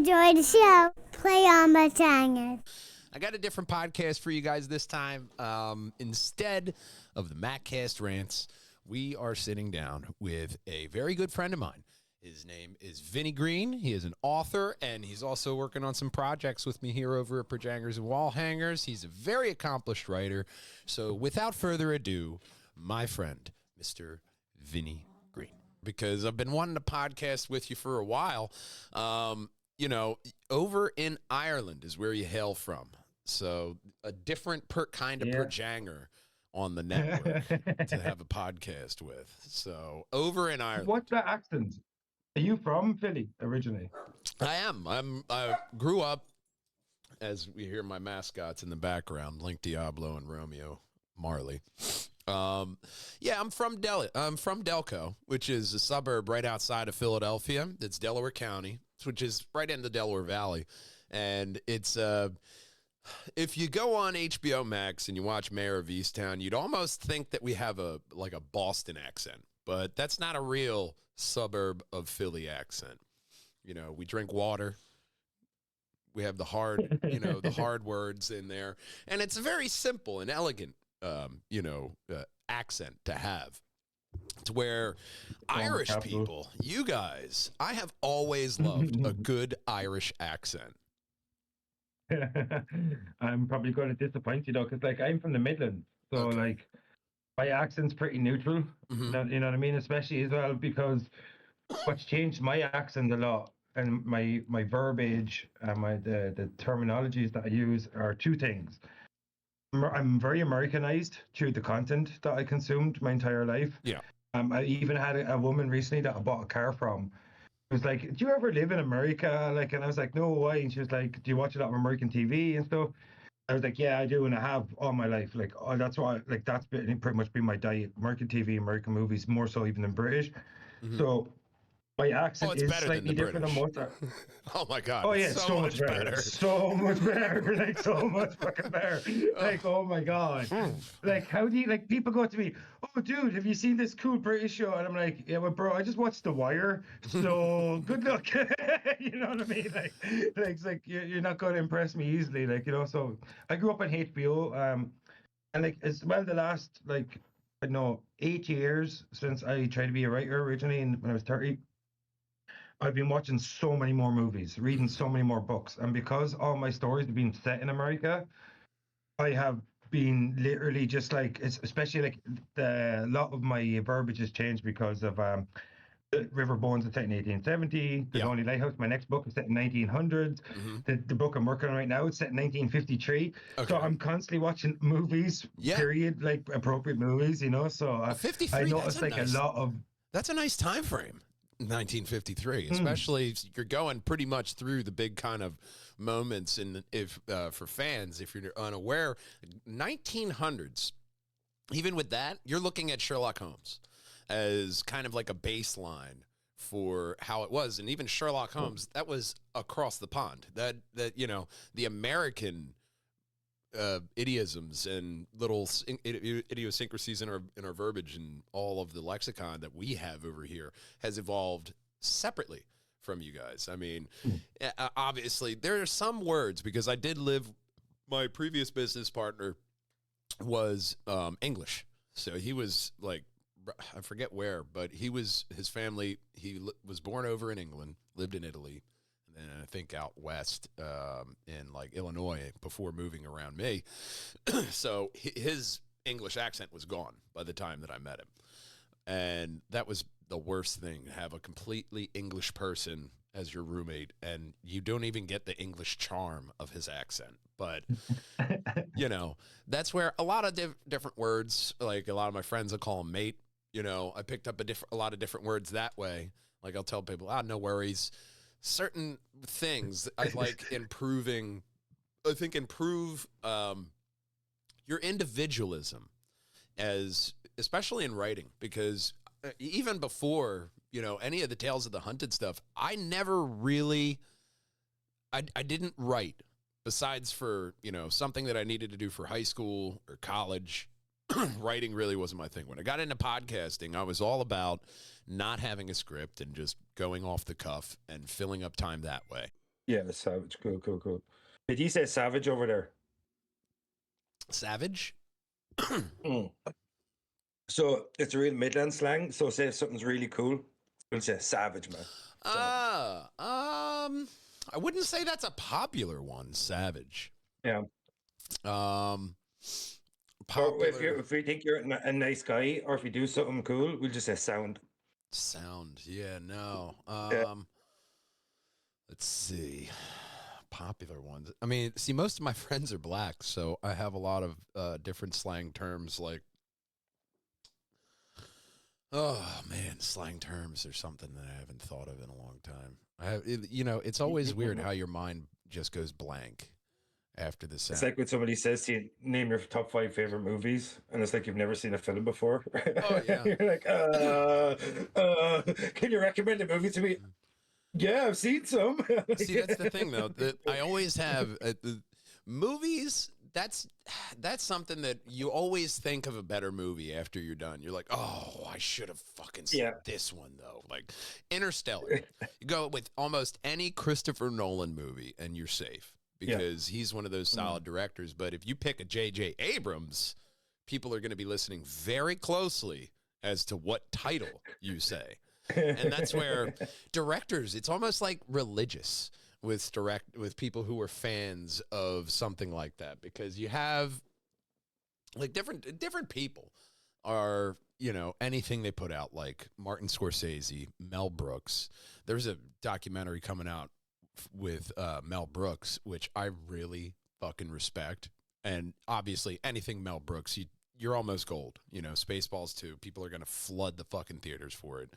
enjoy the show, play on Perjangers. I got a different podcast for you guys this time. Instead of the Mattcast rants, we are sitting down with a very good friend of mine. His name is Vinnie Greene. He is an author, and he's also working on some projects with me here over at Perjangers and Wallhangers. He's a very accomplished writer. So without further ado, my friend, Mr. Vinnie Greene. Because I've been wanting to podcast with you for a while. You know, over in Ireland is where you hail from. So a different kind of Perjanger on the network to have a podcast with. So over in Ireland. What's that accent? Are you from Philly originally? I am. I grew up, as we hear my mascots in the background, Link Diablo and Romeo Marley. Yeah, I'm from Delco, which is a suburb right outside of Philadelphia. It's Delaware County, which is right in the Delaware Valley. And it's if you go on HBO Max and you watch Mayor of Easttown, you'd almost think that we have a Boston accent, but that's not a real suburb of Philly accent. You know, we drink water. We have the hard, the hard words in there, and it's a very simple and elegant, accent to have. It's where Irish people, you guys, I have always loved a good Irish accent. I'm probably going to disappoint you though, because I'm from the Midlands, so my accent's pretty neutral. Mm-hmm. You know what I mean? Especially as well because what's changed my accent a lot and my verbiage and the terminologies that I use are two things. I'm very Americanized through the content that I consumed my entire life. Yeah. I even had a woman recently that I bought a car from. It was like, do you ever live in America? And I was like, no, why? And she was like, do you watch a lot of American TV and stuff? I was like, yeah, I do, and I have all my life. That's why, that's pretty much been my diet. American TV, American movies, more so even than British. Mm-hmm. So my accent is slightly different than most. Oh my God! Oh yeah, so much better. So much better. So much fucking better. Oh my God. How do you people go to me? Oh, dude, have you seen this cool British show? And I'm like, yeah, well, bro, I just watched The Wire. So good luck. You know what I mean? It's like you're not going to impress me easily. So I grew up on HBO. And as well, the last 8 years since I tried to be a writer originally, when I was 30. I've been watching so many more movies, reading so many more books, and because all my stories have been set in America, I have been literally just especially a lot of my verbiage has changed because of River Bones is set in 1870. The Lonely Lighthouse, my next book, is set in 1900s. Mm-hmm. The book I'm working on right now is set in 1953. Okay. So I'm constantly watching movies, period, appropriate movies, So 53, I noticed a lot of. That's a nice time frame. 1953, especially if you're going pretty much through the big kind of moments, and if for fans, if you're unaware, 1900s, even with that, you're looking at Sherlock Holmes as kind of like a baseline for how it was, and even Sherlock Holmes, that was across the pond. That the American idiosms and little idiosyncrasies in our verbiage and all of the lexicon that we have over here has evolved separately from you guys. I mean, obviously there are some words, because I did live, my previous business partner was English. So he was I forget where, but his family, he was born over in England, lived in Italy, and I think out west in Illinois before moving around me. So his English accent was gone by the time that I met him. And that was the worst thing, to have a completely English person as your roommate, and you don't even get the English charm of his accent. But, that's where a lot of different words, a lot of my friends will call him mate. I picked up a lot of different words that way. I'll tell people, no worries. Certain things I improve your individualism, especially in writing, because even before any of the Tales of the Hunted stuff, I never really I didn't write, besides for something that I needed to do for high school or college. Writing really wasn't my thing. When I got into podcasting, I was all about not having a script and just going off the cuff and filling up time that way. Yeah, the savage. Cool, cool, cool. Did you say savage over there? Savage? Mm. So it's a real Midland slang. So say if something's really cool, we'll say savage, man. I wouldn't say that's a popular one, savage. Yeah. Um, Or popular if we think you're a nice guy, or if you do something cool, we'll just say sound. sound. Yeah, no. Yeah. Let's see. Popular ones. I mean, see, most of my friends are black, so I have a lot of different slang terms like, oh man, slang terms are something that I haven't thought of in a long time. It's always weird how your mind just goes blank after the sound. It's like when somebody says to you, name your top 5 favorite movies, and it's like you've never seen a film before. Oh yeah. You're like, can you recommend a movie to me? Yeah, I've seen some. See, that's the thing though. That I always have the movies. That's something that you always think of a better movie after you're done. You're like, oh, I should have fucking seen this one though. Like Interstellar. You go with almost any Christopher Nolan movie and you're safe because he's one of those solid directors. But if you pick a J.J. Abrams, people are going to be listening very closely as to what title you say. And that's where directors, it's almost like religious with people who are fans of something like that, because you have like different people are, anything they put out, like Martin Scorsese, Mel Brooks. There's a documentary coming out with Mel Brooks, which I really fucking respect. And obviously anything Mel Brooks, you're almost gold. Spaceballs 2. People are going to flood the fucking theaters for it.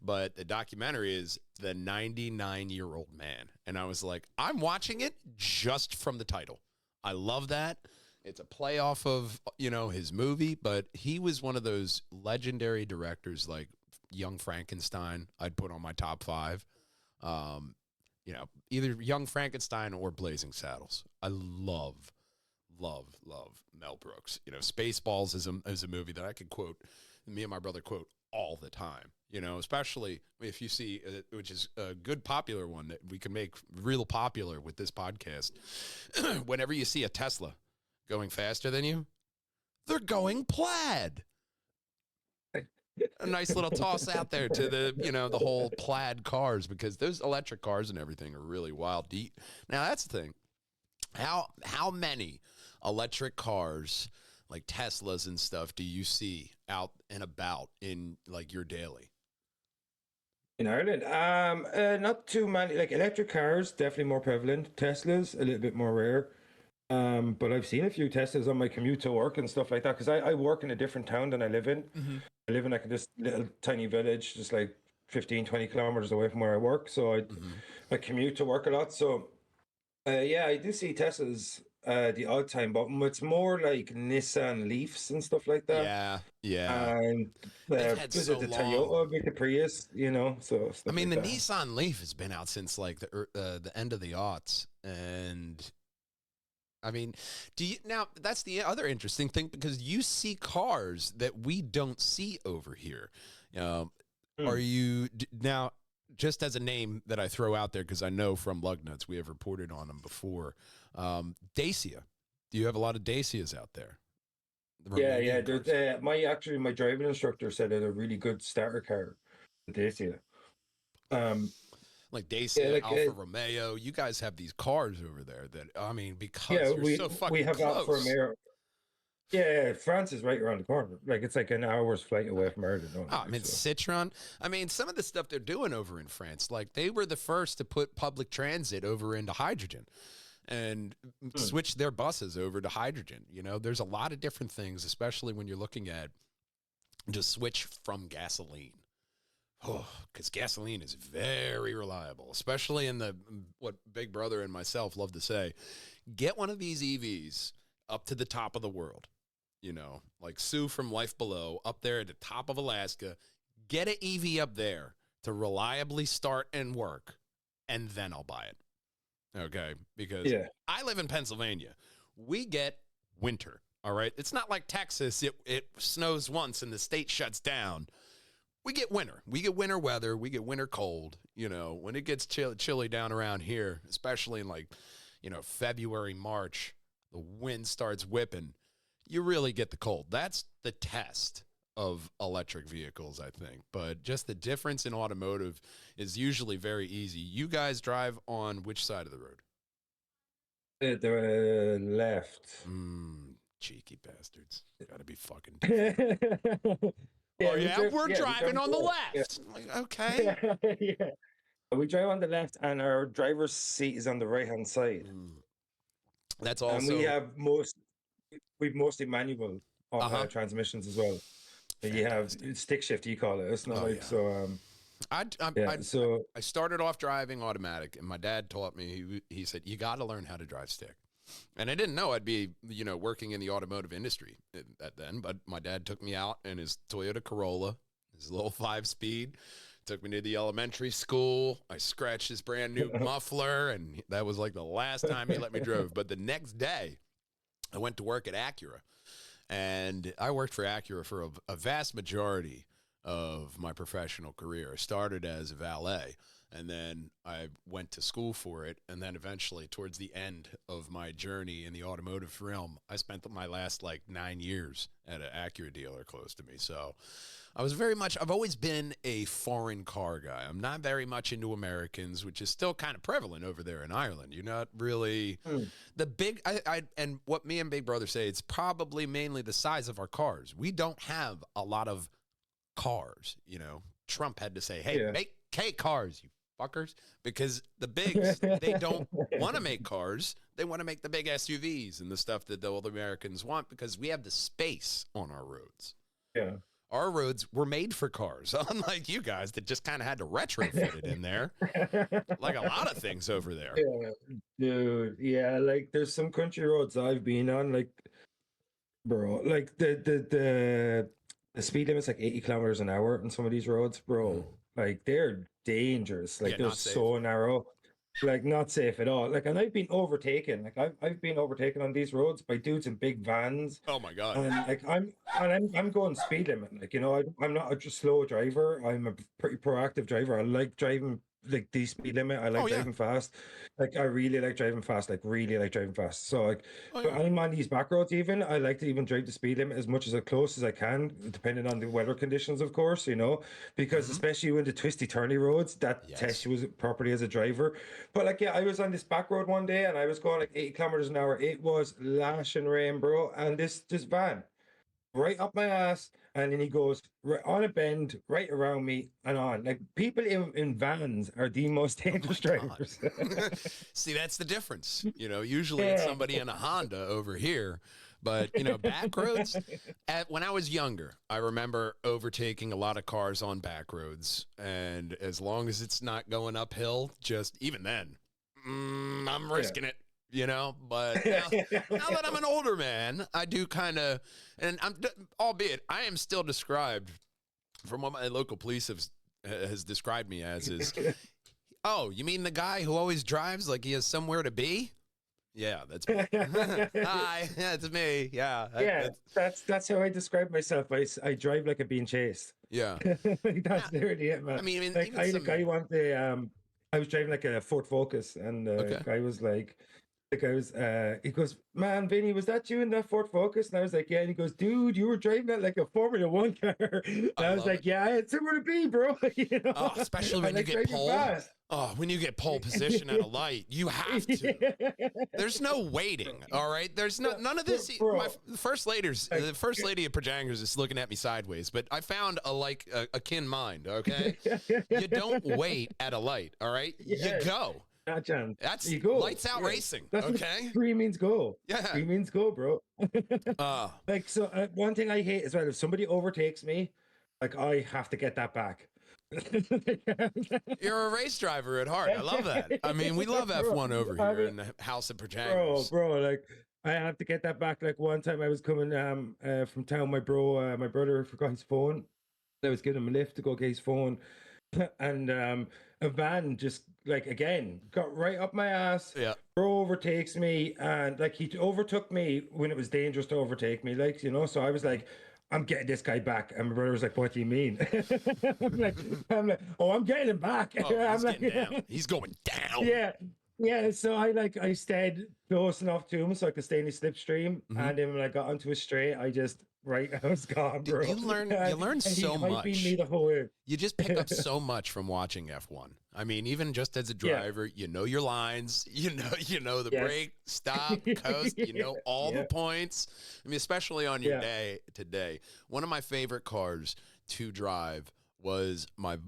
But the documentary is the 99-year-old man. And I was like, I'm watching it just from the title. I love that. It's a play off of, his movie, but he was one of those legendary directors like Young Frankenstein I'd put on my top 5. Either Young Frankenstein or Blazing Saddles. I love Mel Brooks. Spaceballs is a movie that I could quote, me and my brother quote all the time, especially if you see, which is a good popular one that we can make real popular with this podcast. Whenever you see a Tesla going faster than you, they're going plaid. A nice little toss out there to the whole plaid cars, because those electric cars and everything are really wild. Now that's the thing. How many electric cars like Teslas and stuff do you see out and about in like your daily? In Ireland, not too many. Like electric cars, definitely more prevalent. Teslas, a little bit more rare. But I've seen a few Teslas on my commute to work and stuff like that, because I work in a different town than I live in. Mm-hmm. I live in like this little tiny village, just like 15, 20 kilometers away from where I work. So I commute to work a lot. So I do see Teslas the odd time, but it's more like Nissan Leafs and stuff like that. Yeah. And so the long. Toyota with the Prius, so stuff I mean, like the that. Nissan Leaf has been out since like the end of the aughts, and I mean, now that's the other interesting thing, because you see cars that we don't see over here. Are you now, just as a name that I throw out there, because I know from Lugnuts we have reported on them before, Dacia. Do you have a lot of Dacias out there? Yeah. My driving instructor said they're a really good starter car, the Dacia. Like Dacia, Alfa Romeo, you guys have these cars over there that, I mean, because you're so fucking we have close. Alfa Romeo. Yeah, France is right around the corner. Like it's like an hour's flight away from Ireland. Citroën. I mean, some of the stuff they're doing over in France, like they were the first to put public transit over into hydrogen and switch their buses over to hydrogen. There's a lot of different things, especially when you're looking at just switch from gasoline. Oh, because gasoline is very reliable, especially in what Big Brother and myself love to say, get one of these EVs up to the top of the world. Like Sue from Life Below up there at the top of Alaska, get an EV up there to reliably start and work, and then I'll buy it. Okay? Because I live in Pennsylvania. We get winter, all right? It's not like Texas. It snows once and the state shuts down. we get winter. We get winter weather. We get winter cold. You know, when it gets chilly down around here, especially in like, you know, February, March, the wind starts whipping. You really get the cold. That's the test of electric vehicles, I think. But just the difference in automotive is usually very easy. You guys drive on which side of the road? The left. Cheeky bastards. Gotta be fucking. Yeah, we're driving on the left. Yeah. Like, okay. Yeah. We drive on the left, and our driver's seat is on the right-hand side. That's also. And we've mostly manual transmissions as well. You have stick shift, you call it. It's not so. I started off driving automatic, and my dad taught me. He said, "You got to learn how to drive stick." And I didn't know I'd be, you know, working in the automotive industry then. But my dad took me out in his Toyota Corolla, his little 5-speed. Took me to the elementary school. I scratched his brand new muffler, and that was like the last time he let me drive. But the next day, I went to work at Acura, and I worked for Acura for a vast majority of my professional career. I started as a valet, and then I went to school for it, and then eventually towards the end of my journey in the automotive realm, I spent my last like 9 years at an Acura dealer close to me. So I've always been a foreign car guy. I'm not very much into Americans, which is still kind of prevalent over there in Ireland. You're not really the big, and what me and Big Brother say, it's probably mainly the size of our cars. We don't have a lot of cars, you know. Trump had to say, hey, make K cars, you fuckers, because the bigs, they don't want to make cars. They want to make the big SUVs and the stuff that all the Americans want, because we have the space on our roads. Yeah. Our roads were made for cars, unlike you guys that just kind of had to retrofit it in there, like a lot of things over there. Yeah, dude. Yeah, like there's some country roads I've been on, like, bro, like the speed limit's like 80 kilometers an hour on some of these roads, bro. Like they're dangerous. Like they're so narrow. Like not safe at all. Like, and I've been overtaken. Like I've been overtaken on these roads by dudes in big vans. Oh my god! And like I'm going speed limit. Like, you know, I'm not a just slow driver. I'm a pretty proactive driver. I like driving like the speed limit. I like driving fast. Like I really like driving fast. Like really like driving fast. So like, but I'm on these back roads. Even I like to even drive the speed limit as much as close as I can, depending on the weather conditions, of course. You know, because especially when the twisty turny roads, that tests you properly as a driver. But like, I was on this back road one day and I was going like 80 kilometers an hour. It was lashing rain, bro, and this van right up my ass, and then he goes right on a bend right around me and on. Like people in vans are the most dangerous drivers. See, that's the difference. You know, usually it's somebody in a Honda over here, but you know, back roads. When I was younger, I remember overtaking a lot of cars on back roads, and as long as it's not going uphill, just even then, I'm risking it. You know, but now that I'm an older man, I do kind of, and albeit I am still described from what my local police has described me as is, oh, you mean the guy who always drives like he has somewhere to be? Yeah, that's me. Hi, that's me. Yeah, that's how I describe myself. I drive like I'm being chased. Yeah, that's literally it, man. I mean, like I had a guy one day. I was driving like a Ford Focus, and the guy was like. He goes, man, Vinny, was that you in that Ford Focus? And I was like, yeah. And he goes, dude, you were driving that like a Formula One car. And I was like, yeah, I had somewhere to be, bro. You know? Oh, especially when you get pole. Oh, when you get pole position at a light, you have to. There's no waiting. All right. There's none of this. The first lady of Perjangers is looking at me sideways, but I found a kin mind. Okay. You don't wait at a light. All right. You go. Not John. That's you go. Lights out racing. That's okay. Three means go. Yeah. Three means go, bro. Like, so one thing I hate as well, if somebody overtakes me, like I have to get that back. You're a race driver at heart. I love that. I mean, we love F1 over here in the House of Perjangers. Bro, like I have to get that back. Like one time I was coming from town, my brother forgot his phone. I was giving him a lift to go get his phone. And a van just like again got right up my ass. Yeah, bro overtakes me, and like he overtook me when it was dangerous to overtake me, like, you know. So I was like, I'm getting this guy back. And my brother was like, what do you mean? I'm like, oh, I'm getting him back. Oh, I'm he's like, getting down. He's going down. yeah. Yeah, so I stayed close enough to him so I could stay in his slipstream. And then when I got onto a straight, I was gone, bro. You learn And so he much. me the whole way. You just pick up so much from watching F1. I mean, even just as a driver, you know your lines, you know the brake, stop, coast, you know all the points. I mean, especially on your day today. One of my favorite cars to drive was I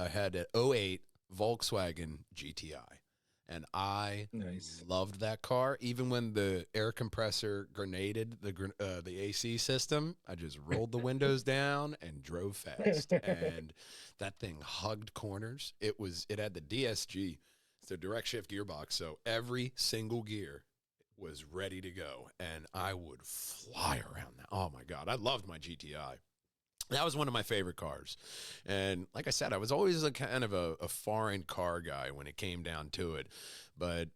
had an '08 Volkswagen GTI. And I loved that car. Even when the air compressor grenaded the AC system, I just rolled the windows down and drove fast. And that thing hugged corners. It had the DSG, the direct shift gearbox. So every single gear was ready to go. And I would fly around that. Oh, my God. I loved my GTI. That was one of my favorite cars. And like I said, I was always a kind of a foreign car guy when it came down to it. But,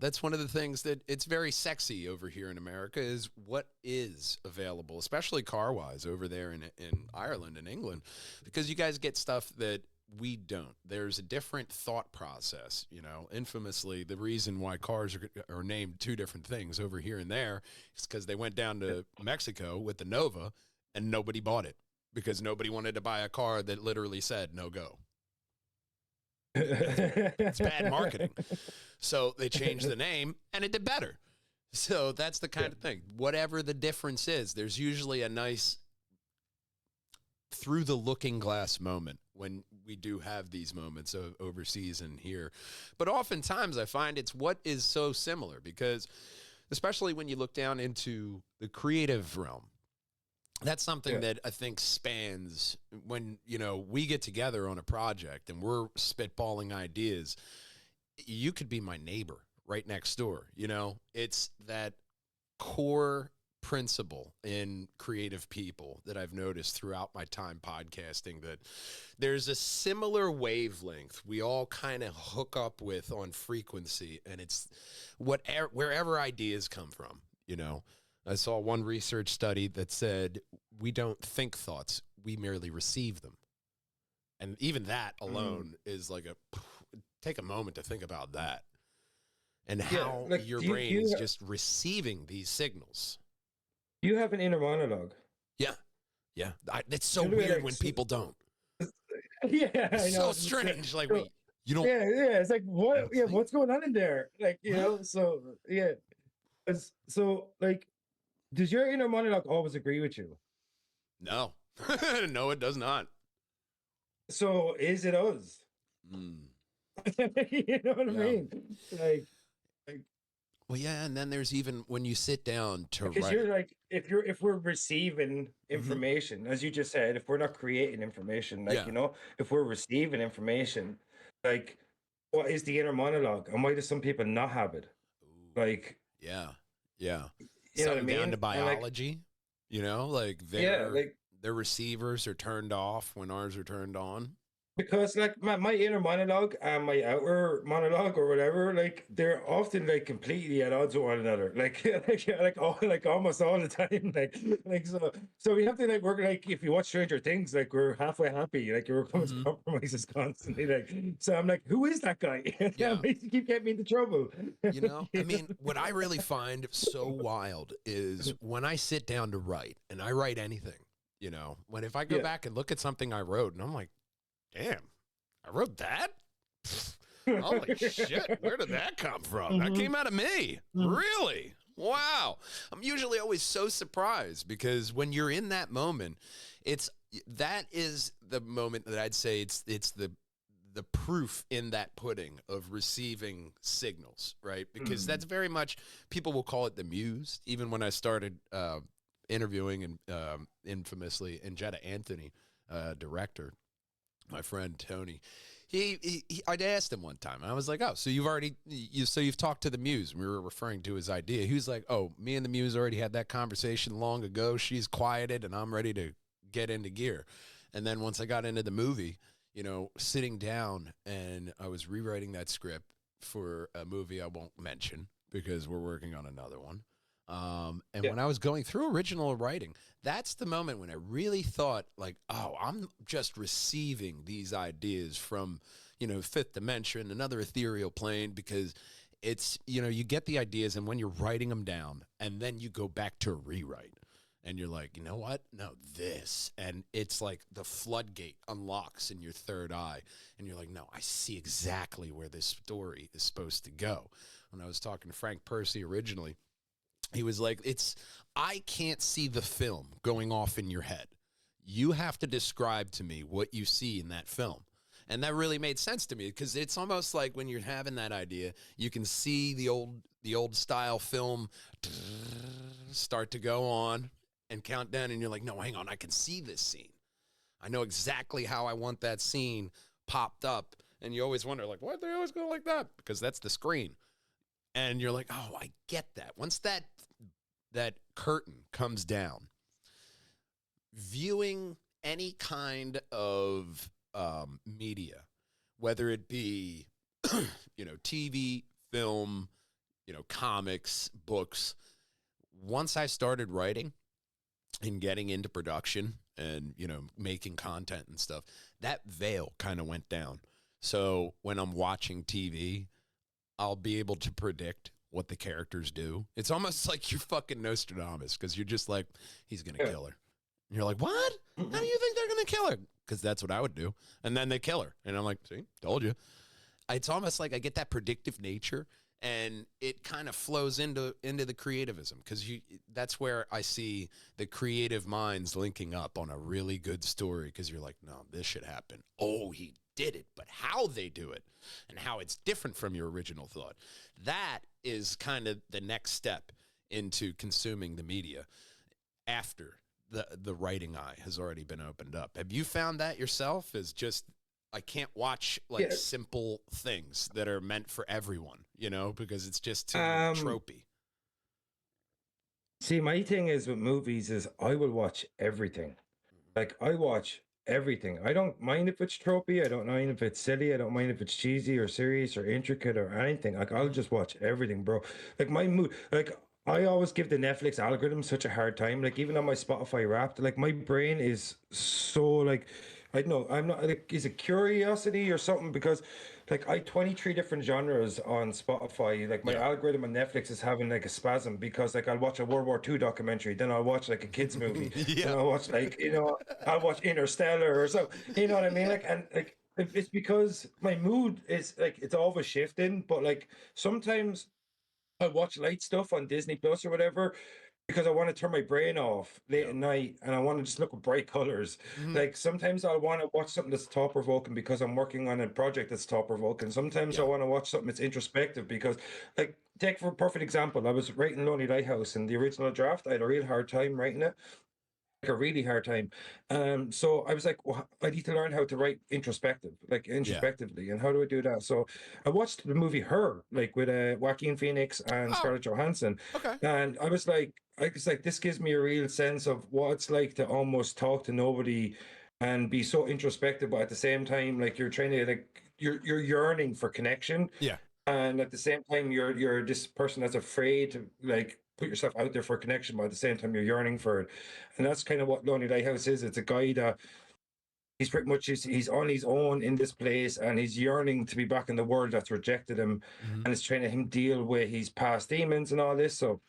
that's one of the things that it's very sexy over here in America is what is available, especially car-wise over there in Ireland and England, because you guys get stuff that we don't. There's a different thought process, Infamously, the reason why cars are named two different things over here and there is because they went down to Mexico with the Nova and nobody bought it. Because nobody wanted to buy a car that literally said no go. It's bad marketing. So they changed the name and it did better. So that's the kind of thing. Whatever the difference is, there's usually a nice through the looking glass moment when we do have these moments of overseas and here. But oftentimes I find it's what is so similar because especially when you look down into the creative realm, that's something that I think spans when, we get together on a project and we're spitballing ideas. You could be my neighbor right next door. It's that core principle in creative people that I've noticed throughout my time podcasting that there's a similar wavelength we all kind of hook up with on frequency. And it's wherever ideas come from, I saw one research study that said we don't think thoughts, we merely receive them. And even that alone is like take a moment to think about that. And how your brain is just receiving these signals. You have an inner monologue. Yeah. Yeah. It's so weird when people don't. Yeah. It's so strange. Like, you don't. Yeah. It's like, what? Yeah. What's going on in there? Like, so, yeah. So, like, does your inner monologue always agree with you? No. No, it does not. So is it us? You know what I mean? Like, well, yeah, and then there's even when you sit down to because write. You're like, if we're receiving information, as you just said, if we're not creating information, like if we're receiving information, like what is the inner monologue, and why do some people not have it? Like, yeah. You know what I mean? Down to biology, like their receivers are turned off when ours are turned on. Because like my inner monologue and my outer monologue or whatever, like they're often like completely at odds with one another. Like almost all the time. Like so we have to like work like if you watch Stranger Things, like we're halfway happy, like you're coming to compromises constantly. Like so I'm like, who is that guy? Yeah. You keep getting me into trouble. I mean, what I really find so wild is when I sit down to write, and I write anything, if I go back and look at something I wrote, and I'm like, damn, I wrote that? Holy shit, where did that come from? That came out of me. Really? Wow. I'm usually always so surprised because when you're in that moment, that is the moment that I'd say it's the proof in that pudding of receiving signals, right? Because that's very much, people will call it the muse. Even when I started interviewing and infamously Jetta Anthony, director, my friend Tony, I'd asked him one time, and I was like, "Oh, so you've talked to the Muse?" We were referring to his idea. He was like, "Oh, me and the Muse already had that conversation long ago. She's quieted, and I'm ready to get into gear." And then once I got into the movie, sitting down, and I was rewriting that script for a movie I won't mention because we're working on another one. And when I was going through original writing, that's the moment when I really thought, like, oh, I'm just receiving these ideas from, fifth dimension, another ethereal plane, because it's, you get the ideas, and when you're writing them down, and then you go back to rewrite, and you're like, you know what? No, this. And it's like the floodgate unlocks in your third eye, and you're like, no, I see exactly where this story is supposed to go. When I was talking to Frank Percy originally, he was like, I can't see the film going off in your head. You have to describe to me what you see in that film. And that really made sense to me, because it's almost like when you're having that idea, you can see the old style film start to go on and count down, and you're like, no, hang on, I can see this scene. I know exactly how I want that scene popped up. And you always wonder, like, why they always go like that? Because that's the screen. And you're like, oh, I get that. Once that curtain comes down, viewing any kind of media, whether it be, TV, film, comics, books, once I started writing and getting into production and, making content and stuff, that veil kind of went down. So when I'm watching TV, I'll be able to predict what the characters do. It's almost like you're fucking Nostradamus, because you're just like, he's going to kill her. And you're like, what? How do you think they're going to kill her? Because that's what I would do. And then they kill her. And I'm like, see, told you. It's almost like I get that predictive nature, and it kind of flows into the creativism, because that's where I see the creative minds linking up on a really good story, because you're like, no, this should happen. Oh, he did it, but how they do it and how it's different from your original thought, that is kind of the next step into consuming the media after the writing eye has already been opened up. Have you found that yourself? Is just, I can't watch simple things that are meant for everyone, because it's just too tropey. See, my thing is with movies is I will watch everything. Like, I watch everything. I don't mind if it's tropey. I don't mind if it's silly. I don't mind if it's cheesy or serious or intricate or anything. Like, I'll just watch everything, bro. Like, my mood, like, I always give the Netflix algorithm such a hard time. Like, even on my Spotify Wrapped, like, my brain is so, like, I don't know, I'm not, like, is it curiosity or something? Because, like, I 23 different genres on Spotify. Like, my algorithm on Netflix is having, like, a spasm, because, like, I'll watch a World War II documentary, then I'll watch, like, a kids movie, then I'll watch, like, I'll watch Interstellar or so, you know what I mean? Like, and, like, it's because my mood is, like, it's always shifting, but, like, sometimes I watch light stuff on Disney Plus or whatever, because I want to turn my brain off late at night, and I want to just look at bright colors. Like, sometimes I want to watch something that's thought provoking because I'm working on a project that's thought provoking. Sometimes I want to watch something that's introspective because, like, take for a perfect example, I was writing Lonely Lighthouse in the original draft. I had a real hard time writing it. Like, a really hard time. So I was like, well, I need to learn how to write introspectively. And how do I do that? So I watched the movie Her, like, with Joaquin Phoenix and Scarlett Johansson. Okay. And I was like, this gives me a real sense of what it's like to almost talk to nobody and be so introspective, but at the same time, like, you're trying to, like, you're yearning for connection. Yeah. And at the same time, you're this person that's afraid to, like, put yourself out there for a connection, but at the same time you're yearning for it. And that's kind of what Lonely Lighthouse is. It's a guy that he's pretty much he's on his own in this place, and he's yearning to be back in the world that's rejected him, and it's trying to him deal with his past demons and all this. So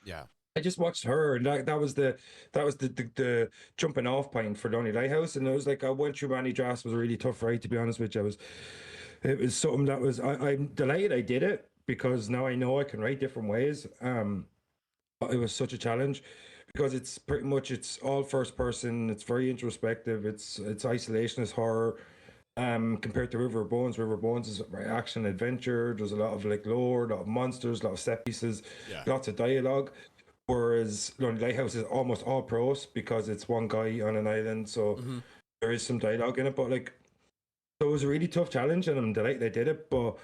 I just watched Her, and that was the jumping off point for Lonely Lighthouse. And it was like, I went through many drafts. It was a really tough ride, to be honest with you. It was something that was, I'm delighted I did it, because now I know I can write different ways. It was such a challenge, because it's pretty much, it's all first person. It's very introspective. It's isolationist horror. Compared to River of Bones. River of Bones is action adventure. There's a lot of, like, lore, a lot of monsters, a lot of set pieces, lots of dialogue. Whereas Lonely Lighthouse is almost all prose, because it's one guy on an island. So there is some dialogue in it, but, like, so it was a really tough challenge, and I'm delighted I did it. But,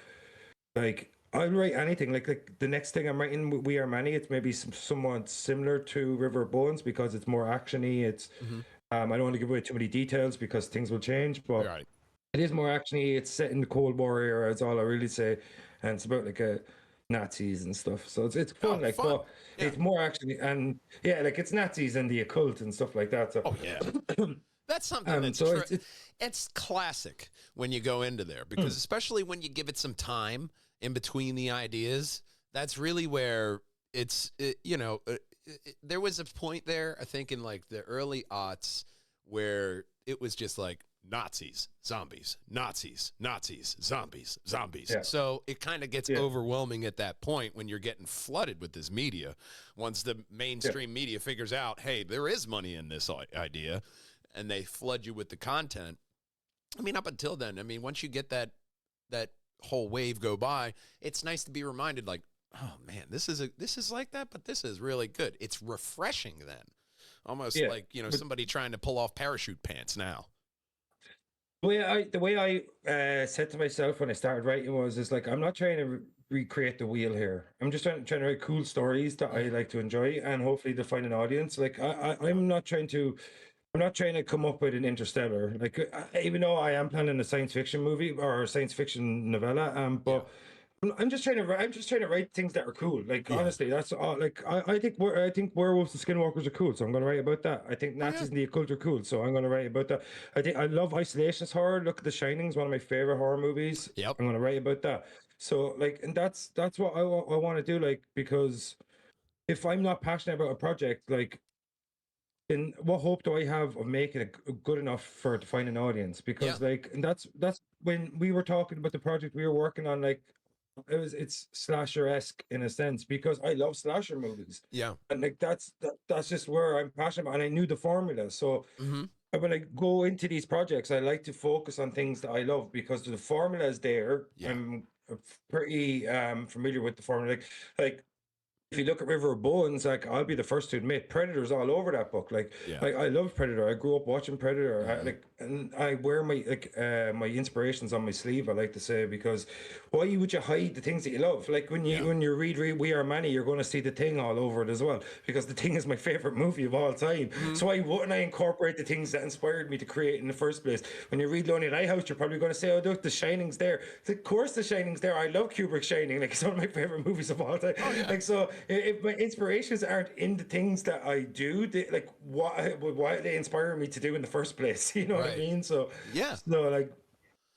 like, I'll write anything. Like the next thing I'm writing, We Are Many, it's maybe somewhat similar to River of Bones, because it's more actiony. It's I don't want to give away too many details because things will change, but it is more actiony. It's set in the Cold War era, is all I really say. And it's about, like, Nazis and stuff. So it's Oh, fun, like, fun. but Yeah. it's more actually, and yeah, like it's Nazis and the occult and stuff like that. So Oh yeah. That's something that's so true. it's It's classic when you go into there because especially when you give it some time in between the ideas, that's really where there was a point there, I think in like the early aughts where it was just like Nazis, zombies, Nazis, Nazis, zombies, zombies. Yeah. So it kind of gets overwhelming at that point when you're getting flooded with this media. Once the mainstream media figures out, hey, there is money in this idea, and they flood you with the content. I mean, up until then, I mean, once you get that whole wave go by, it's nice to be reminded, like, oh man, this is like that, but this is really good. It's refreshing then, almost like somebody trying to pull off parachute pants now. The way I said to myself when I started writing is like, I'm not trying to recreate the wheel here. I'm just trying to write cool stories that I like to enjoy and hopefully to find an audience. Like I'm not trying to come up with an Interstellar. Like even though I am planning a science fiction movie or a science fiction novella, but I'm just trying to write things that are cool. Like honestly, that's all. Like I think werewolves and skinwalkers are cool, so I'm going to write about that. I think Nazis and the occult are cool, so I'm going to write about that. I love isolationist horror. Look at The Shining, is one of my favorite horror movies. Yep. I'm going to write about that. So like, and that's what I want to do. Like, because if I'm not passionate about a project, like, then what hope do I have of making it good enough to find an audience? Because like, and that's when we were talking about the project we were working on, like. It's slasher-esque in a sense because I love slasher movies. Yeah. And like that's just where I'm passionate about, and I knew the formula. So when I go into these projects, I like to focus on things that I love because the formula is there. Yeah. I'm pretty familiar with the formula. Like if you look at River of Bones, like I'll be the first to admit, Predator's all over that book. Like, I love Predator. I grew up watching Predator. And I wear my my inspirations on my sleeve. I like to say, because why would you hide the things that you love? Like when you read We Are Many, you're going to see The Thing all over it as well, because The Thing is my favorite movie of all time. So why wouldn't I incorporate the things that inspired me to create in the first place? When you read Lonely Lighthouse, you're probably going to say, "Oh, look, The Shining's there." Of course, The Shining's there. I love Kubrick's Shining. Like it's one of my favorite movies of all time. Like so. If my inspirations aren't in the things that I do, like why they inspire me to do in the first place? You know what I mean? So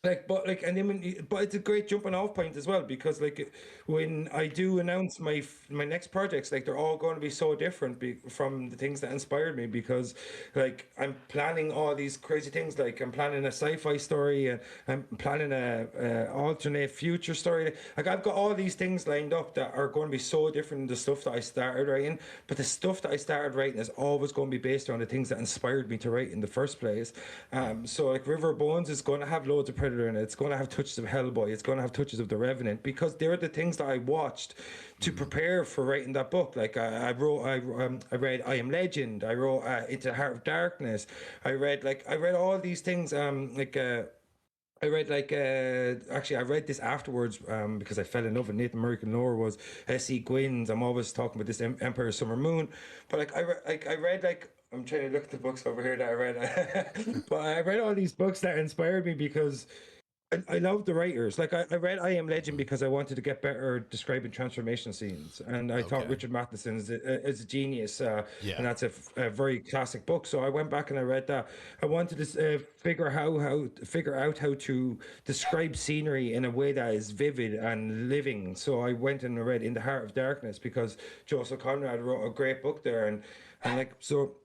but and then but it's a great jumping off point as well, because like when I do announce my next projects, like they're all going to be so different from the things that inspired me, because like I'm planning all these crazy things. Like I'm planning a sci-fi story, and I'm planning a alternate future story. Like I've got all these things lined up that are going to be so different than the stuff that I started writing, but the stuff that I started writing is always going to be based on the things that inspired me to write in the first place. So like River Bones is going to have loads of Predator in it. It's going to have touches of Hellboy. It's going to have touches of The Revenant, because they're the things that I watched to prepare for writing that book. Like I read I Am Legend. I wrote Into the Heart of Darkness. I read all these things. I read this afterwards because I fell in love with Nathan American lore. Was S.E. Gwyn's. I'm always talking about this Empire of Summer Moon, but I read I'm trying to look at the books over here that I read, but I read all these books that inspired me because I love the writers. Like I read I Am Legend because I wanted to get better describing transformation scenes, and I thought Richard Matheson is a genius, and that's a very classic book. So I went back and I read that. I wanted to figure out how to describe scenery in a way that is vivid and living. So I went and I read In the Heart of Darkness because Joseph Conrad wrote a great book there, and like so.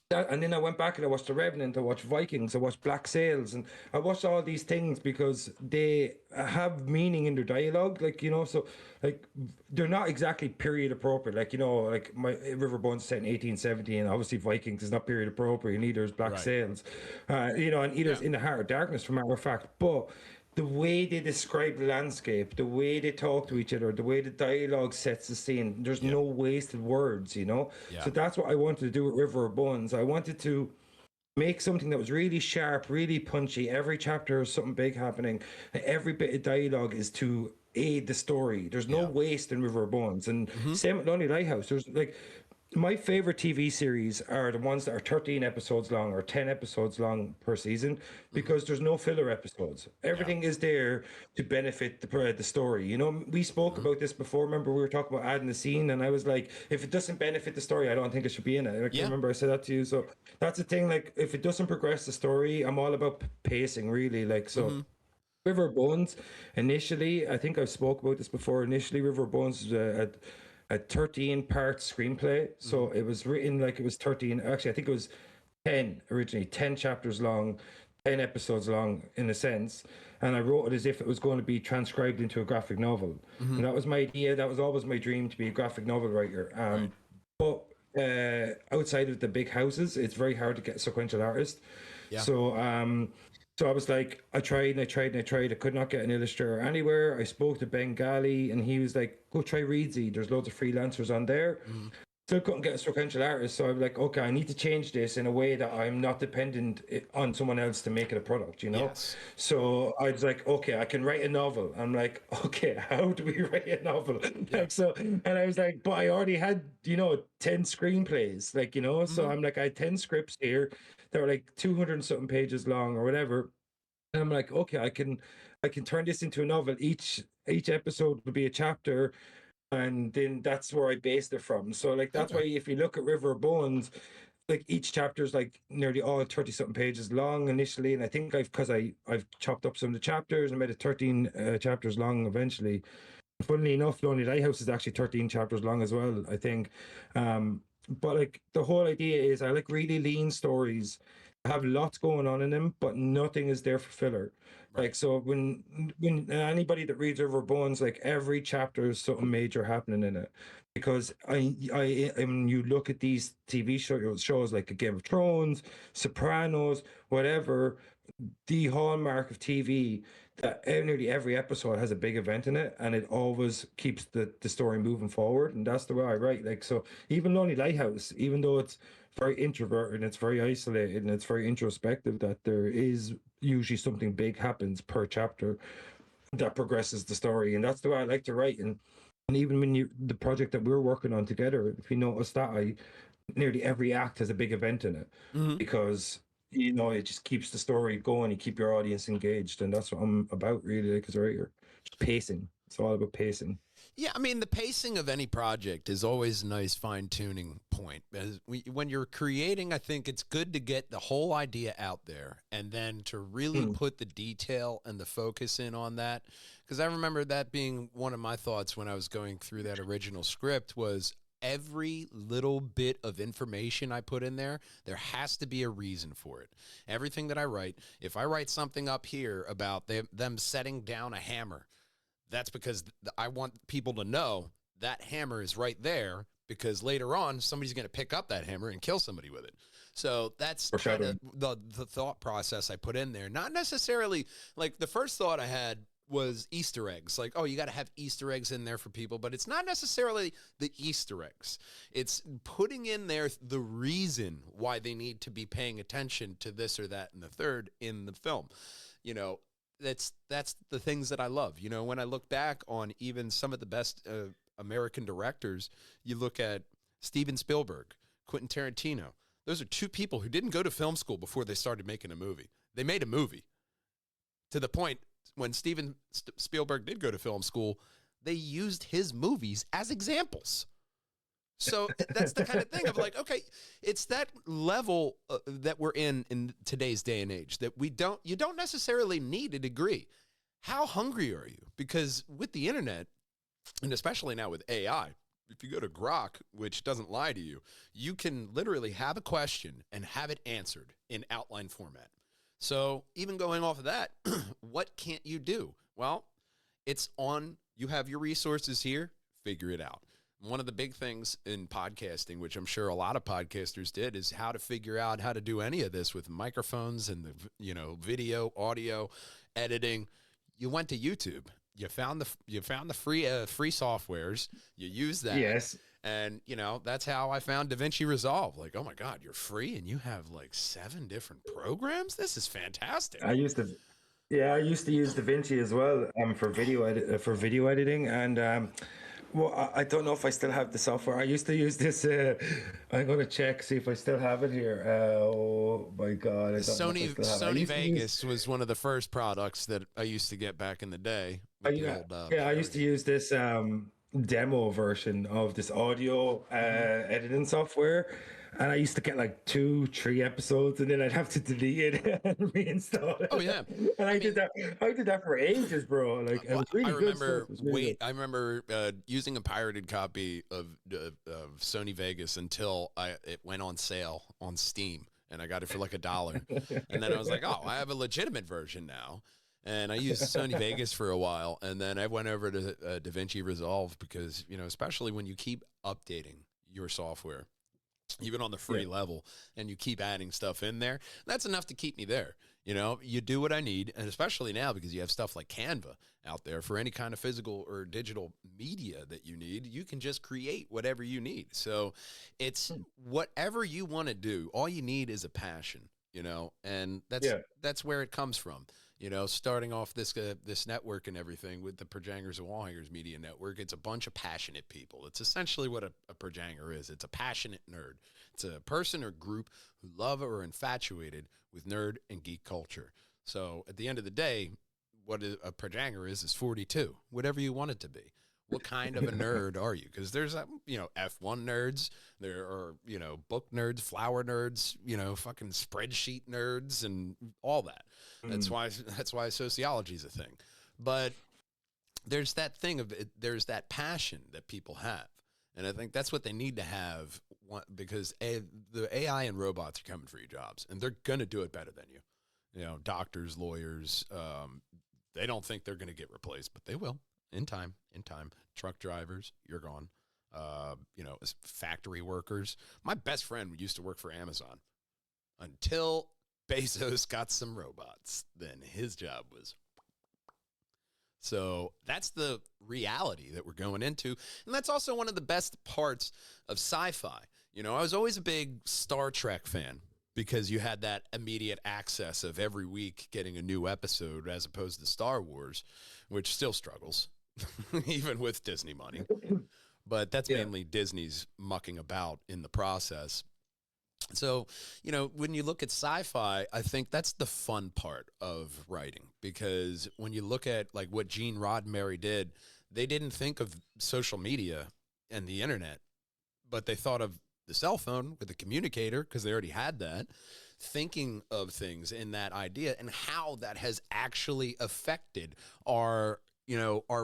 And then I went back and I watched The Revenant, I watched Vikings, I watched Black Sails, and I watched all these things because they have meaning in their dialogue, like, you know, so like they're not exactly period appropriate, like, you know, like my River Bones set in 1870, and obviously Vikings is not period appropriate, and neither is Black Sails, you know, and either's In the Heart of Darkness, for matter of fact, but the way they describe the landscape, the way they talk to each other, the way the dialogue sets the scene, there's no wasted words, you know? So that's what I wanted to do with River of Bones. I wanted to make something that was really sharp, really punchy. Every chapter is something big happening. Every bit of dialogue is to aid the story. There's no waste in River of Bones. And same with Lonely Lighthouse. There's like, my favorite TV series are the ones that are 13 episodes long or 10 episodes long per season because there's no filler episodes. Yeah. Everything is there to benefit the story. You know, we spoke about this before. Remember, we were talking about adding the scene, and I was like, if it doesn't benefit the story, I don't think it should be in it. Like, Yeah. remember, I said that to you. So that's the thing. Like, if it doesn't progress the story, I'm all about pacing, really. Like, so. River Bones, initially, I think I've spoke about this before. Initially, River Bones was a 13-part screenplay. So it was written like it was 13. Actually, I think it was 10 originally, 10 chapters long, 10 episodes long in a sense. And I wrote it as if it was going to be transcribed into a graphic novel. And that was my idea. That was always my dream, to be a graphic novel writer. But outside of the big houses, it's very hard to get a sequential artist. Yeah. So I was like, I tried. I could not get an illustrator anywhere. I spoke to Bengali, and he was like, go try Reedsy. There's loads of freelancers on there. Still couldn't get a sequential artist. So I was like, okay, I need to change this in a way that I'm not dependent on someone else to make it a product, you know? Yes. So I was like, okay, I can write a novel. I'm like, okay, how do we write a novel? Like, so, and I was like, but I already had, 10 screenplays, like, so I'm like, I had 10 scripts here. They were like 200 and something pages long or whatever. And I'm like, okay, I can turn this into a novel. Each episode will be a chapter, and then that's where I based it from. So like that's why if you look at River of Bones, like each chapter is like nearly all 30 something pages long initially, and I think I've chopped up some of the chapters and made it 13 chapters long eventually. Funnily enough, Lonely Lighthouse is actually 13 chapters long as well, I think. But like the whole idea is I like really lean stories, have lots going on in them, but nothing is there for filler. Like, so when anybody that reads River Bones, like every chapter is something major happening in it. Because when you look at these TV shows like a Game of Thrones, Sopranos, whatever, the hallmark of TV, that nearly every episode has a big event in it, and it always keeps the story moving forward. And that's the way I write. Like, so even Lonely Lighthouse, even though it's very introverted and it's very isolated and it's very introspective, that there is usually something big happens per chapter that progresses the story. And that's the way I like to write. And even when the project that we're working on together, if you notice that nearly every act has a big event in it, because it just keeps the story going. You keep your audience engaged, and that's what I'm about, really. Like, as a writer, pacing. It's all about pacing. Yeah, I mean, the pacing of any project is always a nice fine-tuning point. As when you're creating, I think it's good to get the whole idea out there and then to really put the detail and the focus in on that. Because I remember that being one of my thoughts when I was going through that original script was every little bit of information I put in there has to be a reason for it. Everything that I write, if I write something up here about them setting down a hammer, that's because I want people to know that hammer is right there, because later on somebody's going to pick up that hammer and kill somebody with it. So that's kind of the thought process I put in there. Not necessarily like the first thought I had was Easter eggs. Like, oh, you got to have Easter eggs in there for people, but it's not necessarily the Easter eggs. It's putting in there the reason why they need to be paying attention to this or that and the third in the film. That's the things that I love. When I look back on even some of the best American directors, you look at Steven Spielberg, Quentin Tarantino. Those are two people who didn't go to film school before they started making a movie. They made a movie. To the point, when Steven Spielberg did go to film school, they used his movies as examples. So that's the kind of thing of like, okay, it's that level that we're in today's day and age that you don't necessarily need a degree. How hungry are you? Because with the internet, and especially now with AI, if you go to Grok, which doesn't lie to you, you can literally have a question and have it answered in outline format. So even going off of that, what can't you do? Well, you have your resources here, figure it out. One of the big things in podcasting, which I'm sure a lot of podcasters did, is how to figure out how to do any of this with microphones and the video, audio, editing. You went to YouTube. You found the free softwares. You use that. Yes. And that's how I found DaVinci Resolve. Like, oh my God, you're free and you have like 7 different programs. This is fantastic. I used to use DaVinci as well for video editing, and Well, I don't know if I still have the software. I used to use this. I'm going to check, see if I still have it here. Oh my God, I don't know if I still have it. I Sony used to use. Vegas was one of the first products that I used to get back in the day with the Yeah, old yeah, I used to Perjangers. use this demo version of this audio editing software, and I used to get like 2, 3 episodes, and then I'd have to delete it and reinstall Oh yeah, it. And I I did mean, that. I did that for ages, bro. Like it well, was really good stuff. It was really good. I remember using a pirated copy of Sony Vegas until it went on sale on Steam, and I got it for like $1, and then I was like, oh, I have a legitimate version now. And I used Sony Vegas for a while, and then I went over to DaVinci Resolve because, especially when you keep updating your software, even on the free Yeah. level, and you keep adding stuff in there, that's enough to keep me there. You do what I need, and especially now because you have stuff like Canva out there for any kind of physical or digital media that you need, you can just create whatever you need. So it's whatever you want to do. All you need is a passion, and Yeah. that's where it comes from. Starting off this network and everything with the Perjangers and Wallhangers Media Network, it's a bunch of passionate people. It's essentially what a Perjanger is. It's a passionate nerd. It's a person or group who love or are infatuated with nerd and geek culture. So at the end of the day, what a Perjanger is 42, whatever you want it to be. What kind of a nerd are you? Because there's, F1 nerds. There are, book nerds, flower nerds, fucking spreadsheet nerds and all that. That's Mm. why sociology is a thing. But there's that thing of it, there's that passion that people have. And I think that's what they need to have because the AI and robots are coming for your jobs, and they're going to do it better than you. Doctors, lawyers, they don't think they're going to get replaced, but they will in time. Truck drivers, you're gone. Factory workers. My best friend used to work for Amazon until Bezos got some robots. Then his job was. So that's the reality that we're going into. And that's also one of the best parts of sci-fi. I was always a big Star Trek fan because you had that immediate access of every week getting a new episode as opposed to Star Wars, which still struggles, even with Disney money. But that's Yeah. mainly Disney's mucking about in the process. So, when you look at sci-fi, I think that's the fun part of writing because when you look at like what Gene Roddenberry did, they didn't think of social media and the internet, but they thought of the cell phone with a communicator because they already had that, thinking of things in that idea and how that has actually affected our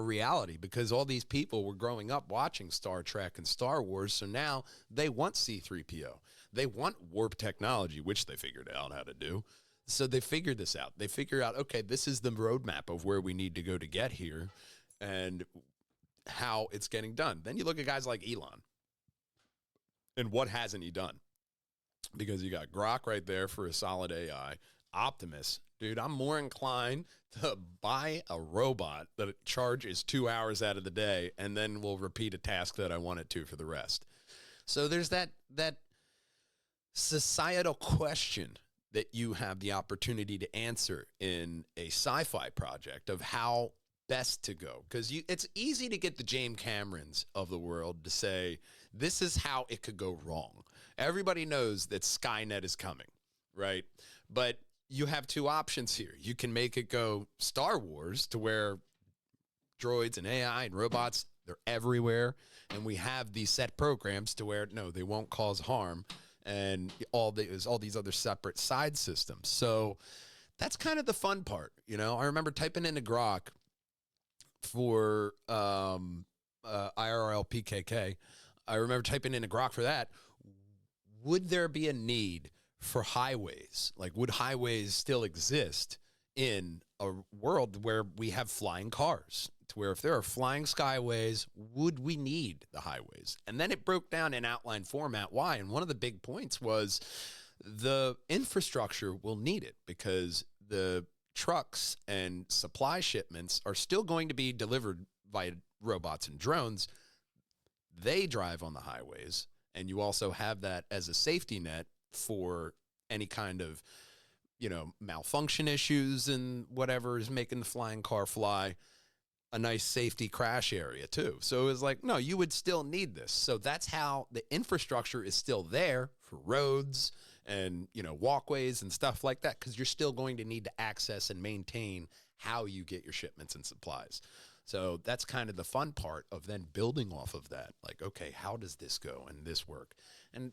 reality because all these people were growing up watching Star Trek and Star Wars. So now they want C-3PO. They want warp technology, which they figured out how to do. So they figured this out. They figured out, okay, this is the roadmap of where we need to go to get here and how it's getting done. Then you look at guys like Elon and what hasn't he done? Because you got Grok right there for a solid AI. Optimus, dude, I'm more inclined to buy a robot that charges 2 hours out of the day and then will repeat a task that I want it to for the rest. So there's that societal question that you have the opportunity to answer in a sci-fi project of how best to go. Because it's easy to get the James Camerons of the world to say, this is how it could go wrong. Everybody knows that Skynet is coming, right? But you have two options here. You can make it go Star Wars to where droids and AI and robots, they're everywhere. And we have these set programs to where, no, they won't cause harm. And all these other separate side systems. So that's kind of the fun part. I remember typing into Grok for IRL PKK. I remember typing into Grok for that. Would there be a need for highways? Like, would highways still exist in a world where we have flying cars? To where if there are flying skyways, would we need the highways? And then it broke down in outline format why. And one of the big points was the infrastructure will need it because the trucks and supply shipments are still going to be delivered via robots and drones. They drive on the highways. And you also have that as a safety net for any kind of, malfunction issues and whatever is making the flying car fly. a nice safety crash area too. So it was like, no, you would still need this. So that's how the infrastructure is still there for roads and, you know, walkways and stuff like that, because you're still going to need to access and maintain how you get your shipments and supplies. So that's kind of the fun part of then building off of that. Like, okay, how does this go and this work? And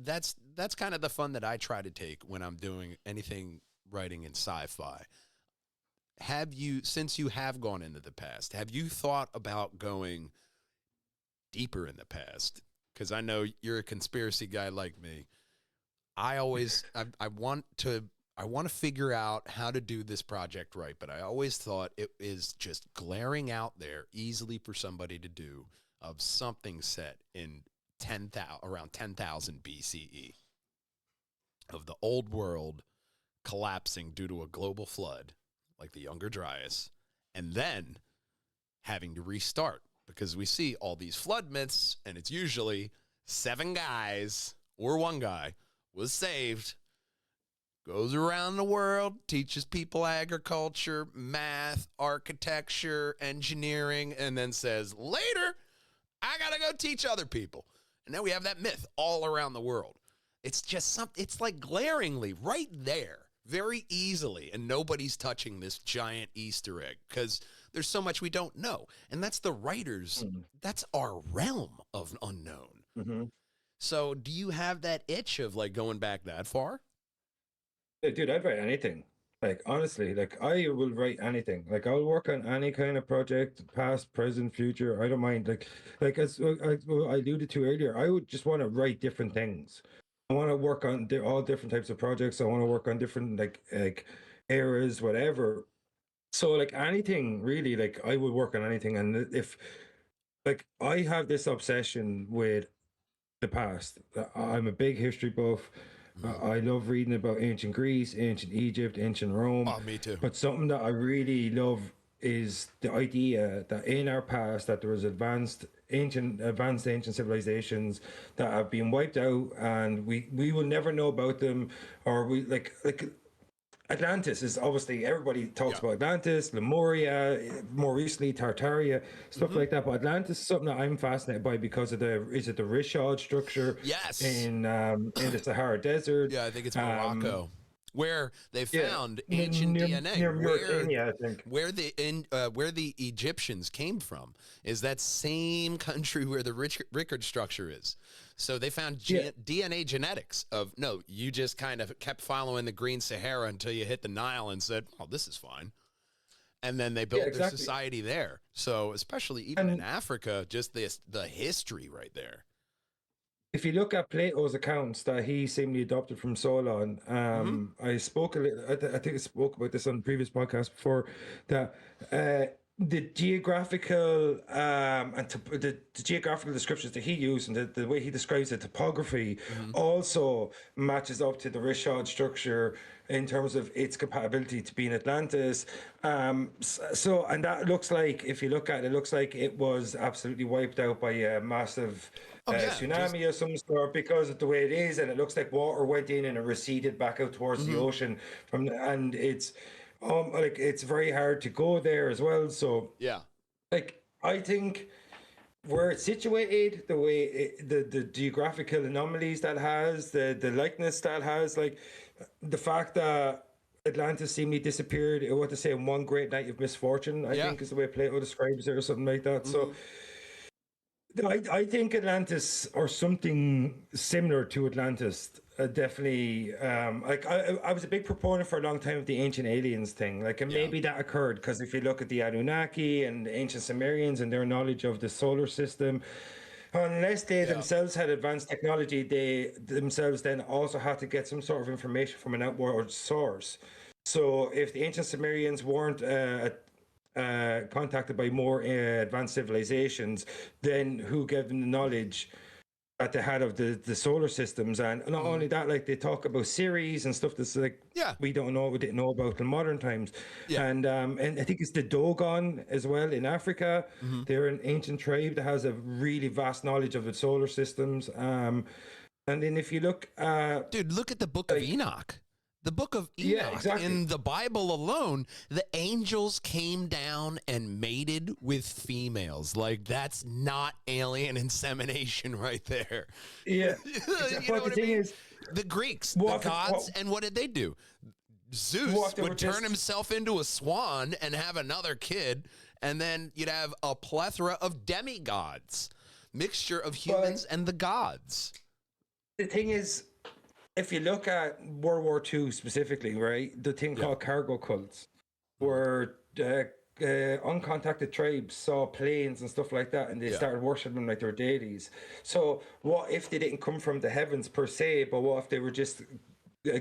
that's kind of the fun that I try to take when I'm doing anything writing in sci-fi. Have you, since you have gone into the past, have you thought about going deeper in the past? Because I know you're a conspiracy guy like me. I want to figure out how to do this project right, but I always thought it is just glaring out there easily for somebody to do of something set in around 10,000 BCE of the old world collapsing due to a global flood, like the Younger Dryas, and then having to restart, because we see all these flood myths, and it's usually 7 guys or 1 guy was saved, goes around the world, teaches people agriculture, math, architecture, engineering, and then says, later, I got to go teach other people. And then we have that myth all around the world. It's just something, it's like glaringly right there, very easily, and nobody's touching this giant Easter egg because there's so much we don't know. And that's the writers, that's our realm of unknown. Mm-hmm. So do you have that itch of like going back that far? Dude, I'd write anything. Like, honestly, like, I will write anything. Like, I'll work on any kind of project, past, present, future. I don't mind. Like as I alluded to earlier, I would just want to write different things. I want to work on all different types of projects. I want to work on different, like eras, whatever. So, like, anything, really, like, I would work on anything. And if, like, I have this obsession with the past. I'm a big history buff. I love reading about ancient Greece, ancient Egypt, ancient Rome. Oh, me too. But something that I really love is the idea that in our past that there was advanced ancient civilizations that have been wiped out, and we will never know about them, or we like Atlantis is obviously, everybody talks about Atlantis, Lemuria, more recently Tartaria, stuff like that. But Atlantis is something that I'm fascinated by because of the Rishad structure. Yes. In the Sahara Desert. Yeah, I think it's Morocco, where they found ancient DNA. Near Mauritania, I think. Where the Egyptians came from is that same country where the Rickard structure is. So they found DNA genetics of, no, you just kind of kept following the Green Sahara until you hit the Nile and said, oh, this is fine. And then they built their society there. So especially even in Africa, just the history right there. If you look at Plato's accounts that he seemingly adopted from Solon, I spoke a little, I think I spoke about this on the previous podcast before, that the geographical and the geographical descriptions that he used and the way he describes the topography also matches up to the Rishad structure in terms of its compatibility to be in Atlantis. So, and that looks like, if you look at it, it looks like it was absolutely wiped out by a massive tsunami of some sort because of the way it is, and it looks like water went in and it receded back out towards the ocean and it's like it's very hard to go there as well. So like I think where it's situated, the way the geographical anomalies that has, the likeness that has, like the fact that Atlantis seemingly disappeared, what to say, in one great night of misfortune, I think is the way Plato describes it, or something like that. So I think Atlantis, or something similar to Atlantis, definitely. Like I was a big proponent for a long time of the ancient aliens thing. Like, and maybe that occurred because if you look at the Anunnaki and the ancient Sumerians and their knowledge of the solar system, unless they themselves had advanced technology, they themselves then also had to get some sort of information from an outward source. So if the ancient Sumerians weren't contacted by more advanced civilizations, then who gave them the knowledge at the head of the solar systems? And not only that, like they talk about Ceres and stuff that's like we didn't know about in modern times. And I think it's the Dogon as well in Africa. They're an ancient tribe that has a really vast knowledge of the solar systems. And then if you look dude, look at the Book of Enoch. The book of Enoch, Yeah, exactly. in the Bible alone, the angels came down and mated with females. Like, that's not alien insemination right there. Yeah. You Exactly. know But the what I thing mean? is, The Greeks, the what if gods, and what did they do? Zeus what if they were would turn just- himself into a swan and have another kid, and then you'd have a plethora of demigods, mixture of humans and the gods. the thing is, if you look at World War II specifically, right, the thing called cargo cults, where uncontacted tribes saw planes and stuff like that, and they started worshiping them like their deities. So, what if they didn't come from the heavens per se, but what if they were just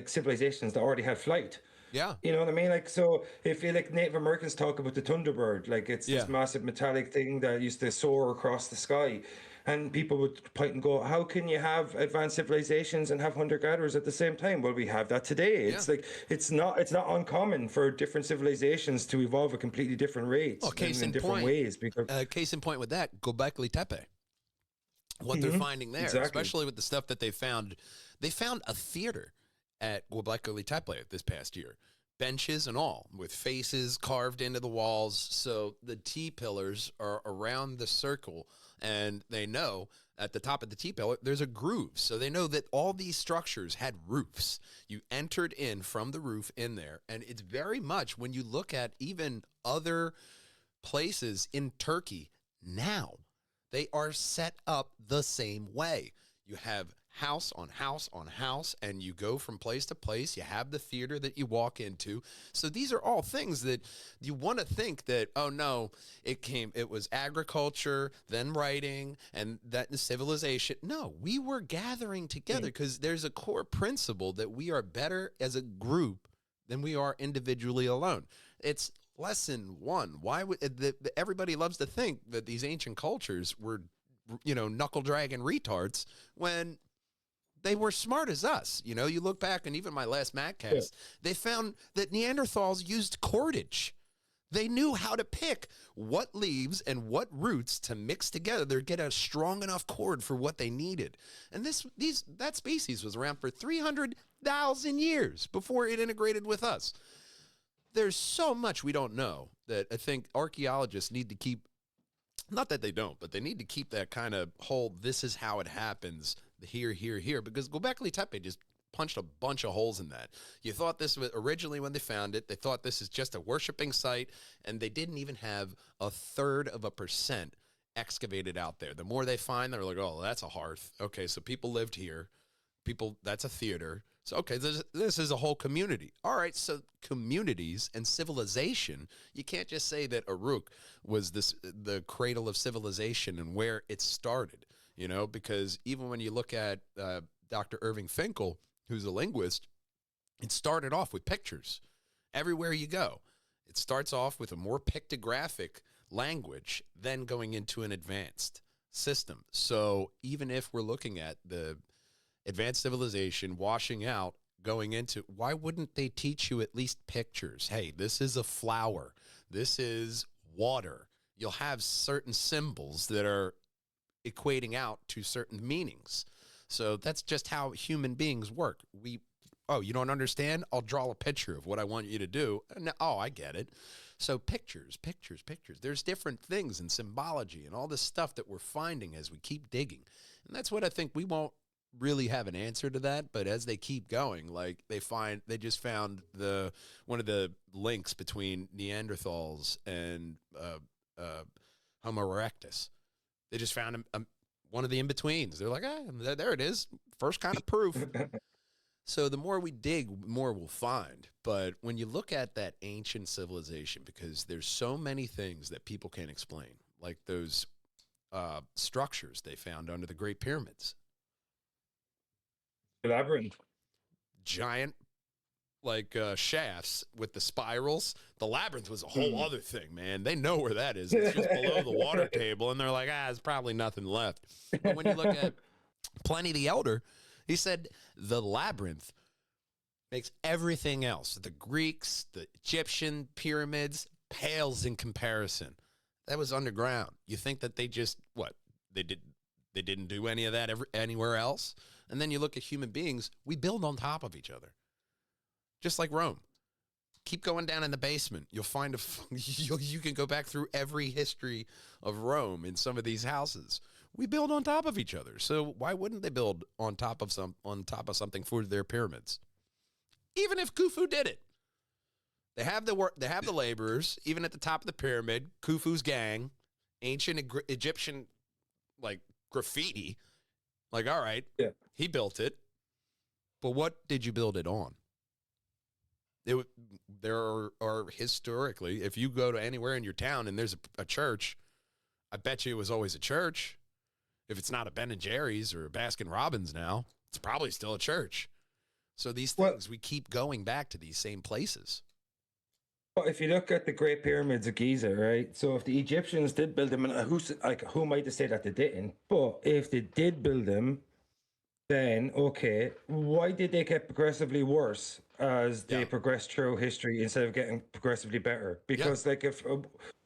civilizations that already had flight? Yeah. You know what I mean? Like, so if you like Native Americans talk about the Thunderbird, like it's this massive metallic thing that used to soar across the sky. And people would point and go, how can you have advanced civilizations and have hunter-gatherers at the same time? Well, we have that today. It's like it's not uncommon for different civilizations to evolve at completely different rates in different ways. Because case in point with that, Göbekli Tepe. What they're finding there, especially with the stuff that they found a theater at Göbekli Tepe this past year. Benches and all, with faces carved into the walls. So the T-pillars are around the circle, and they know at the top of the T-pillar, there's a groove. So they know that all these structures had roofs. You entered in from the roof in there, and it's very much, when you look at even other places in Turkey now, they are set up the same way. You have house on house on house, and you go from place to place. You have the theater that you walk into. So these are all things that you want to think that, oh no, it was agriculture, then writing, and that civilization. No, we were gathering together because there's a core principle that we are better as a group than we are individually alone. It's lesson one. Why would everybody loves to think that these ancient cultures were, knuckle dragging retards when they were smart as us. You look back, and even my last Mattcast, they found that Neanderthals used cordage. They knew how to pick what leaves and what roots to mix together to get a strong enough cord for what they needed. And that species was around for 300,000 years before it integrated with us. There's so much we don't know that I think archaeologists need to keep, not that they don't, but they need to keep that kind of whole, this is how it happens, here, because Göbekli Tepe just punched a bunch of holes in that. You thought this was, originally when they found it, they thought this is just a worshiping site, and they didn't even have 1/3% excavated out there. The more they find, they're like, oh, that's a hearth. Okay, so people lived here. That's a theater. So, okay, this is a whole community. All right, so communities and civilization, you can't just say that Uruk was the cradle of civilization and where it started, because even when you look at Dr. Irving Finkel, who's a linguist, it started off with pictures. Everywhere you go, it starts off with a more pictographic language, then going into an advanced system. So even if we're looking at the advanced civilization washing out, going into, why wouldn't they teach you at least pictures? Hey, this is a flower. This is water. You'll have certain symbols that are equating out to certain meanings. So that's just how human beings work. You don't understand? I'll draw a picture of what I want you to do. Oh, I get it. So pictures. There's different things in symbology and all this stuff that we're finding as we keep digging. And that's what I think we won't really have an answer to that, but as they keep going, like they just found one of the links between Neanderthals and Homo erectus. They just found one of the in-betweens. They're like, there it is, first kind of proof. So the more we dig, the more we'll find. But when you look at that ancient civilization, because there's so many things that people can't explain, like those structures they found under the Great Pyramids. Labyrinth. Giant shafts with the spirals. The labyrinth was a whole other thing, man. They know where that is. It's just below the water table, and they're like, there's probably nothing left. But when you look at Pliny the Elder, he said the labyrinth makes everything else, the Greeks, the Egyptian pyramids, pales in comparison. That was underground. You think that they just, they didn't do any of that anywhere else? And then you look at human beings, we build on top of each other. just like Rome. Keep going down in the basement. You'll find you can go back through every history of Rome in some of these houses. We build on top of each other. So why wouldn't they build on top of something for their pyramids? Even if Khufu did it. They have the laborers, even at the top of the pyramid, Khufu's gang, ancient Egyptian like graffiti. Like, all right, he built it. But what did you build it on? There are historically, if you go to anywhere in your town and there's a church, I bet you it was always a church. If it's not a Ben & Jerry's or a Baskin Robbins now, it's probably still a church. So these things, we keep going back to these same places. Well, if you look at the Great Pyramids of Giza, right? So if the Egyptians did build them, and who am I to say that they didn't? But if they did build them, then okay, why did they get progressively worse as they progressed through history instead of getting progressively better? Because like if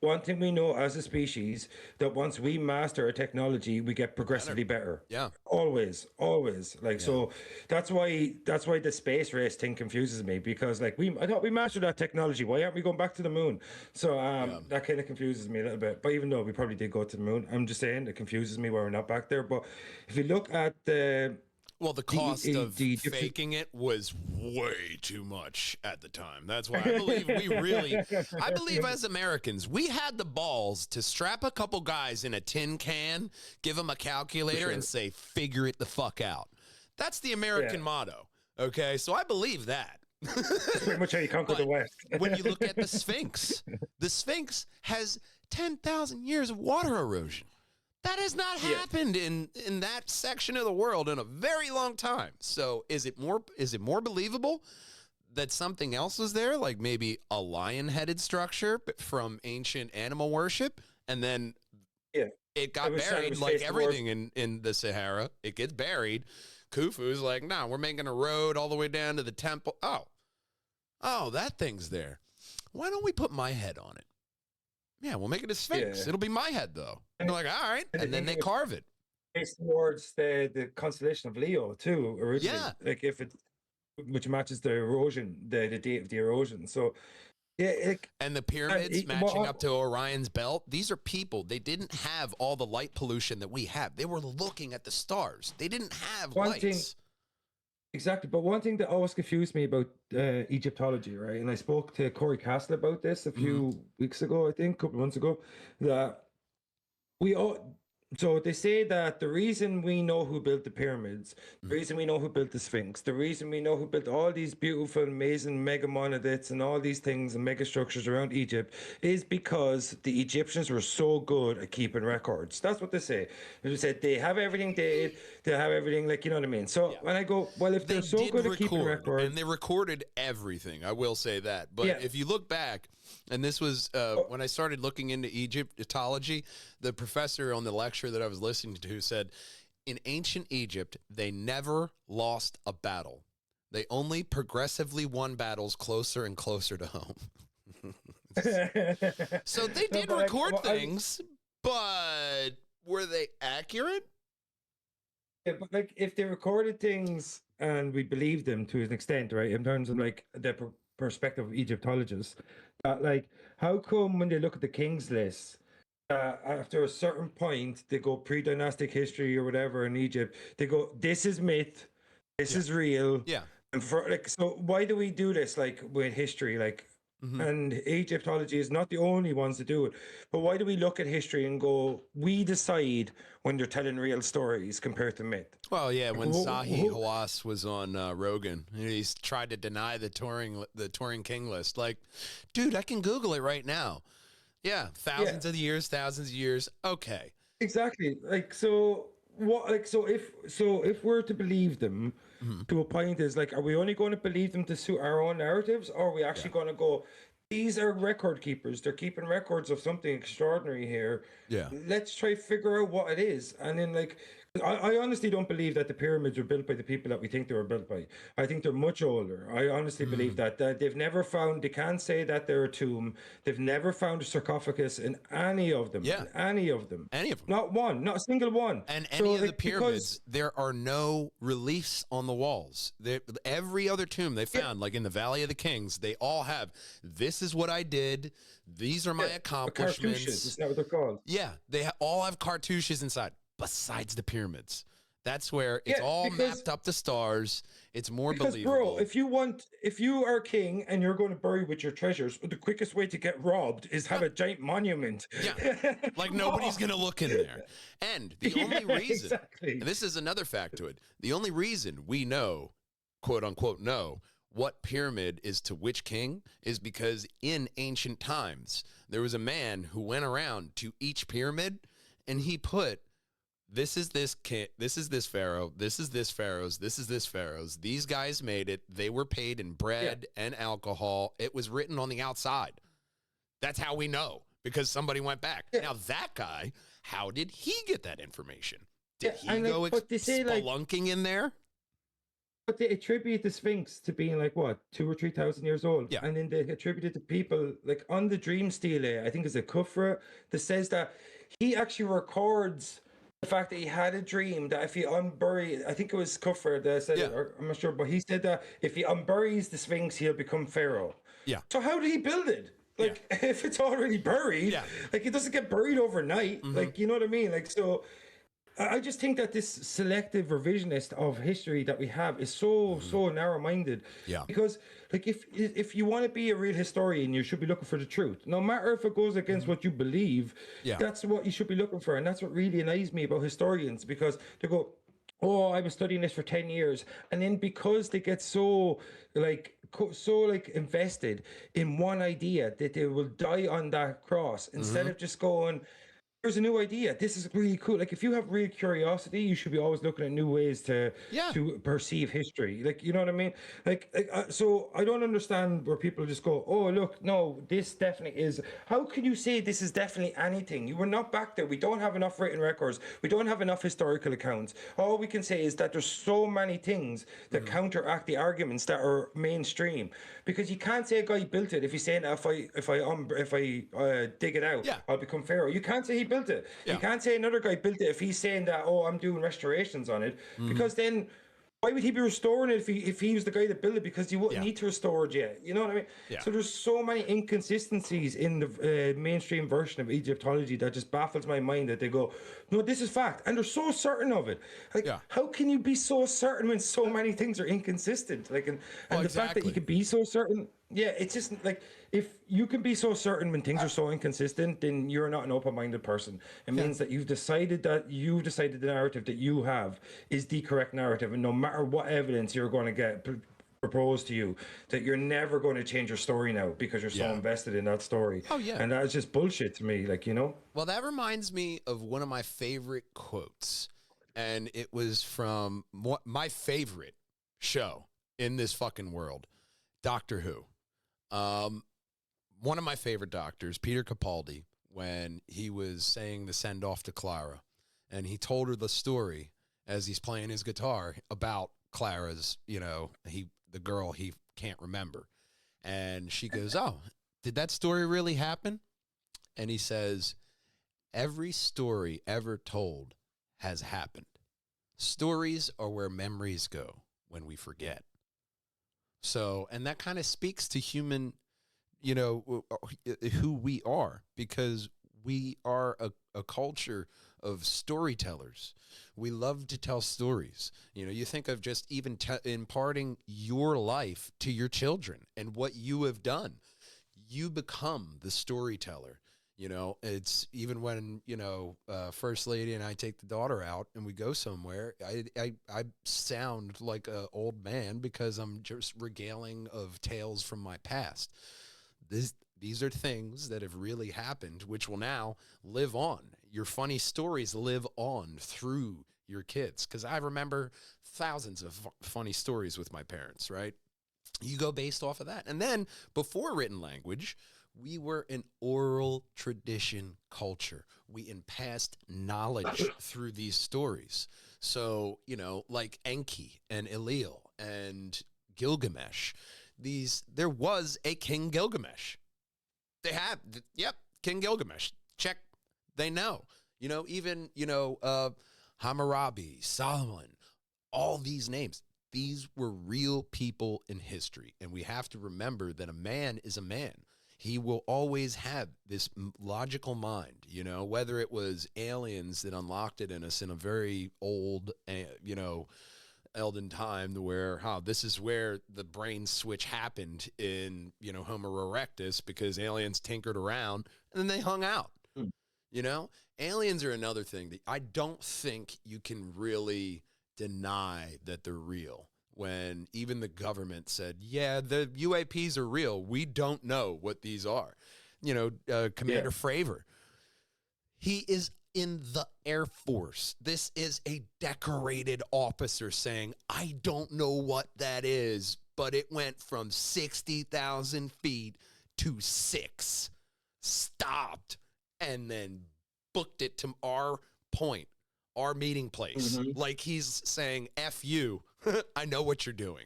one thing we know as a species, that once we master a technology, we get progressively better. Yeah, always. Like so, that's why the space race thing confuses me, because like I thought we mastered that technology. Why aren't we going back to the moon? So that kind of confuses me a little bit. But even though we probably did go to the moon, I'm just saying it confuses me why we're not back there. But if you look at the cost of faking it was way too much at the time. That's why I believe I believe as Americans, we had the balls to strap a couple guys in a tin can, give them a calculator and say, figure it the fuck out. That's the American motto. Okay. So I believe that. That's pretty much how you conquer the West. When you look at the Sphinx has 10,000 years of water erosion. That has not happened in that section of the world in a very long time. So is it more believable that something else was there, like maybe a lion-headed structure from ancient animal worship, and then it got buried like everything in the Sahara? It gets buried. Khufu's like, no, we're making a road all the way down to the temple. Oh, that thing's there. Why don't we put my head on it? Yeah, we'll make it a Sphinx. It'll be my head, though. And they're like, all right. And then they carve it. It's towards the constellation of Leo, too, originally. Yeah. Like which matches the erosion, the date of the erosion. So, and the pyramids matching up to Orion's belt. These are people. They didn't have all the light pollution that we have. They were looking at the stars. They didn't have lights. Exactly, but one thing that always confused me about Egyptology, right? And I spoke to Corey Castle about this a few weeks ago, I think, a couple of months ago, that so they say that the reason we know who built the pyramids, the reason we know who built the Sphinx, the reason we know who built all these beautiful, amazing mega monoliths and all these things and mega structures around Egypt is because the Egyptians were so good at keeping records. That's what they say. They said they have everything dated, they have everything, like, you know what I mean? So when I go, well, if they're so good at keeping records. And they recorded everything, I will say that. But if you look back, and this was when I started looking into Egyptology, the professor on the lecture that I was listening to said, in ancient Egypt, they never lost a battle. They only progressively won battles closer and closer to home. So they did record things, but were they accurate? Yeah, but like if they recorded things and we believed them to an extent, right, in terms of like the perspective of Egyptologists, like how come when they look at the king's list, after a certain point they go pre-dynastic history or whatever in Egypt, they go, this is myth, this is real, and for like, so why do we do this like with history, like and Egyptology is not the only ones to do it, but why do we look at history and go, we decide when they're telling real stories compared to myth? Well, yeah, when Zahi Hawass was on Rogan, he's tried to deny the Turing King list. Like, dude, I can Google it right now. Yeah, thousands of years. Okay, exactly. Like, so what? Like, so if we're to believe them to a point, is like, are we only going to believe them to suit our own narratives, or are we actually going to go, these are record keepers, they're keeping records of something extraordinary here, let's try figure out what it is? And then like, I honestly don't believe that the pyramids were built by the people that we think they were built by. I think they're much older. I honestly believe that they've never found, they can't say that they're a tomb. They've never found a sarcophagus in any of them. Yeah. In any of them. Any of them. Not one, not a single one. And So, any of the like, pyramids, there are no reliefs on the walls. Every other tomb they found, like in the Valley of the Kings, they all have, this is what I did. These are my accomplishments. Cartouches, is that what they're called? Yeah, they all have cartouches inside, besides the pyramids. That's where it's all mapped up to stars. It's more believable. Bro, if you are a king and you're going to bury with your treasures, the quickest way to get robbed is have a giant monument. Yeah, like nobody's going to look in there. And the only reason, and this is another fact to it, the only reason we know, quote unquote, know what pyramid is to which king is because in ancient times, there was a man who went around to each pyramid and he put, this is this king, this is this pharaoh, this is this pharaoh's, this is this pharaoh's. These guys made it. They were paid in bread and alcohol. It was written on the outside. That's how we know, because somebody went back. Now that guy, how did he get that information? Did he go spelunking in there? But they attribute the Sphinx to being like what, 2,000 or 3,000 years old, and then they attribute it to people like on the dream stele. I think it's a kufra that says that he actually records the fact that he had a dream that if he unburies, I think it was Kufr that said it, or I'm not sure, but he said that if he unburies the Sphinx, he'll become pharaoh. Yeah. So how did he build it? Like, if it's already buried, like it doesn't get buried overnight. Like, you know what I mean? Like, so I just think that this selective revisionist of history that we have is so narrow-minded. Yeah. Because like if you want to be a real historian, you should be looking for the truth. No matter if it goes against what you believe, that's what you should be looking for. And that's what really annoys me about historians, because they go, oh, I was studying this for 10 years. And then because they get so invested in one idea that they will die on that cross instead of just going, here's a new idea. This is really cool. Like, if you have real curiosity, you should be always looking at new ways to perceive history. Like, you know what I mean? So I don't understand where people just go, oh, look, no, this definitely is. How can you say this is definitely anything? You were not back there. We don't have enough written records. We don't have enough historical accounts. All we can say is that there's so many things that counteract the arguments that are mainstream. Because you can't say a guy built it if he's saying if I dig it out, I'll become pharaoh. You can't say he built it. You can't say another guy built it if he's saying that, oh, I'm doing restorations on it, because then why would he be restoring it if he was the guy that built it? Because he wouldn't need to restore it yet. You know what I mean? So there's so many inconsistencies in the mainstream version of Egyptology that just baffles my mind, that they go, no, this is fact, and they're so certain of it. Like, how can you be so certain when so many things are inconsistent? Like, and the fact that you can be so certain, it's just like, if you can be so certain when things are so inconsistent, then you're not an open-minded person. It means that you've decided the narrative that you have is the correct narrative, and no matter what evidence you're going to get proposed to you, that you're never going to change your story now because you're so invested in that story. And that's just bullshit to me, like, you know? Well, that reminds me of one of my favorite quotes, and it was from my favorite show in this fucking world, Doctor Who. One of my favorite doctors, Peter Capaldi, when he was saying the send-off to Clara, and he told her the story as he's playing his guitar about Clara's, the girl he can't remember. And she goes, oh, did that story really happen? And he says, every story ever told has happened. Stories are where memories go when we forget. So, and that kind of speaks to human, who we are, because we are a culture of storytellers. We love to tell stories. You think of just even imparting your life to your children and what you have done. You become the storyteller. It's even when, First Lady and I take the daughter out and we go somewhere, I sound like an old man because I'm just regaling of tales from my past. These are things that have really happened, which will now live on. Your funny stories live on through your kids. Because I remember thousands of funny stories with my parents, right? You go based off of that. And then before written language, We were an oral tradition culture. We passed knowledge through these stories. So, you know, like Enki and Elil and Gilgamesh, there was a King Gilgamesh. They have, yep, King Gilgamesh. Check. They know. You know, even, Hammurabi, Solomon, all these names. These were real people in history. And we have to remember that a man is a man. He will always have this logical mind, you know, whether it was aliens that unlocked it in us in a very old, elden time, where this is where the brain switch happened in, Homo erectus, because aliens tinkered around and then they hung out. You know, aliens are another thing that I don't think you can really deny that they're real. When even the government said, yeah, the UAPs are real. We don't know what these are. Commander Fravor, he is in the Air Force. This is a decorated officer saying, I don't know what that is, but it went from 60,000 feet to 6, stopped, and then booked it to our point, our meeting place. Like he's saying, F you, I know what you're doing.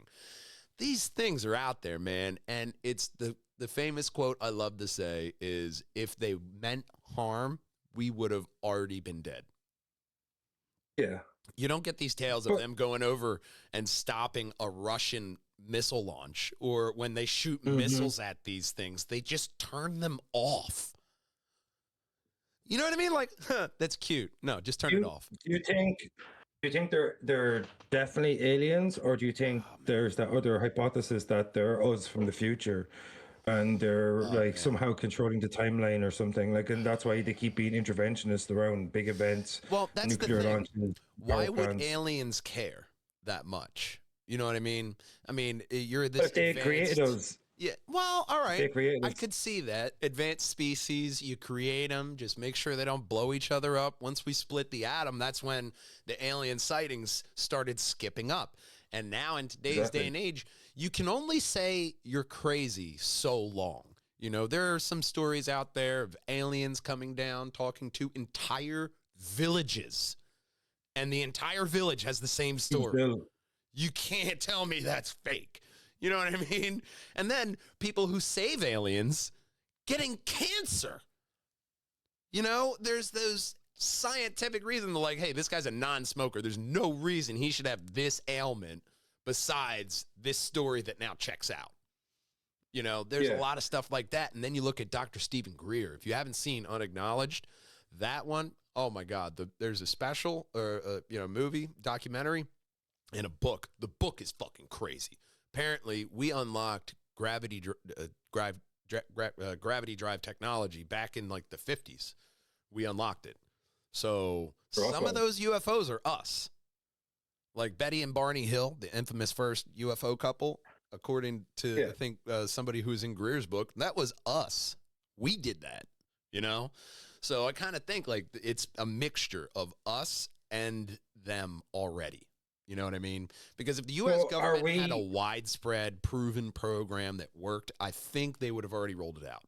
These things are out there, man. And it's the famous quote I love to say is, if they meant harm, we would have already been dead. Yeah. You don't get these tales of them going over and stopping a Russian missile launch, or when they shoot missiles at these things, they just turn them off. You know what I mean? Like, that's cute. No, just turn it off. Do you think they're definitely aliens, or do you think there's that other hypothesis that they're us from the future, and they're somehow controlling the timeline or something? Like, and that's why they keep being interventionists around big events. Well, that's nuclear the thing. launches. Why would aliens care that much? You know what I mean? I mean, you're this. But they created us. Yeah, well, all right. I could see that. Advanced species, you create them, just make sure they don't blow each other up. Once we split the atom, that's when the alien sightings started skipping up. And now in today's day and age, you can only say you're crazy so long. You know, there are some stories out there of aliens coming down, talking to entire villages. And the entire village has the same story. You can't tell me that's fake. You know what I mean? And then people who save aliens getting cancer. You know, there's those scientific reasons, like, hey, this guy's a non-smoker. There's no reason he should have this ailment besides this story that now checks out. You know, there's a lot of stuff like that. And then you look at Dr. Stephen Greer. If you haven't seen Unacknowledged, that one, oh my God, there's a special or movie, documentary, and a book. The book is fucking crazy. Apparently, we unlocked gravity drive technology back in like the 50s. We unlocked it. So some of those UFOs are us. Like Betty and Barney Hill, the infamous first UFO couple, according to, I think, somebody who's in Greer's book, that was us. We did that, you know? So I kind of think like it's a mixture of us and them already. You know what I mean? Because if the U.S. government had a widespread, proven program that worked, I think they would have already rolled it out.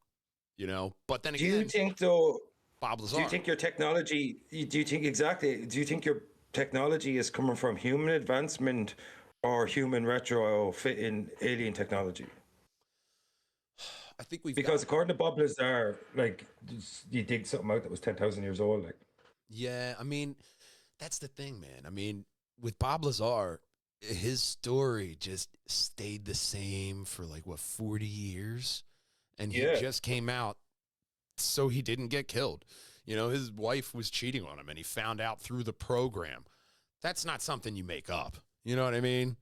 You know? But then again, do you think, though, Bob Lazar, do you think your technology, do you think your technology is coming from human advancement or human retrofitting alien technology? I think because according to Bob Lazar, like, you dig something out that was 10,000 years old, like. Yeah, I mean, that's the thing, man. I mean, with Bob Lazar, his story just stayed the same for 40 years, and he just came out so he didn't get killed. You know, his wife was cheating on him, and he found out through the program. That's not something you make up. You know what I mean?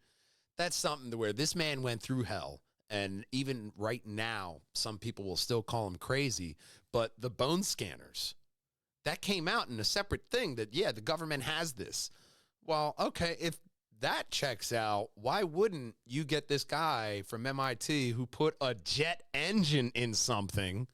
That's something to where this man went through hell. And even right now, some people will still call him crazy, but the bone scanners, that came out in a separate thing that, the government has this. Well, okay, if that checks out, why wouldn't you get this guy from MIT who put a jet engine in something?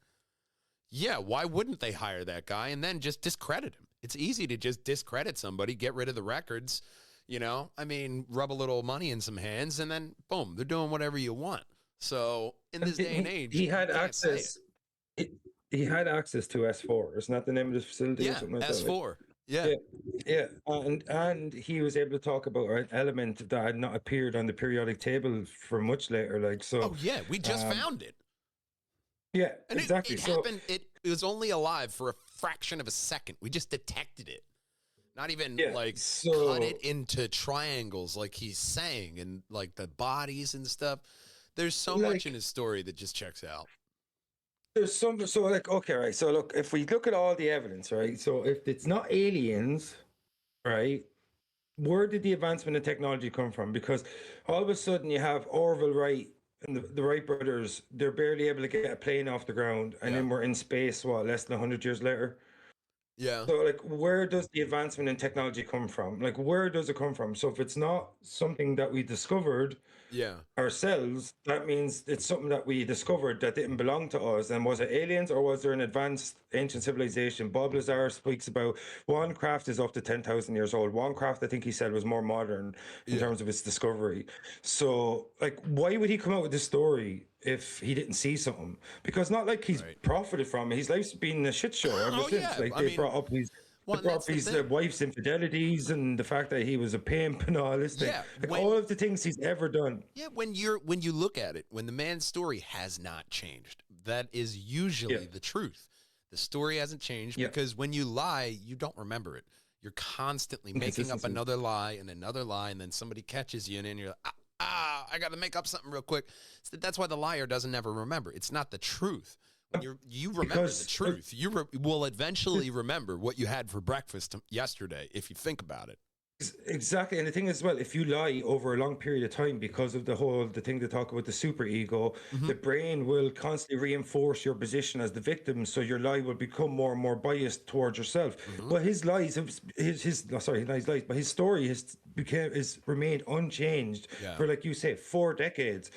Yeah, why wouldn't they hire that guy and then just discredit him? It's easy to just discredit somebody, get rid of the records, you know? I mean, rub a little money in some hands, and then, boom, they're doing whatever you want. So in this day and age, he had access. he, he had access to S4. Isn't that the name of the facility or Yeah, something like that? S4. Yeah. Yeah, yeah, and he was able to talk about an element that had not appeared on the periodic table for much later. Like so, Oh yeah, we just um, found it. yeah, And exactly. it So happened. It was only alive for a fraction of a second. We just detected it. Not even yeah, like so cut it into triangles like he's saying, and like the bodies and stuff. There's so much in like his story that just checks out. there's some so like okay, right. So look, if we look at all the evidence, right. So if it's not aliens, right, where did the advancement in technology come from? Because all of a sudden you have Orville Wright and the Wright brothers, they're barely able to get a plane off the ground, and Yeah. then we're in space, what, less than 100 years later? Yeah. So, like, where does the advancement in technology come from? Like, where does it come from? So, if it's not something that we discovered Yeah. ourselves, that means it's something that we discovered that didn't belong to us. And was it aliens or was there an advanced ancient civilization? Bob Lazar speaks about one craft is up to 10,000 years old. One craft, I think he said, was more modern in Yeah. terms of its discovery. So, like, why would he come out with this story if he didn't see something? Because not like he's Right. profited from it. His life's been a shit show ever Oh, since. yeah. Like, I they mean, brought up his. well, They brought up that's the his thing. wife's infidelities and the fact that he was a pimp and all this thing. Yeah, Like when- all of the things he's ever done. Yeah, when you look at it, when the man's story has not changed, that is usually Yeah. the truth. The story hasn't changed Yeah. because when you lie, you don't remember it. You're constantly making up Inconsistency. another lie, and then somebody catches you, and then you're like, I got to make up something real quick. So that's why the liar doesn't ever remember. It's not the truth. When you remember Because, the truth. You will eventually remember what you had for breakfast yesterday if you think about it. Exactly. And the thing is, well, if you lie over a long period of time because of the thing they talk about, the super ego, the brain will constantly reinforce your position as the victim. So your lie will become more and more biased towards yourself. Well, his lies, but his story has remained unchanged Yeah. for, like you say, 4 decades.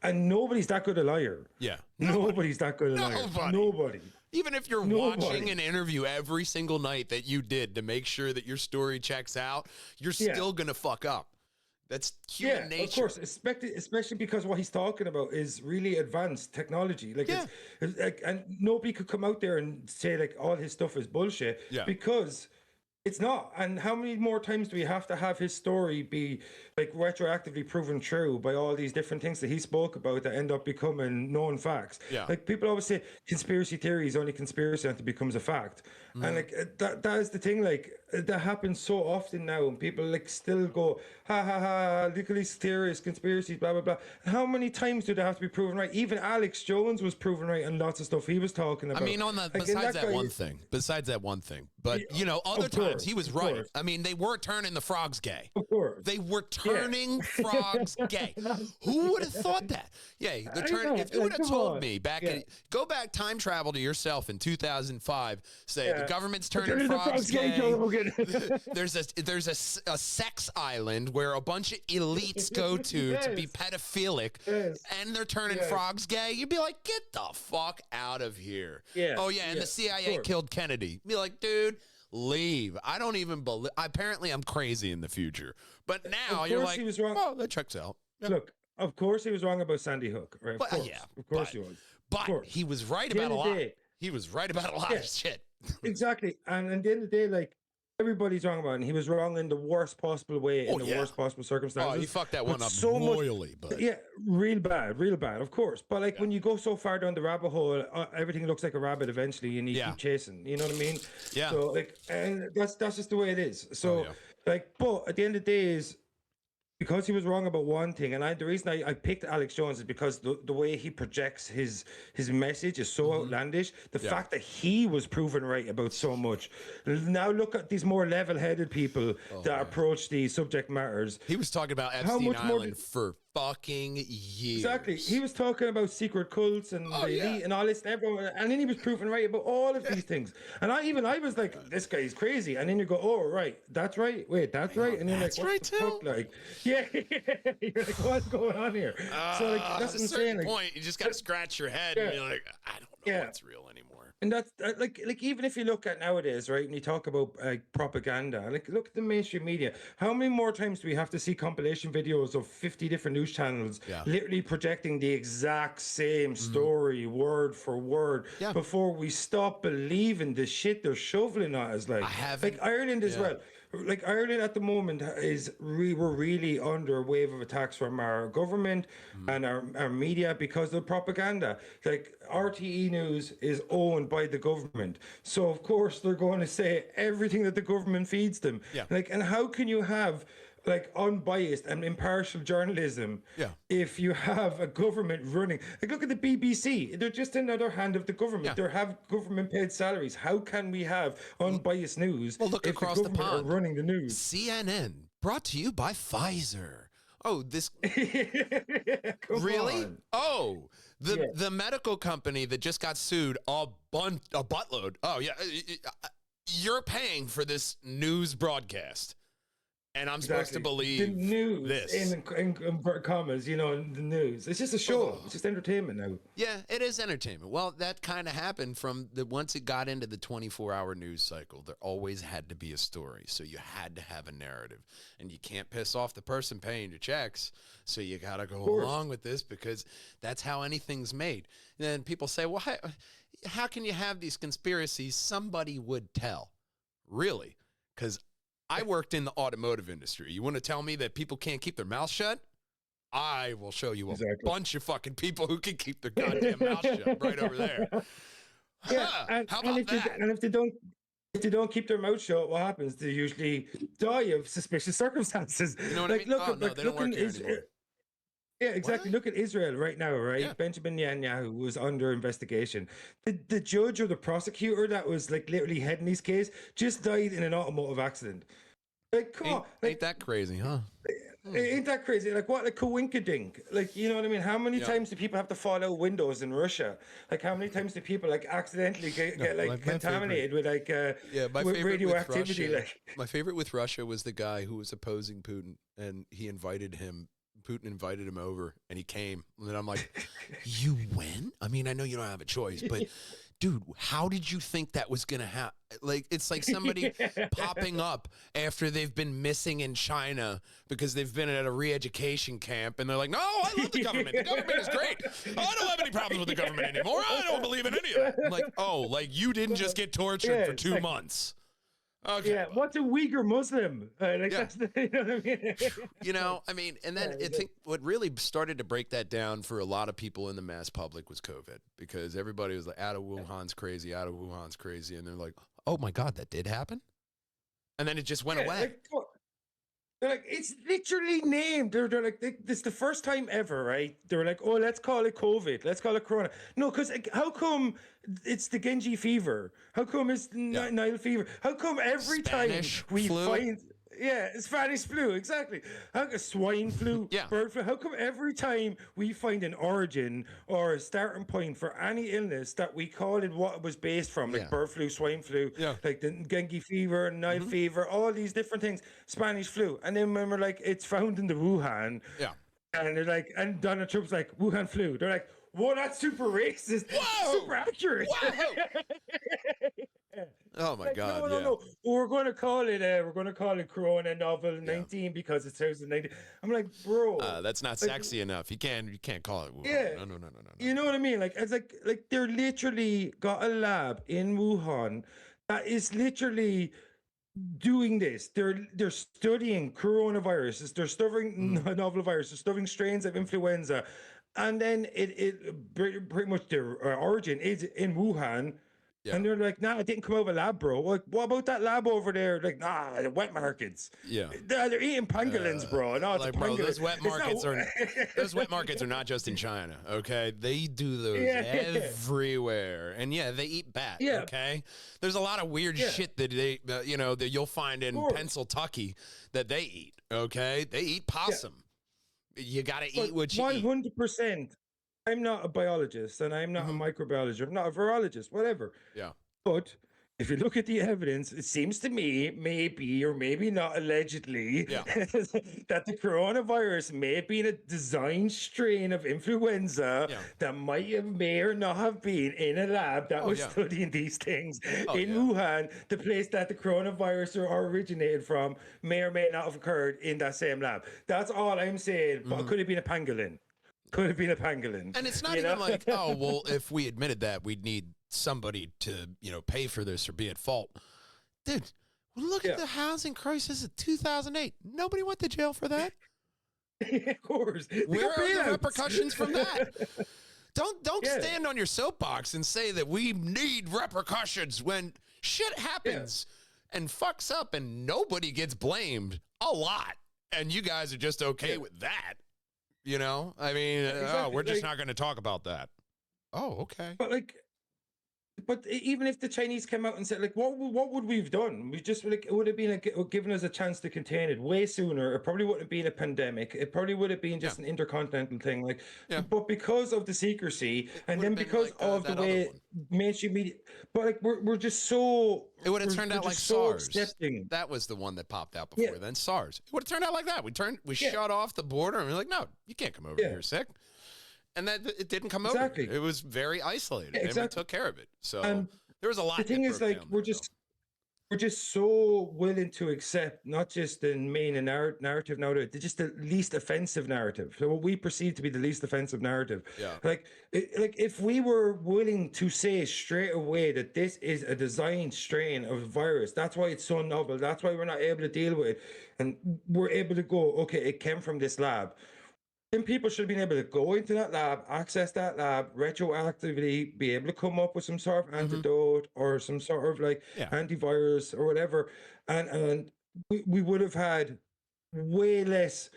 And nobody's that good a liar. Yeah. Nobody's that good a liar. Nobody. Nobody. Even if you're Nobody. watching an interview every single night that you did to make sure that your story checks out, you're Yeah. still going to fuck up. That's human nature. Of course, especially because what he's talking about is really advanced technology. Like, Yeah. it's like, and nobody could come out there and say like all his stuff is bullshit. Yeah. Because it's not. And how many more times do we have to have his story be like retroactively proven true by all these different things that he spoke about that end up becoming known facts? Yeah. Like people always say conspiracy theory is only conspiracy until it becomes a fact. And like that is the thing, like that happens so often now, and people like still go, ha ha ha, look at these theories, conspiracies, blah blah blah. How many times do they have to be proven right? Even Alex Jones was proven right on lots of stuff he was talking about. I mean, Like, and besides that guy- one thing, but you know, other of times course, he was of right. course. I mean, they were turning the frogs gay. Of course. They were turning frogs gay. Who would have thought that? Yeah, they're I turning. know, If you would have come told on. me back, Yeah. go back, time travel to yourself in 2005. Say the Yeah. government's Turning turning the frogs frogs gay, gay. Joe Rogan. there's a sex island where a bunch of elites go to be Yes. pedophilic, Yes. and they're turning Yes. frogs gay. You'd be like, get the fuck out of here. Yeah, Oh yeah, and yeah, the of CIA course. killed Kennedy. Be like, dude, leave. I don't even believe. Apparently, I'm crazy in the future. But now Of you're course like, he was wrong. oh, that checks out. Yeah. Look, of course he was wrong about Sandy Hook, right? But, Of course, yeah, of course but- he was. But course. he was right At the about a end of the lot. day- He was right about a lot Yeah. of shit. Exactly. And at the end of the day, like everybody's wrong about it. And he was wrong in the worst possible way, Oh, in the yeah. worst possible circumstances. Oh, he fucked that But one up so much- royally, but Yeah, real bad, of course. But like when you go so far down the rabbit hole, everything looks like a rabbit eventually, and you Yeah. keep chasing. You know what I mean? Yeah. So like, and that's just the way it is. So yeah. like, but at the end of the day is because he was wrong about one thing, and the reason I picked Alex Jones is because the way he projects his message is so outlandish. The Yeah. fact that he was proven right about so much. Now look at these more level-headed people that approach these subject matters. he was talking about Epstein much more Island for fucking years. Exactly. He was talking about secret cults and Oh, the elite yeah. and all this, everyone, and then he was proven right about all of these things. And I was like, this guy's crazy. And then you go, oh, right, that's right. Wait, that's right. And you're that's like, what right the fuck? too? Like, yeah, you're like, what's going on here? So like, At that's a what I'm certain saying. Like, point, you just got to scratch your head and be like, I don't know Yeah. what's real anymore. And that's like even if you look at nowadays, right, and you talk about propaganda, like look at the mainstream media. How many more times do we have to see compilation videos of 50 different news channels literally projecting the exact same story, word for word, before we stop believing the shit they're shoveling at us? Like Ireland as well. Like Ireland at the moment we're really under a wave of attacks from our government and our media because of propaganda. Like RTE News is owned by the government, so of course they're going to say everything that the government feeds them. Like, and how can you have like unbiased and impartial journalism if you have a government running? Like, look at the BBC, they're just another hand of the government. They have government paid salaries. How can we have unbiased news look if across the government the pond. are running the news? CNN, brought to you by Pfizer. Oh, this really? On. Oh, the medical company that just got sued a buttload. Oh yeah, you're paying for this news broadcast. And I'm supposed to believe the news this. In commas, you know, the news. It's just a show. It's just entertainment now. Yeah, it is entertainment. Well, that kind of happened from once it got into the 24-hour news cycle, there always had to be a story. So you had to have a narrative. And you can't piss off the person paying your checks. So you got to go along with this because that's how anything's made. And then people say, well, how can you have these conspiracies? Somebody would tell. Really? Because I worked in the automotive industry. You want to tell me that people can't keep their mouth shut? I will show you a bunch of fucking people who can keep their goddamn mouth shut right over there. How about that? And if they don't keep their mouth shut, what happens? They usually die of suspicious circumstances. You know what I mean? They don't work here anymore. Yeah, exactly. Look at Israel right now, right? Yeah. Benjamin Netanyahu was under investigation. The judge or the prosecutor that was like literally heading his case just died in an automotive accident. Like, come on. Like, ain't that crazy, huh? Ain't that crazy? Like, what a coinkydink. Like, you know what I mean? How many times do people have to fall out windows in Russia? Like, how many times do people like accidentally get like contaminated with like with radioactivity? My favorite with Russia was the guy who was opposing Putin, and Putin invited him over, and he came. And then I'm like, you win? I mean, I know you don't have a choice, but dude, how did you think that was going to happen? Like, it's like somebody popping up after they've been missing in China because they've been at a re-education camp, and they're like, no, I love the government. The government is great. I don't have any problems with the government anymore. I don't believe in any of that. I'm like, oh, like you didn't just get tortured for 2 months. Okay. Yeah, what's a Uyghur Muslim? That's the, you know what I mean? You know, I mean, and then I think what really started to break that down for a lot of people in the mass public was COVID, because everybody was like, out of Wuhan's crazy, and they're like, oh my God, that did happen? And then it just went away. They're like, it's literally named. They're like, this is the first time ever, right? They were like, oh, let's call it COVID. Let's call it Corona. No, because how come it's the Genji fever? How come it's Nile fever? How come every Spanish time we flu? find... Yeah, Spanish flu, exactly. Swine flu, bird flu. How come every time we find an origin or a starting point for any illness that we call it what it was based from, like bird flu, swine flu, like the Genji fever, Nile fever, all these different things, Spanish flu. And then when we're like, it's found in the Wuhan. Yeah. And they're like, and Donald Trump's like, Wuhan flu. They're like, whoa, that's super racist. Whoa! Super accurate. Oh my God! No. We're going to call it Corona Novel 19 because it's 2019. I'm like, bro, that's not sexy enough. You can't call it Wuhan. Yeah, No. You know what I mean? Like, it's like they're literally got a lab in Wuhan that is literally doing this. They're studying coronaviruses. They're studying novel viruses. They're studying strains of influenza, and then it pretty much their origin is in Wuhan. Yeah. And they're like, nah, it didn't come out of a lab, bro. Like, what about that lab over there? Like, nah, the wet markets. Yeah. They're eating pangolins, bro. No, it's like, bro, those wet markets are not just in China, okay? They do those everywhere. And they eat bat, okay? There's a lot of weird shit that they, that you'll find in Pennsylvania that they eat, okay? They eat possum. You got to eat what you 100%. I'm not a biologist and I'm not a microbiologist. I'm not a virologist, whatever. Yeah. But if you look at the evidence, it seems to me, maybe or maybe not, allegedly, Yeah. that the coronavirus may have been a designed strain of influenza Yeah. that may or not have been in a lab that Oh, was yeah. studying these things Oh, in yeah. Wuhan. The place that the coronavirus originated from may or may not have occurred in that same lab. That's all I'm saying. But it could have been a pangolin. Could have been a pangolin. And it's not you even know? like, oh, well, if we admitted that, we'd need somebody to, pay for this or be at fault. Dude, look at the housing crisis of 2008. Nobody went to jail for that. Of course. Where are the repercussions from that? Don't stand on your soapbox and say that we need repercussions when shit happens and fucks up and nobody gets blamed a lot. And you guys are just okay with that. I mean, Exactly. we're just not going to talk about that. Oh, okay. But even if the Chinese came out and said, like, what would we've done? We just, like, it would have been given us a chance to contain it way sooner. It probably wouldn't have been a pandemic. It probably would have been just an intercontinental thing. Like, but because of the secrecy, and then because like, of the way mainstream media, but like we're just so. It would have turned out like SARS. Accepting. That was the one that popped out before then. SARS. It would have turned out like that. We shut off the border and we're like, no, you can't come over here sick. And that it didn't come over. It was very isolated, and we took care of it. So there was a lot. The thing is, like, we're just so willing to accept not just the main narrative now, just the least offensive narrative. So what we perceive to be the least offensive narrative. Yeah. Like if we were willing to say straight away that this is a designed strain of virus, that's why it's so novel. That's why we're not able to deal with it, and we're able to go, okay, it came from this lab. Then people should have been able to go into that lab, access that lab, retroactively be able to come up with some sort of antidote or some sort of like antivirus or whatever. And we would have had way less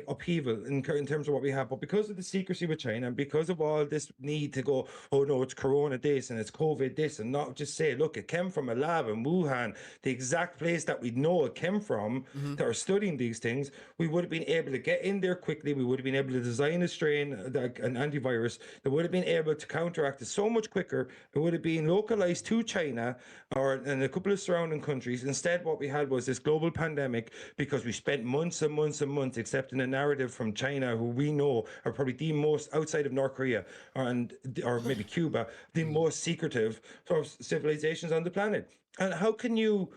upheaval in terms of what we have. But because of the secrecy with China and because of all this need to go, oh no, it's Corona this and it's COVID this, and not just say, look, it came from a lab in Wuhan, the exact place that we know it came from, that are studying these things, we would have been able to get in there quickly. We would have been able to design a strain, an antivirus that would have been able to counteract it so much quicker. It would have been localized to China and a couple of surrounding countries. Instead, what we had was this global pandemic because we spent months and months and months accepting a narrative from China, who we know are probably the most, outside of North Korea or maybe Cuba, the most secretive sort of civilizations on the planet. And how can you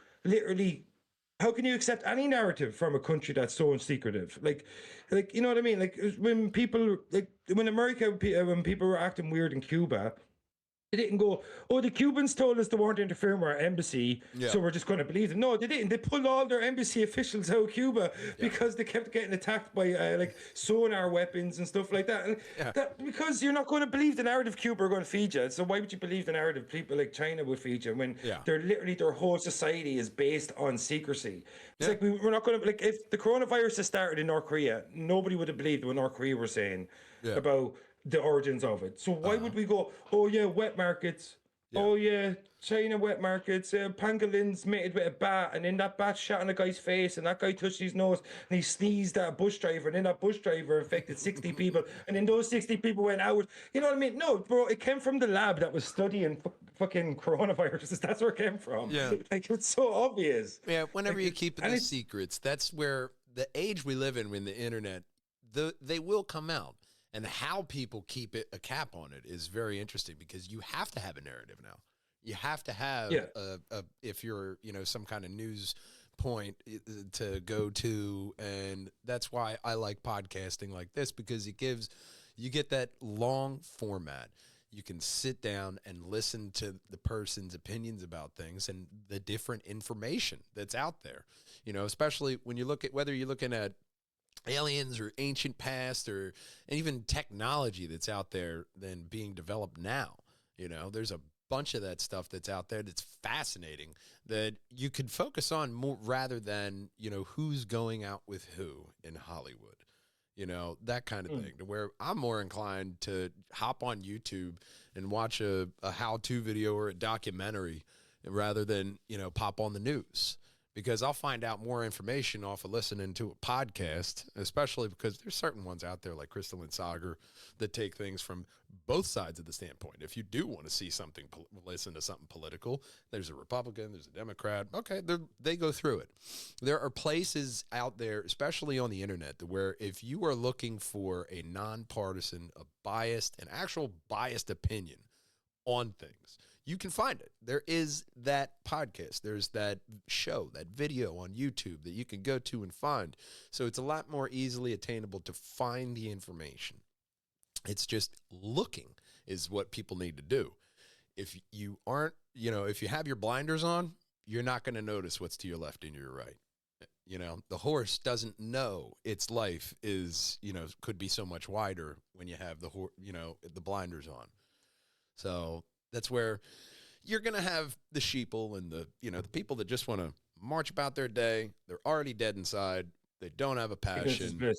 accept any narrative from a country that's so secretive? Like, you know what I mean? Like when people, when people were acting weird in Cuba, they didn't go, oh, the Cubans told us they weren't interfering with our embassy, so we're just going to believe them. No, they didn't. They pulled all their embassy officials out of Cuba because they kept getting attacked by like sonar weapons and stuff like that. And because you're not going to believe the narrative Cuba are going to feed you. So why would you believe the narrative people like China would feed you when they're literally, their whole society is based on secrecy? It's like we're not going to, like, if the coronavirus had started in North Korea, nobody would have believed what North Korea were saying about the origins of it. So why would we go, oh yeah, wet markets, oh yeah, China wet markets, pangolins mated with a bat, and then that bat shot in a guy's face, and that guy touched his nose, and he sneezed at a bus driver, and then that bus driver infected 60 people, and then those 60 people went out. You know what I mean? No, bro, it came from the lab that was studying fucking coronaviruses. That's where it came from. Yeah. Like, it's so obvious. Yeah, whenever you keep the secrets, that's where the age we live in the internet, they will come out. And how people keep a cap on it is very interesting, because you have to have a narrative now. You have to have if you're, some kind of news point to go to. And that's why I like podcasting like this, because you get that long format. You can sit down and listen to the person's opinions about things and the different information that's out there, especially when you look at, whether you're looking at aliens or ancient past and even technology that's out there than being developed now. There's a bunch of that stuff that's out there that's fascinating that you could focus on more rather than, who's going out with who in Hollywood, that kind of thing, to where I'm more inclined to hop on YouTube and watch a how-to video or a documentary rather than, pop on the news. because I'll find out more information off of listening to a podcast, especially because there's certain ones out there like Crystal Sager that take things from both sides of the standpoint. If you do want to see something, listen to something political, there's a Republican, there's a Democrat. Okay, they go through it. There are places out there, especially on the internet, where if you are looking for a nonpartisan, a biased, an actual biased opinion on things, you can find it. There is that podcast. There's that show, that video on YouTube that you can go to and find. So it's a lot more easily attainable to find the information. It's just looking is what people need to do. If you aren't, if you have your blinders on, you're not going to notice what's to your left and your right. The horse doesn't know its life is, could be so much wider when you have the blinders on. So that's where you're going to have the sheeple and the people that just want to march about their day. They're already dead inside. They don't have a passion.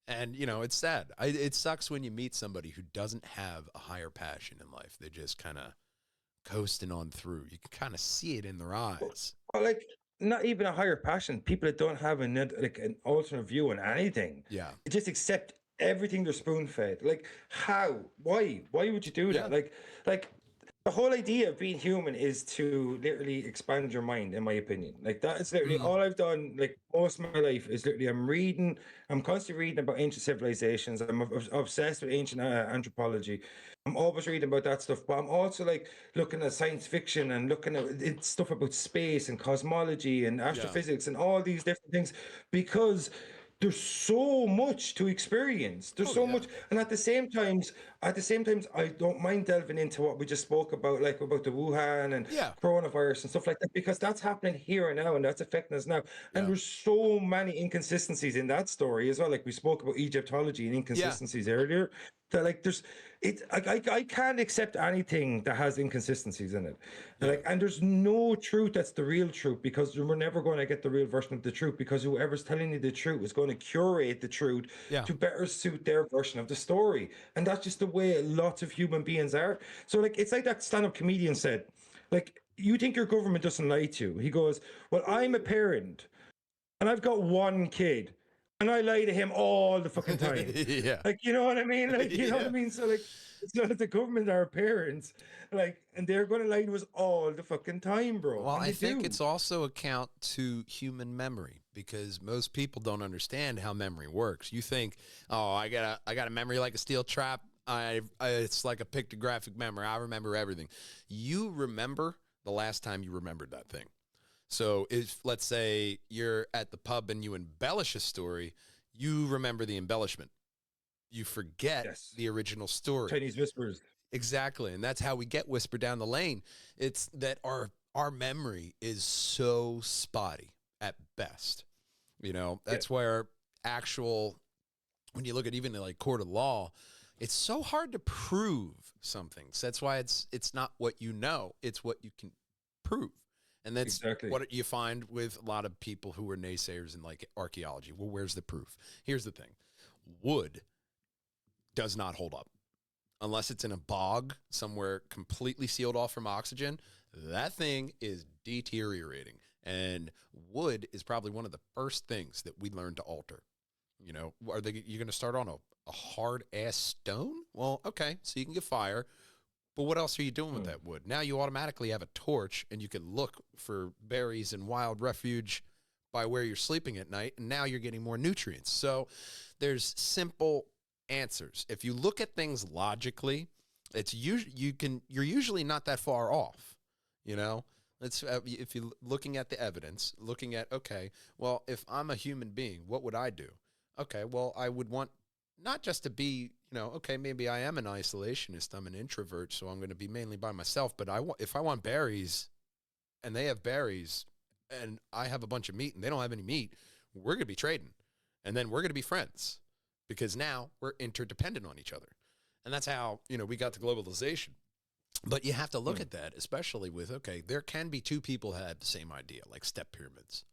And, it's sad. It sucks when you meet somebody who doesn't have a higher passion in life. They're just kind of coasting on through. You can kind of see it in their eyes. Well, like, not even a higher passion. People that don't have an alternate view on anything. Yeah. They just accept everything they're spoon-fed. Like, how? Why would you do that? Like the whole idea of being human is to literally expand your mind, in my opinion. Like, that is literally all I've done. Like, most of my life is literally I'm constantly reading about ancient civilizations. I'm obsessed with ancient anthropology. I'm always reading about that stuff, but I'm also like looking at science fiction and looking at stuff about space and cosmology and astrophysics and all these different things, because there's so much to experience. There's so much, and at the same time, I don't mind delving into what we just spoke about, like about the Wuhan and coronavirus and stuff like that, because that's happening here and now, and that's affecting us now. And there's so many inconsistencies in that story as well. Like we spoke about Egyptology and inconsistencies earlier. That like I can't accept anything that has inconsistencies in it. And there's no truth that's the real truth, because we're never going to get the real version of the truth, because whoever's telling you the truth is going to curate the truth to better suit their version of the story. And that's just the way lots of human beings are. So like, it's like that stand-up comedian said, like, you think your government doesn't lie to you. He goes, well, I'm a parent and I've got one kid, and I lie to him all the fucking time. Like, you know what I mean? Like, you know what I mean? So like, it's not that the government are parents, like, and they're going to lie to us all the fucking time, bro. Well, I think it's also account to human memory, because most people don't understand how memory works. You think, oh, I got a memory like a steel trap. It's like a pictographic memory. I remember everything. You remember the last time you remembered that thing. So if, let's say, you're at the pub and you embellish a story, you remember the embellishment. You forget the original story. Chinese whispers. Exactly. And that's how we get Whisper Down the Lane. It's that our memory is so spotty at best. That's where when you look at even like court of law, it's so hard to prove something. So that's why it's not what you know, it's what you can prove. And that's what you find with a lot of people who are naysayers in like archaeology. Well, where's the proof? Here's the thing. Wood does not hold up. Unless it's in a bog somewhere completely sealed off from oxygen, that thing is deteriorating. And wood is probably one of the first things that we learn to alter. You're going to start on a hard ass stone? Well, okay, so you can get fire. But what else are you doing with that wood? Now you automatically have a torch, and you can look for berries and wild refuge by where you're sleeping at night, and now you're getting more nutrients. So there's simple answers. If you look at things logically, you're usually not that far off. If you're looking at the evidence, looking at, okay, well, if I'm a human being, what would I do? Okay, well, I would want not just to be, okay, maybe I am an isolationist. I'm an introvert, so I'm going to be mainly by myself. But if I want berries and they have berries and I have a bunch of meat and they don't have any meat, we're going to be trading. And then we're going to be friends, because now we're interdependent on each other. And that's how, we got to globalization. But you have to look at that, especially with, okay, there can be two people that have the same idea, like step pyramids.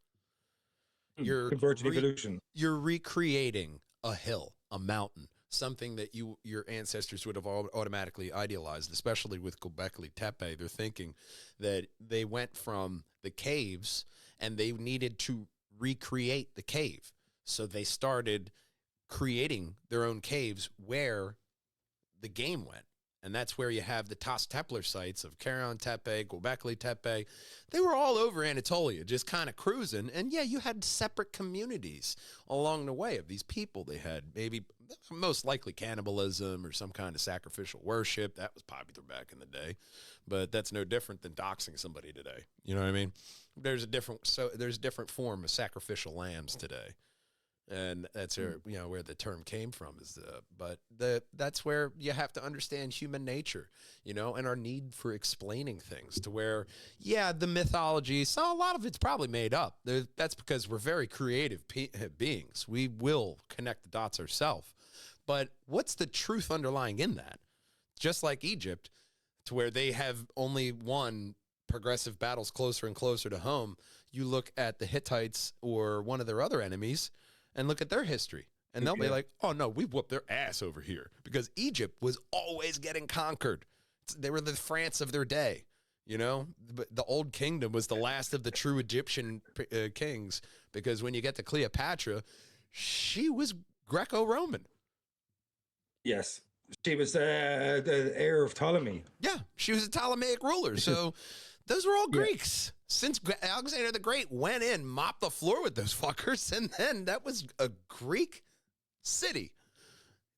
Convergent evolution. You're recreating a hill, a mountain, something that your ancestors would have automatically idealized, especially with Göbekli Tepe. They're thinking that they went from the caves and they needed to recreate the cave. So they started creating their own caves where the game went. And that's where you have the Tas Tepler sites of Karahan Tepe, Göbekli Tepe. They were all over Anatolia, just kind of cruising. And yeah, you had separate communities along the way of these people. They had maybe most likely cannibalism or some kind of sacrificial worship. That was popular back in the day. But that's no different than doxing somebody today. You know what I mean? There's a different form of sacrificial lambs today. And that's where the term came from that's where you have to understand human nature, and our need for explaining things to where, the mythology, so a lot of it's probably made up. That's because we're very creative beings. We will connect the dots ourselves. But what's the truth underlying in that? Just like Egypt, to where they have only won progressive battles closer and closer to home. You look at the Hittites or one of their other enemies, and look at their history, and they'll be like, oh, no, we whooped their ass over here, because Egypt was always getting conquered. They were the France of their day, But the Old Kingdom was the last of the true Egyptian kings, because when you get to Cleopatra, she was Greco-Roman. Yes. She was the heir of Ptolemy. Yeah, she was a Ptolemaic ruler, so those were all Greeks. Since Alexander the Great went in, mopped the floor with those fuckers, and then that was a Greek city.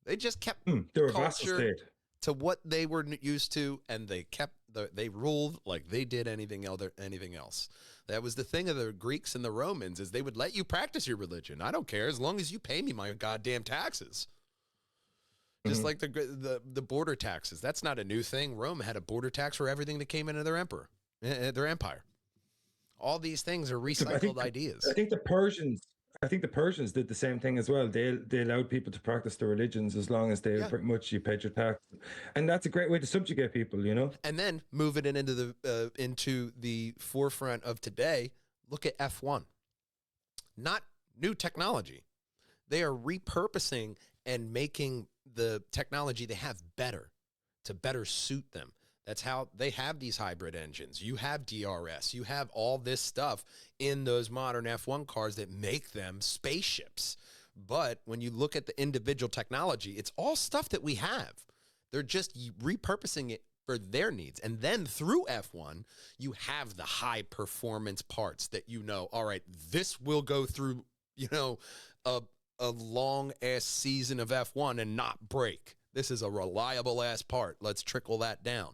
They just kept culture to what they were used to, and they ruled like they did anything else. That was the thing of the Greeks and the Romans, is they would let you practice your religion. I don't care, as long as you pay me my goddamn taxes. Just like the border taxes. That's not a new thing. Rome had a border tax for everything that came into their empire. All these things are recycled ideas. I think the Persians did the same thing as well. They allowed people to practice their religions as long as they pretty much you paid your tax, and that's a great way to subjugate people, And then moving it into the forefront of today. Look at F1. Not new technology. They are repurposing and making the technology they have better to better suit them. That's how they have these hybrid engines. You have DRS. You have all this stuff in those modern F1 cars that make them spaceships. But when you look at the individual technology, it's all stuff that we have. They're just repurposing it for their needs. And then through F1, you have the high performance parts that all right, this will go through, a long ass season of F1 and not break. This is a reliable ass part. Let's trickle that down.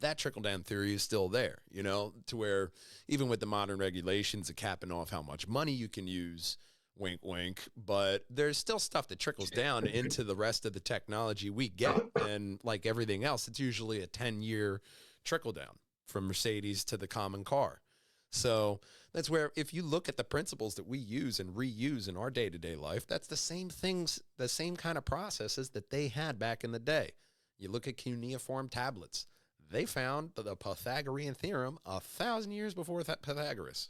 That trickle down theory is still there, to where even with the modern regulations of capping off how much money you can use, wink, wink, but there's still stuff that trickles down into the rest of the technology we get. And like everything else, it's usually a 10-year trickle down from Mercedes to the common car. So that's where, if you look at the principles that we use and reuse in our day-to-day life, that's the same things, the same kind of processes that they had back in the day. You look at cuneiform tablets. They found the Pythagorean theorem 1,000 years before Pythagoras.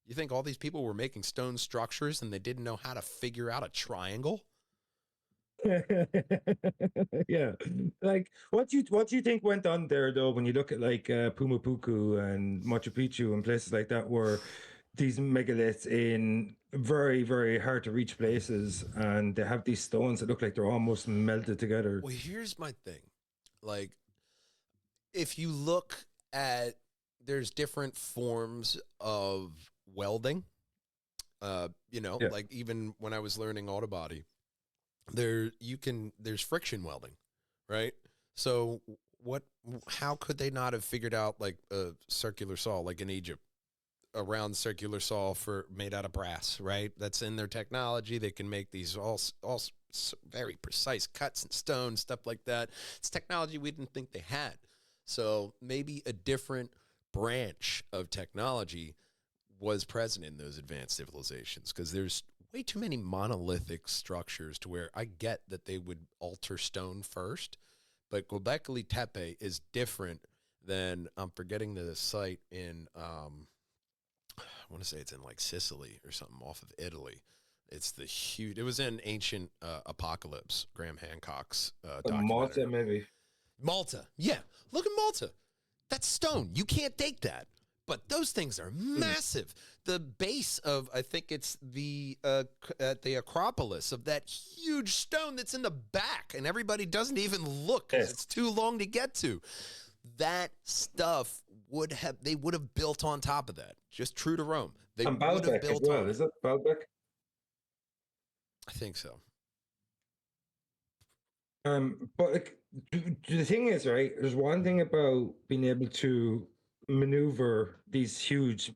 You think all these people were making stone structures and they didn't know how to figure out a triangle? Yeah, like what do you think went on there though when you look at like Pumapuku and Machu Picchu and places like that, where these megaliths in very, very hard to reach places, and they have these stones that look like they're almost melted together? Well, here's my thing. Like, if you look at, there's different forms of welding, like even when I was learning auto body, there's friction welding, right? So how could they not have figured out like a circular saw, like in Egypt, a round circular saw made out of brass, right? That's in their technology. They can make these all very precise cuts and stone, stuff like that. It's technology we didn't think they had. So maybe a different branch of technology was present in those advanced civilizations, because there's way too many monolithic structures to where I get that they would alter stone first, but Göbekli Tepe is different than, I'm forgetting the site in, I want to say it's in like Sicily or something off of Italy. It's the huge, it was in Ancient Apocalypse, Graham Hancock's documentary. Malta, maybe. Malta, yeah. Look at Malta. That's stone. You can't date that. but those things are massive. The base of, I think it's the at the Acropolis, of that huge stone that's in the back, and everybody doesn't even look because it's too long to get to. That stuff they would have built on top of that. Just true to Rome. They And would have Baalbek built as well, on is it? Baalbek? I think so. But like, the thing is, right, there's one thing about being able to maneuver these huge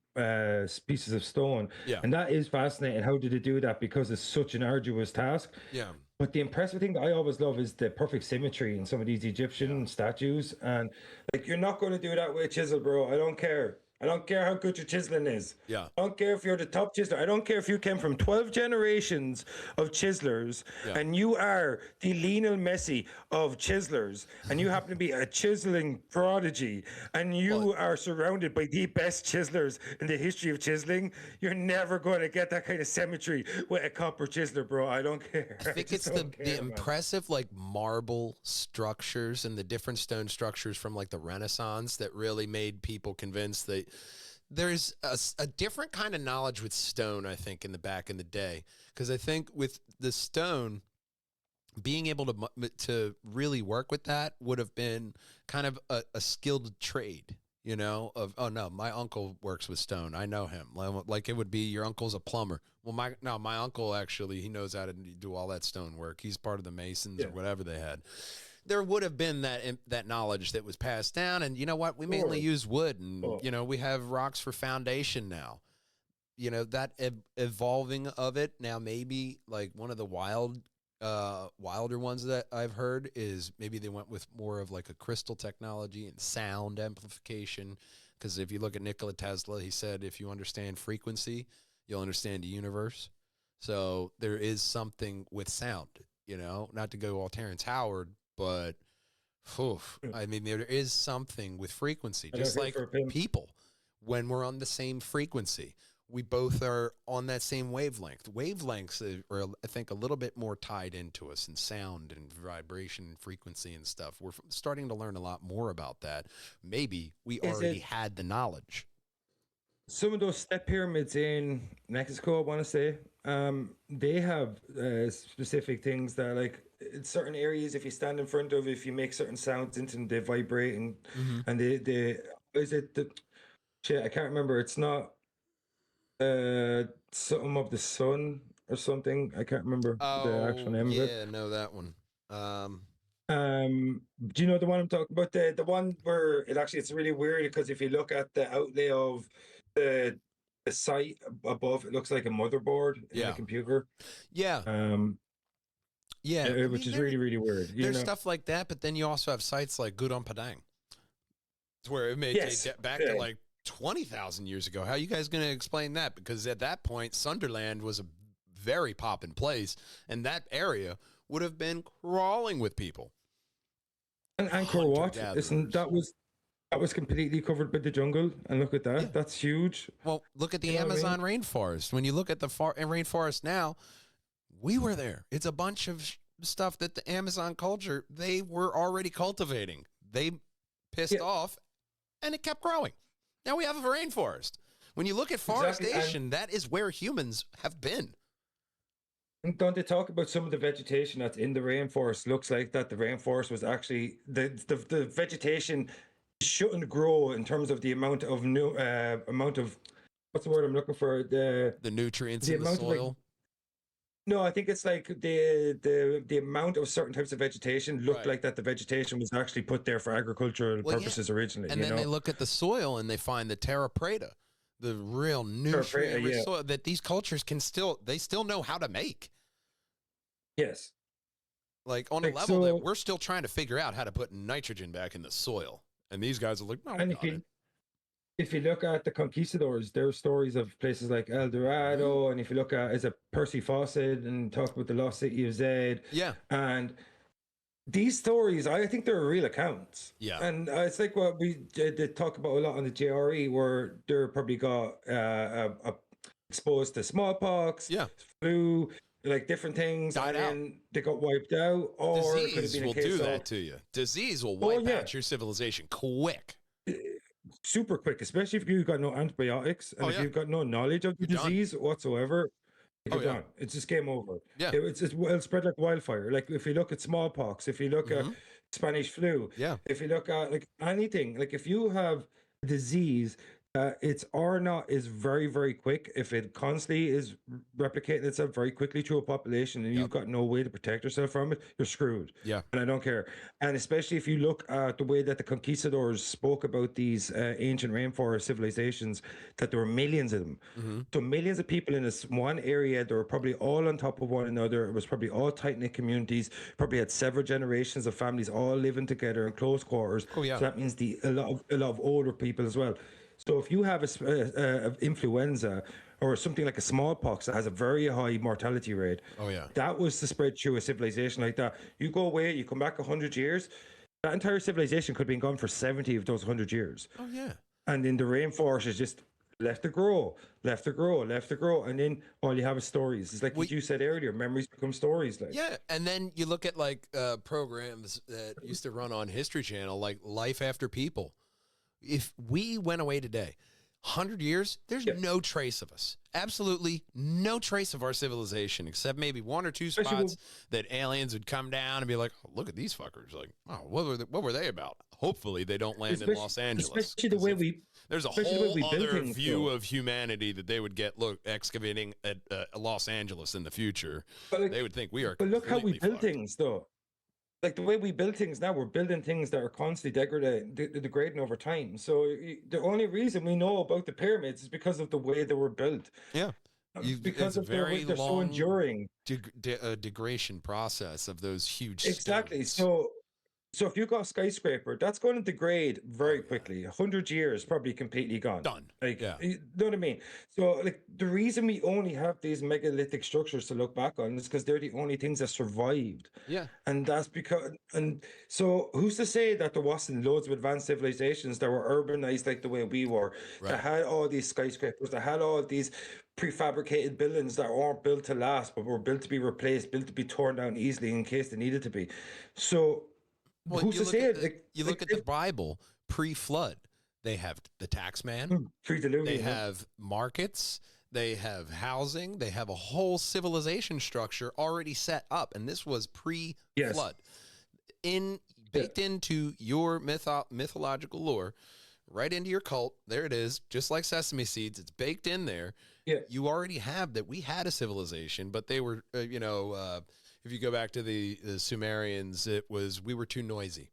pieces of stone, and that is fascinating. How did they do that? Because it's such an arduous task. Yeah. But the impressive thing that I always love is the perfect symmetry in some of these Egyptian statues. And like, you're not going to do that with a chisel, bro. I don't care. I don't care how good your chiseling is. Yeah. I don't care if you're the top chiseler. I don't care if you came from 12 generations of chiselers and you are the Lionel Messi of chiselers and you happen to be a chiseling prodigy and you are surrounded by the best chiselers in the history of chiseling. You're never going to get that kind of symmetry with a copper chiseler, bro. I don't care. I think it's the impressive like marble structures and the different stone structures from like the Renaissance that really made people convinced that there's a different kind of knowledge with stone, I think, in the day. Because I think with the stone, being able to really work with that would have been kind of a skilled trade, you know, of, oh, no, my uncle works with stone. I know him. Like it would be your uncle's a plumber. Well, my uncle, actually, he knows how to do all that stone work. He's part of the Masons or whatever they had. There would have been that knowledge that was passed down. And you know what? We mainly use wood and, you know, we have rocks for foundation now. You know, that evolving of it now, maybe like one of the wilder ones that I've heard is maybe they went with more of like a crystal technology and sound amplification. Because if you look at Nikola Tesla, he said, if you understand frequency, you'll understand the universe. So there is something with sound, you know, not to go all Terrence Howard, but I mean, there is something with frequency, just like people. When we're on the same frequency, we both are on that same wavelength. Wavelengths are, I think, a little bit more tied into us in sound and vibration and frequency and stuff. We're starting to learn a lot more about that. Maybe we already had the knowledge. Some of those step pyramids in Mexico, I want to say, they have specific things that, like, in certain areas, if you stand in front of, if you make certain sounds into them, they vibrate, and is it the shit? I can't remember. It's not something of the sun or something. I can't remember the actual name of it. Yeah, know that one. Do you know the one I'm talking about? The one where it's really weird because if you look at the outlay of the site above, it looks like a motherboard in a computer. Yeah. Which is really, really weird. There's stuff like that, but then you also have sites like Gudon Padang. It's where it may take back to like 20,000 years ago. How are you guys going to explain that? Because at that point, Sunderland was a very poppin' place, and that area would have been crawling with people. And Angkor Wat, that was completely covered by the jungle, and look at that. Yeah. That's huge. Well, look at the Amazon rainforest. When you look at the rainforest now, we were there. It's a bunch of stuff that the Amazon culture, they were already cultivating. They pissed off, and it kept growing. Now we have a rainforest. When you look at forestation, that is where humans have been. Don't they talk about some of the vegetation that's in the rainforest? Looks like that the rainforest was actually the vegetation shouldn't grow in terms of the amount of what's the word I'm looking for? The nutrients in the soil. No, I think it's like the amount of certain types of vegetation looked like that the vegetation was actually put there for agricultural purposes originally. And then they look at the soil and they find the terra preta, the real nutrient soil that these cultures still know how to make. Yes. Like on a level that we're still trying to figure out how to put nitrogen back in the soil. And these guys are like, no, if you look at the conquistadors, there are stories of places like El Dorado, and if you look at Percy Fawcett and talk about the lost city of Zed, and these stories, I think they're real accounts. Yeah, and it's like what we did talk about a lot on the JRE, where they're probably got exposed to smallpox, flu, like different things, and then they got wiped out. Or disease will do that to you. Disease will wipe out your civilization quick. super quick, especially if you've got no antibiotics and Oh, if yeah. you've got no knowledge of the You're done. disease whatsoever. Oh, You're yeah. done. It's just game over. Yeah. It'll spread like wildfire. Like if you look at smallpox, if you look at Hmm. Spanish flu, Yeah. if you look at like anything, like if you have a disease, its R naught is very, very quick. If it constantly is replicating itself very quickly through a population and you've Yep. got no way to protect yourself from it, you're screwed. Yeah. And I don't care. And especially if you look at the way that the conquistadors spoke about these ancient rainforest civilizations, that there were millions of them. Hmm. So millions of people in this one area, they were probably all on top of one another. It was probably all tight-knit communities, probably had several generations of families all living together in close quarters. Oh, yeah. So that means a lot of older people as well. So if you have a influenza or something like a smallpox that has a very high mortality rate, Oh, yeah. that was to spread through a civilization like that. You go away, you come back 100 years, that entire civilization could have been gone for 70 of those 100 years. Oh, yeah. And in the rainforest is just left to grow, left to grow, left to grow, and then all you have is stories. It's like what you said earlier, memories become stories. Like, yeah, and then you look at like programs that used to run on History Channel, like Life After People. If we went away today, 100 years, there's no trace of us. Absolutely no trace of our civilization, except maybe one or two spots that aliens would come down and be like, oh, look at these fuckers. Like, oh, what were they about? Hopefully they don't land in Los Angeles. Especially the way there's a whole other view of humanity that they would get excavating at Los Angeles in the future. Like, they would think we are. But look how we build fucked. things, though. Like the way we build things now, we're building things that are constantly degrading over time. So the only reason we know about the pyramids is because of the way they were built. Yeah. Because of they're so enduring. Degradation process of those huge Exactly. stones. So if you got a skyscraper, that's going to degrade very quickly. 100 years, probably completely gone. Done. Like, yeah. You know what I mean? So like the reason we only have these megalithic structures to look back on is because they're the only things that survived. Yeah. And that's because, and so who's to say that there wasn't loads of advanced civilizations that were urbanized like the way we were, that had all these skyscrapers, that had all these prefabricated buildings that weren't built to last, but were built to be replaced, built to be torn down easily in case they needed to be. So well, who's to say it? You look at the Bible pre-flood. They have the tax man. They have markets. They have housing. They have a whole civilization structure already set up, and this was pre-flood. Baked into your mythological lore, right into your cult. There it is, just like sesame seeds. It's baked in there. Yeah. You already have that. We had a civilization, but they were, if you go back to the Sumerians, we were too noisy.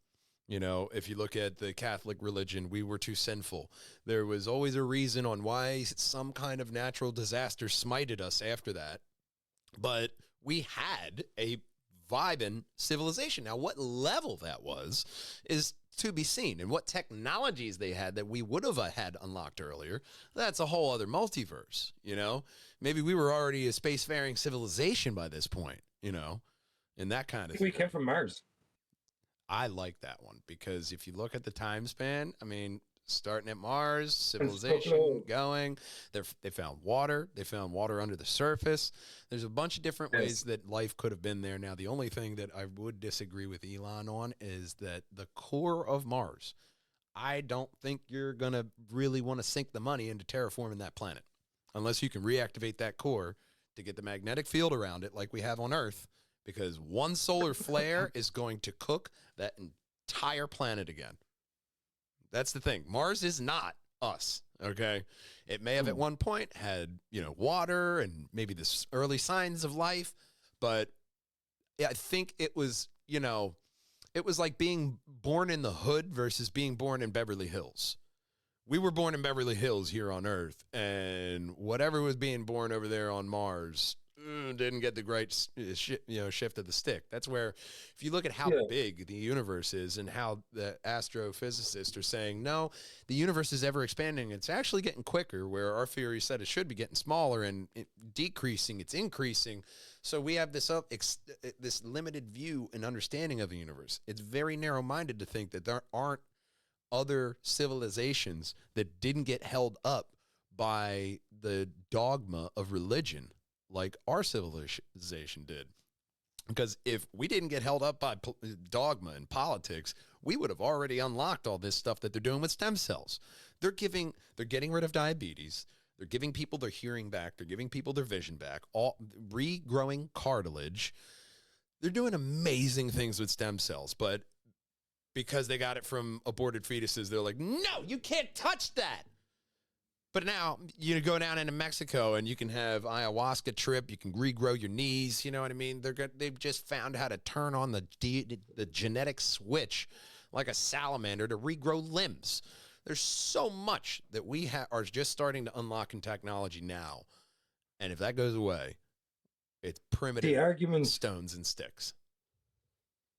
You know, if you look at the Catholic religion, we were too sinful. There was always a reason on why some kind of natural disaster smited us after that. But we had a vibing civilization. Now, what level that was is to be seen, and what technologies they had that we would have had unlocked earlier. That's a whole other multiverse, you know? Maybe we were already a spacefaring civilization by this point, you know, and that kind of thing. We came from Mars. I like that one because if you look at the time span, I mean, starting at Mars, civilization going, they found water. They found water under the surface. There's a bunch of different ways that life could have been there. Now, the only thing that I would disagree with Elon on is that the core of Mars, I don't think you're going to really want to sink the money into terraforming that planet unless you can reactivate that core to get the magnetic field around it like we have on Earth, because one solar flare is going to cook that entire planet again. That's the thing. Mars is not us, okay? It may have at one point had, water and maybe the early signs of life, but I think it was, it was like being born in the hood versus being born in Beverly Hills. We were born in Beverly Hills here on Earth, and whatever was being born over there on Mars didn't get the great shift of the stick. That's where, if you look at how big the universe is and how the astrophysicists are saying, no, the universe is ever expanding. It's actually getting quicker, where our theory said it should be getting smaller and decreasing. It's increasing. So we have this limited view and understanding of the universe. It's very narrow-minded to think that there aren't other civilizations that didn't get held up by the dogma of religion like our civilization did. Because if we didn't get held up by dogma and politics, we would have already unlocked all this stuff that they're doing with stem cells. They're getting rid of diabetes. They're giving people their hearing back. They're giving people their vision back. All regrowing cartilage. They're doing amazing things with stem cells, but because they got it from aborted fetuses, they're like, no, you can't touch that. But now you go down into Mexico and you can have ayahuasca trip. You can regrow your knees. You know what I mean? They've just found how to turn on the genetic switch like a salamander to regrow limbs. There's so much that we are just starting to unlock in technology now. And if that goes away, it's primitive stones and sticks.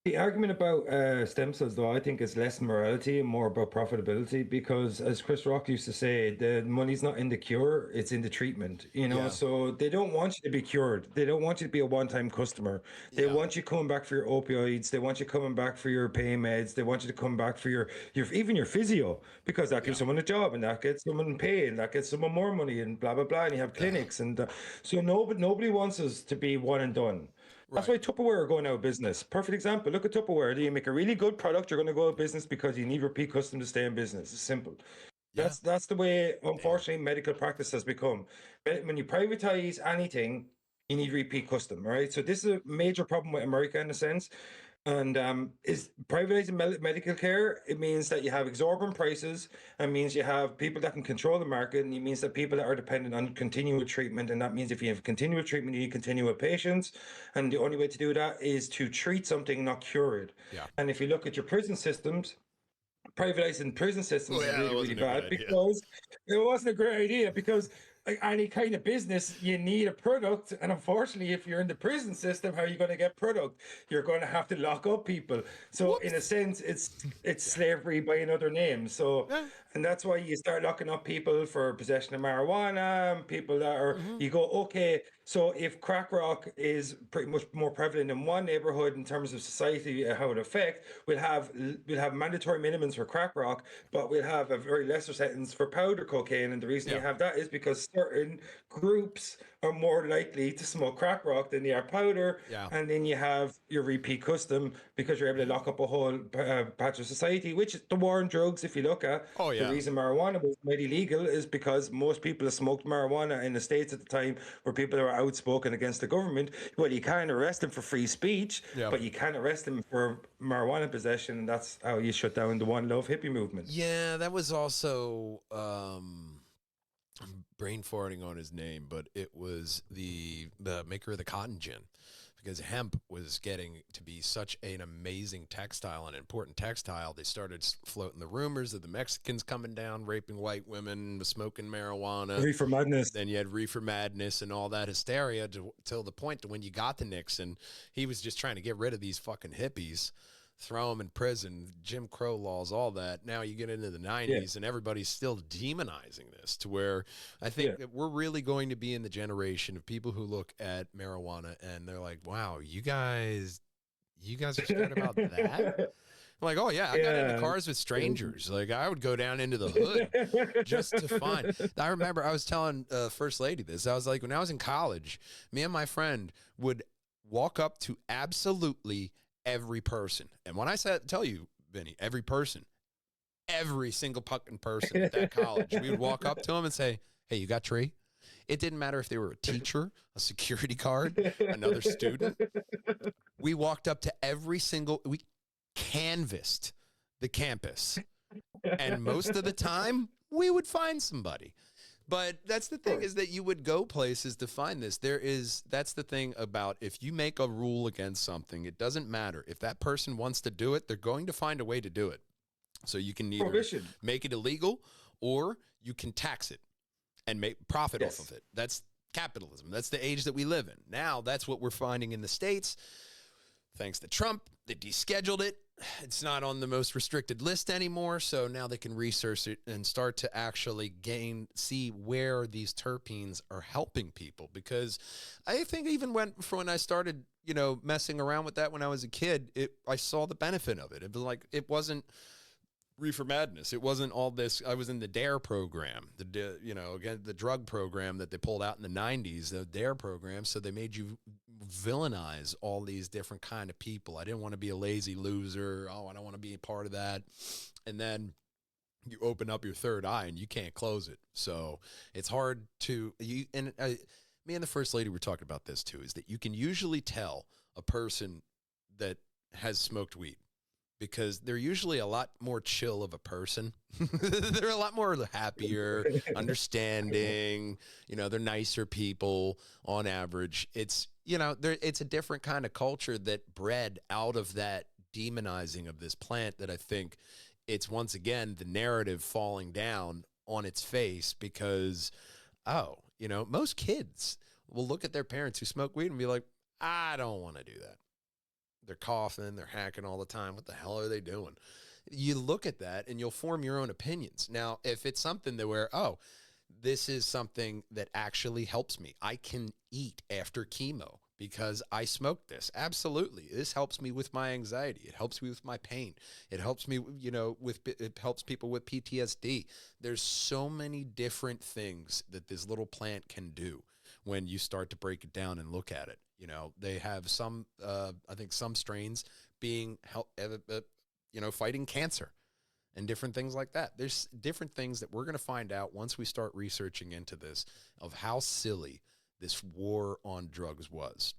The argument about stem cells, though, I think is less morality and more about profitability, because as Chris Rock used to say, the money's not in the cure, it's in the treatment, you know. So they don't want you to be cured. They don't want you to be a one-time customer. They want you coming back for your opioids. They want you coming back for your pain meds. They want you to come back for your even your physio, because that gives someone a job and that gets someone pay and that gets someone more money and blah, blah, blah. And you have clinics. And so nobody wants us to be one and done. That's why Tupperware are going out of business. Perfect example. Look at Tupperware. You make a really good product, you're going to go out of business because you need repeat custom to stay in business. It's simple. Yeah. That's the way, unfortunately, medical practice has become. When you privatize anything, you need repeat custom, right? So this is a major problem with America in a sense. And is privatizing medical care, it means that you have exorbitant prices, and means you have people that can control the market, and it means that people that are dependent on continual treatment, and that means if you have continual treatment, you need continual patients, and the only way to do that is to treat something, not cure it. And if you look at your prison systems, privatizing prison systems is really, really bad, because it wasn't a great idea, because like any kind of business, you need a product. And unfortunately, if you're in the prison system, how are you going to get product? You're going to have to lock up people. So in a sense, it's slavery by another name. So, and that's why you start locking up people for possession of marijuana, and people that are, you go, okay, so if crack rock is pretty much more prevalent in one neighborhood in terms of society, how it affects, we'll have mandatory minimums for crack rock, but we'll have a very lesser sentence for powder cocaine. And the reason you have that is because certain groups are more likely to smoke crack rock than they are powder. And then you have your repeat custom, because you're able to lock up a whole patch of society, which is the war on drugs. If you look at the reason marijuana was made illegal is because most people that smoked marijuana in the States at the time were people that were outspoken against the government. Well, you can't arrest them for free speech, but you can't arrest them for marijuana possession. And that's how you shut down the One Love hippie movement. Yeah, that was also I'm brain farting on his name, but it was the maker of the cotton gin, because hemp was getting to be such an amazing textile, an important textile. They started floating the rumors of the Mexicans coming down, raping white women, smoking marijuana. Reefer madness. Then you had reefer madness and all that hysteria till the point to when you got to Nixon, he was just trying to get rid of these fucking hippies, throw them in prison, Jim Crow laws, all that. Now you get into the 90s and everybody's still demonizing this, to where I think that we're really going to be in the generation of people who look at marijuana and they're like, wow, you guys are scared about that? I'm like, oh yeah, I got into cars with strangers. Like I would go down into the hood just to find. I remember I was telling First Lady this. I was like, when I was in college, me and my friend would walk up to absolutely every person. And when I tell you, Vinny, every person, every single fucking person at that college, we would walk up to them and say, hey, you got tree? It didn't matter if they were a teacher, a security guard, another student. We walked up to we canvassed the campus. And most of the time, we would find somebody. But that's the thing, is that you would go places to find this. That's the thing about, if you make a rule against something, it doesn't matter. If that person wants to do it, they're going to find a way to do it. So you can either make it illegal, or you can tax it and make profit off of it. That's capitalism. That's the age that we live in. Now, that's what we're finding in the States. Thanks to Trump, they descheduled it. It's not on the most restricted list anymore, so now they can research it and start to actually see where these terpenes are helping people. Because I think even when I started, messing around with that when I was a kid, I saw the benefit of it. It was like, it wasn't Reefer Madness. It wasn't all this. I was in the DARE program, again, the drug program that they pulled out in the 90s, the DARE program. So they made you villainize all these different kind of people. I didn't want to be a lazy loser. Oh, I don't want to be a part of that. And then you open up your third eye and you can't close it. So it's hard to, me and the First Lady were talking about this too, is that you can usually tell a person that has smoked weed, because they're usually a lot more chill of a person. They're a lot more happier, understanding, they're nicer people on average. It's, it's a different kind of culture that bred out of that demonizing of this plant, that I think it's once again the narrative falling down on its face, because, most kids will look at their parents who smoke weed and be like, I don't want to do that. They're coughing, they're hacking all the time. What the hell are they doing? You look at that and you'll form your own opinions. Now, if it's something that where, this is something that actually helps me. I can eat after chemo because I smoked this. Absolutely. This helps me with my anxiety. It helps me with my pain. It helps me, it helps people with PTSD. There's so many different things that this little plant can do when you start to break it down and look at it. They have some, I think some strains being fighting cancer and different things like that. There's different things that we're going to find out once we start researching into this, of how silly this war on drugs was.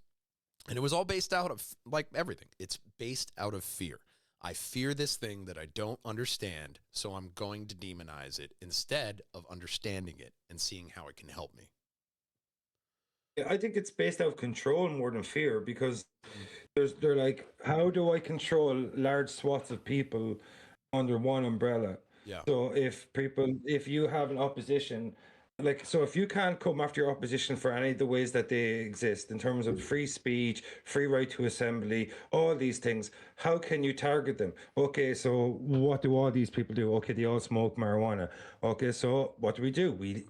And it was all based out of, like everything, it's based out of fear. I fear this thing that I don't understand, so I'm going to demonize it instead of understanding it and seeing how it can help me. I think it's based out of control more than fear, because they're like, how do I control large swaths of people under one umbrella? Yeah. So if you have an opposition, so if you can't come after your opposition for any of the ways that they exist in terms of free speech, free right to assembly, all these things, how can you target them? Okay, so what do all these people do? Okay, they all smoke marijuana. Okay, so what do? We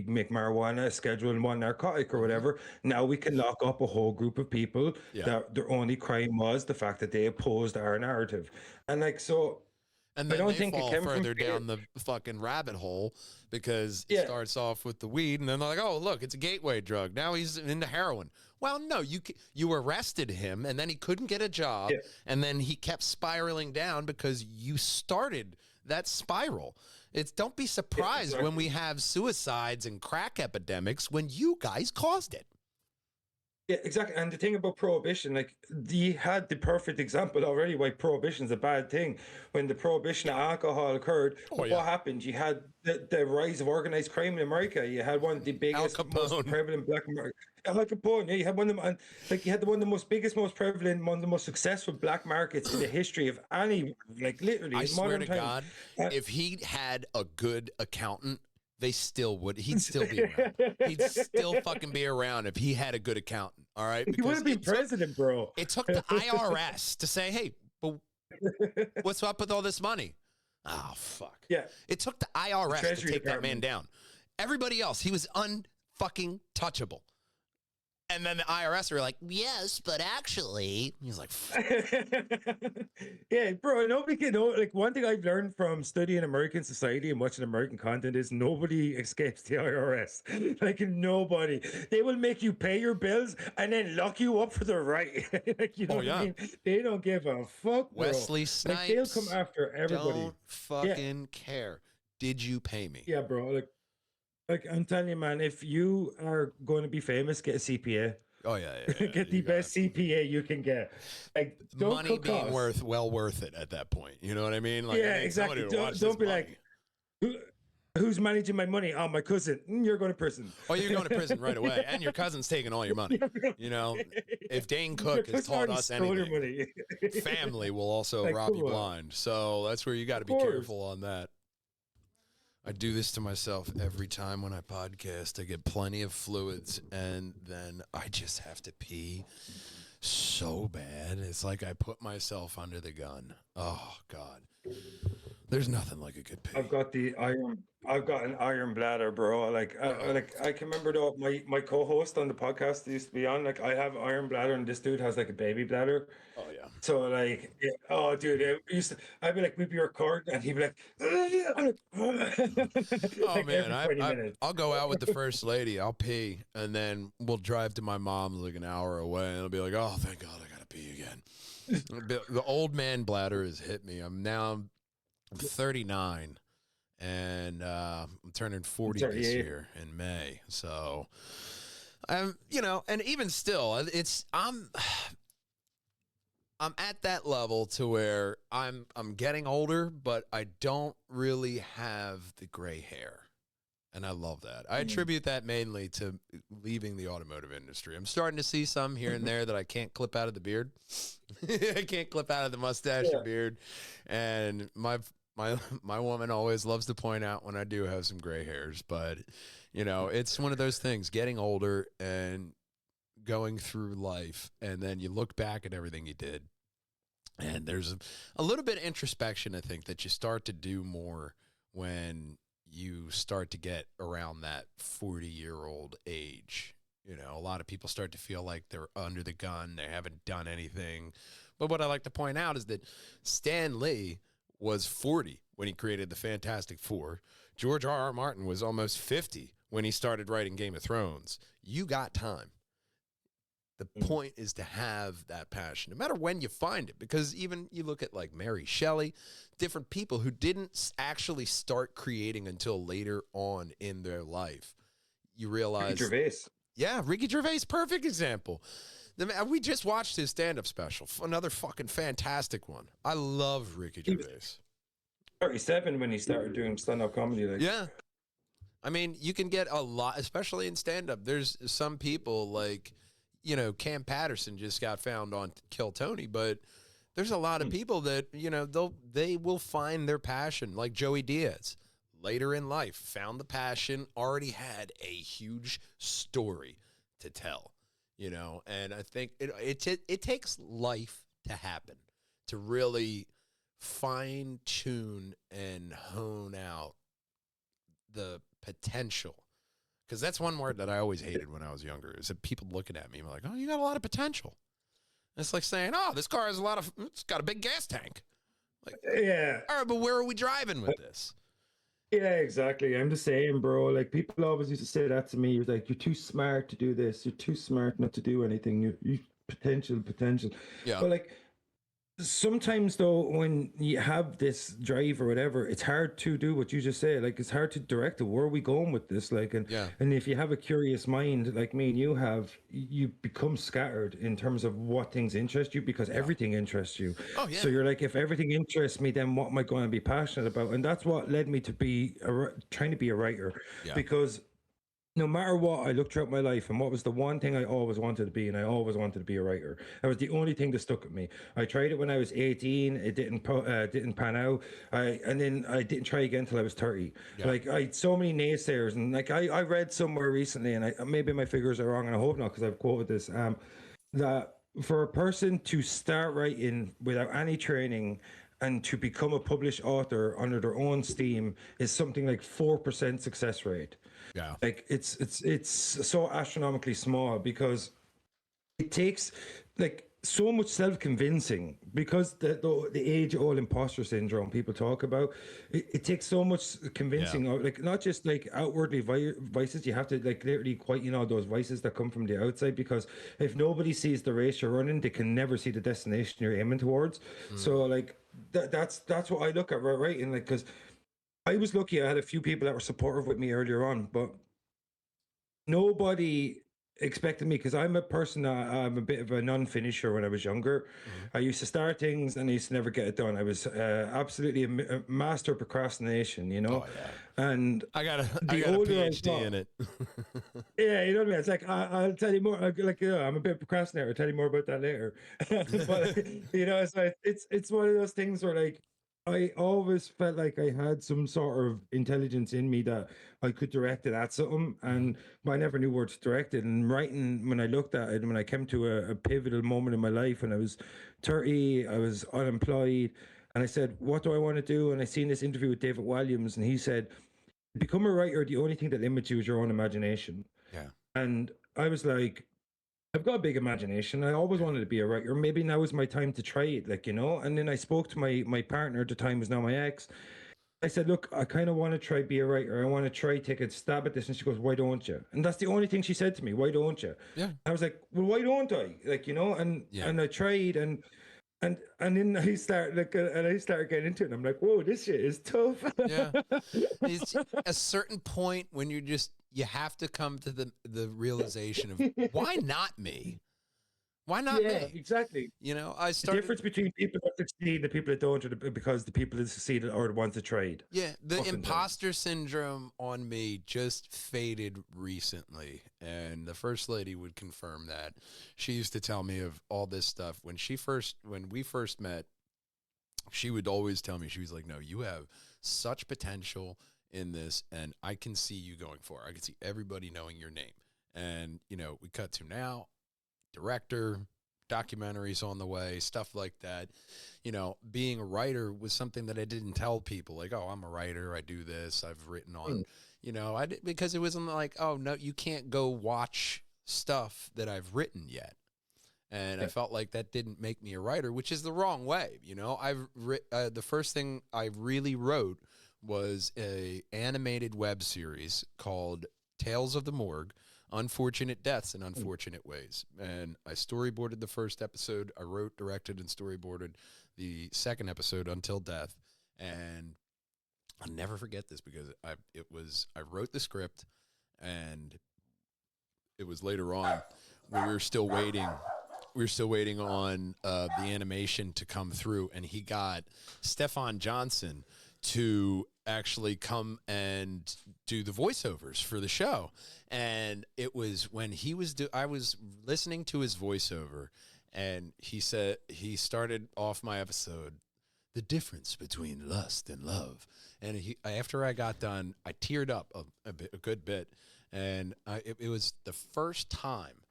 make marijuana a Schedule 1 narcotic or whatever. Now we can lock up a whole group of people that their only crime was the fact that they opposed our narrative. And and then they fall further down the fucking rabbit hole, because it starts off with the weed, and then they're like, oh, look, it's a gateway drug. Now he's into heroin. Well, no, you arrested him, and then he couldn't get a job, and then he kept spiraling down because you started that spiral. Don't be surprised when we have suicides and crack epidemics when you guys caused it. Yeah, exactly. And the thing about prohibition, you had the perfect example already why prohibition is a bad thing. When the prohibition of alcohol occurred, what happened? You had the rise of organized crime in America. You had one of the biggest, most prevalent black market. Al Capone, you had one of them, you had one of the most biggest, most prevalent, one of the most successful black markets in the history of any, literally. I in swear modern to times. God, if he had a good accountant, he'd still be around. He'd still fucking be around if he had a good accountant. All right. He would have been president, bro. It took the IRS to say, hey, but what's up with all this money? Oh, fuck. Yeah. It took the IRS to take that man down. Everybody else, he was unfucking touchable. And then the IRS were like, yes, but actually, he's like, yeah, bro, nobody can know. One thing I've learned from studying American society and watching American content is nobody escapes the IRS. Nobody. They will make you pay your bills and then lock you up for the right. What I mean? They don't give a fuck, bro. Wesley Snipes. They'll come after everybody. Don't fucking care. Did you pay me? Yeah, bro. I'm telling you, man, if you are going to be famous, get a CPA. Oh, yeah. Get the best CPA you can get. Don't money being worth it at that point. You know what I mean? Exactly. Don't be like, who's managing my money? Oh, my cousin. You're going to prison. Oh, you're going to prison right away. And your cousin's taking all your money. If Dane Cook has taught us anything, family will also rob you blind. So that's where you got to be careful on that. I do this to myself every time when I podcast. I get plenty of fluids, and then I just have to pee so bad. It's like I put myself under the gun. Oh, God. There's nothing like a good pee. I've got an iron bladder, bro. Like I can remember though, my co-host on the podcast that used to be on, like I have iron bladder and this dude has like a baby bladder. Oh yeah. So like, oh dude, I'd be like, we'd be recording and he'd be like, Oh like man, every 20 minutes. I'll go out with the first lady. I'll pee, and then we'll drive to my mom's like an hour away, and I'll be like, oh, thank God, I gotta pee again. The old man bladder has hit me. I'm 39, and I'm turning 40 this year in May. So, and even still, I'm at that level to where I'm getting older, but I don't really have the gray hair. And I love that. I attribute that mainly to leaving the automotive industry. I'm starting to see some here and there that I can't clip out of the beard. I can't clip out of the mustache and beard. And my woman always loves to point out when I do have some gray hairs. But, it's one of those things, getting older and going through life, and then you look back at everything you did. And there's a little bit of introspection, I think, that you start to do more when you start to get around that 40-year-old age. A lot of people start to feel like they're under the gun. They haven't done anything. But what I like to point out is that Stan Lee was 40 when he created the Fantastic Four. George R.R. Martin was almost 50 when he started writing Game of Thrones. You got time. The point is to have that passion, no matter when you find it, because even you look at like Mary Shelley, different people who didn't actually start creating until later on in their life. You realize. Ricky Gervais. Yeah, Ricky Gervais, perfect example. We just watched his stand-up special, another fucking fantastic one. I love Ricky Gervais. 37 when he started doing stand-up comedy. Like. Yeah. I mean, you can get a lot, especially in stand-up. There's some people like, Cam Patterson just got found on Kill Tony, but there's a lot of people that, they will find their passion, like Joey Diaz. Later in life, found the passion, already had a huge story to tell, and I think it takes life to happen to really fine tune and hone out the potential. Because that's one word that I always hated when I was younger, is that people looking at me and like, oh, you got a lot of potential. And it's like saying, oh, this car has it's got a big gas tank. Like, yeah. All right, but where are we driving with this? Yeah, exactly. I'm the same, bro. Like, people always used to say that to me. Like, you're too smart to do this. You're too smart not to do anything. You potential. Yeah. But like, sometimes though, when you have this drive or whatever, it's hard to do what you just said. Like, it's hard to direct it. Where are we going with this? Like, and if you have a curious mind like me and you have, you become scattered in terms of what things interest you, because everything interests you. Oh yeah. So you're like, if everything interests me, then what am I going to be passionate about? And that's what led me to trying to be a writer, because no matter what, I looked throughout my life, and what was the one thing I always wanted to be, and I always wanted to be a writer. That was the only thing that stuck with me. I tried it when I was 18. It didn't pan out. And then I didn't try again until I was 30. Yeah. Like, I had so many naysayers, and like I read somewhere recently, and maybe my figures are wrong, and I hope not, because I've quoted this, that for a person to start writing without any training and to become a published author under their own steam is something like 4% success rate. Yeah, like it's so astronomically small, because it takes like so much self-convincing, because the age-old imposter syndrome people talk about. It takes so much convincing, like not just like outwardly vices. You have to like literally quite those vices that come from the outside, because if nobody sees the race you're running, they can never see the destination you're aiming towards. So like that's what I look at writing, like, because I was lucky. I had a few people that were supportive with me earlier on, but nobody expected me, because I'm a person that I'm a bit of a non-finisher. When I was younger, I used to start things and I used to never get it done. I was absolutely a master of procrastination, Oh, yeah. And I got a PhD in it. Yeah, you know what I mean? It's like, I'll tell you more. Like, I'm a bit procrastinator. I'll tell you more about that later. But it's one of those things where, like, I always felt like I had some sort of intelligence in me that I could direct it at something, but I never knew where to direct it. And writing, when I looked at it, when I came to a pivotal moment in my life, when I was 30, I was unemployed, And I said, what do I want to do? And I seen this interview with David Walliams, and he said, become a writer, the only thing that limits you is your own imagination. Yeah. And I was like, I've got a big imagination. I always wanted to be a writer. Maybe now is my time to try it, like, you know? And then I spoke to my partner at the time, who's now my ex. I said, look, I kind of want to try be a writer. I want to try take a stab at this. And she goes, why don't you? And that's the only thing she said to me. Why don't you? Yeah. I was like, well, why don't I? Like, you know, and I tried and then I started getting into it. And I'm like, whoa, this shit is tough. Yeah. It's a certain point when you have to come to the realization of why not me? Why not me? Exactly. You know, The difference between people that succeed and the people that don't are because the people that succeeded are the ones that tried. Yeah, the imposter syndrome on me just faded recently, and the first lady would confirm that. She used to tell me of all this stuff when we first met. She would always tell me, she was like, "No, you have such potential in this, and I can see you going for it. I can see everybody knowing your name." And you know, we cut to now. Director, documentaries on the way, stuff like that. You know, being a writer was something that I didn't tell people, like, oh, I'm a writer, I do this, I've written on, you know, because it wasn't like, oh, no, you can't go watch stuff that I've written yet. And I felt like that didn't make me a writer, which is the wrong way. You know, the first thing I really wrote was a animated web series called Tales of the Morgue, Unfortunate Deaths in Unfortunate Ways. And I storyboarded the first episode. I wrote, directed, and storyboarded the second episode, Until Death. And I'll never forget this because I wrote the script, and it was later on when we were still waiting. We were still waiting on the animation to come through, and he got Stefan Johnson to actually come and do the voiceovers for the show. And it was when I was listening to his voiceover, and he said, he started off my episode, the difference between lust and love. And after I got done, I teared up a good bit. And it was the first time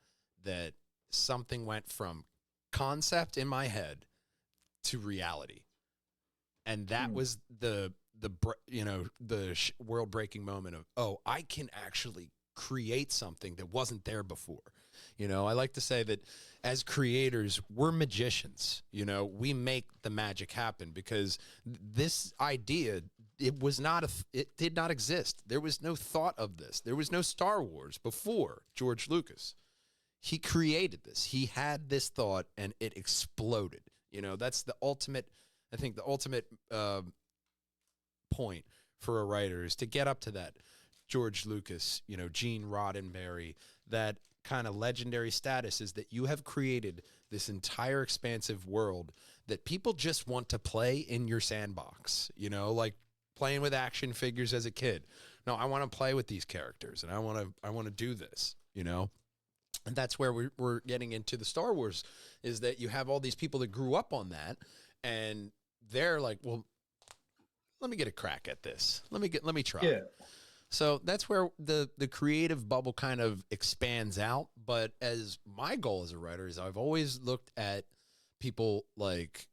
that something went from concept in my head to reality. And that was the world breaking moment of, oh, I can actually create something that wasn't there before. You know, I like to say that as creators, we're magicians. You know, we make the magic happen, because this idea, it did not exist. There was no thought of this. There was no Star Wars before George Lucas. He created this. He had this thought, and it exploded. You know, that's the ultimate, I think the ultimate point for a writer is to get up to that George Lucas, you know, Gene Roddenberry, that kind of legendary status, is that you have created this entire expansive world that people just want to play in your sandbox, you know, like playing with action figures as a kid. No, I want to play with these characters, and I want to do this, you know. And that's where we're getting into the Star Wars, is that you have all these people that grew up on that, and they're like, well, let me get a crack at this. Let me try. Yeah. So that's where the creative bubble kind of expands out. But as my goal as a writer is, I've always looked at people like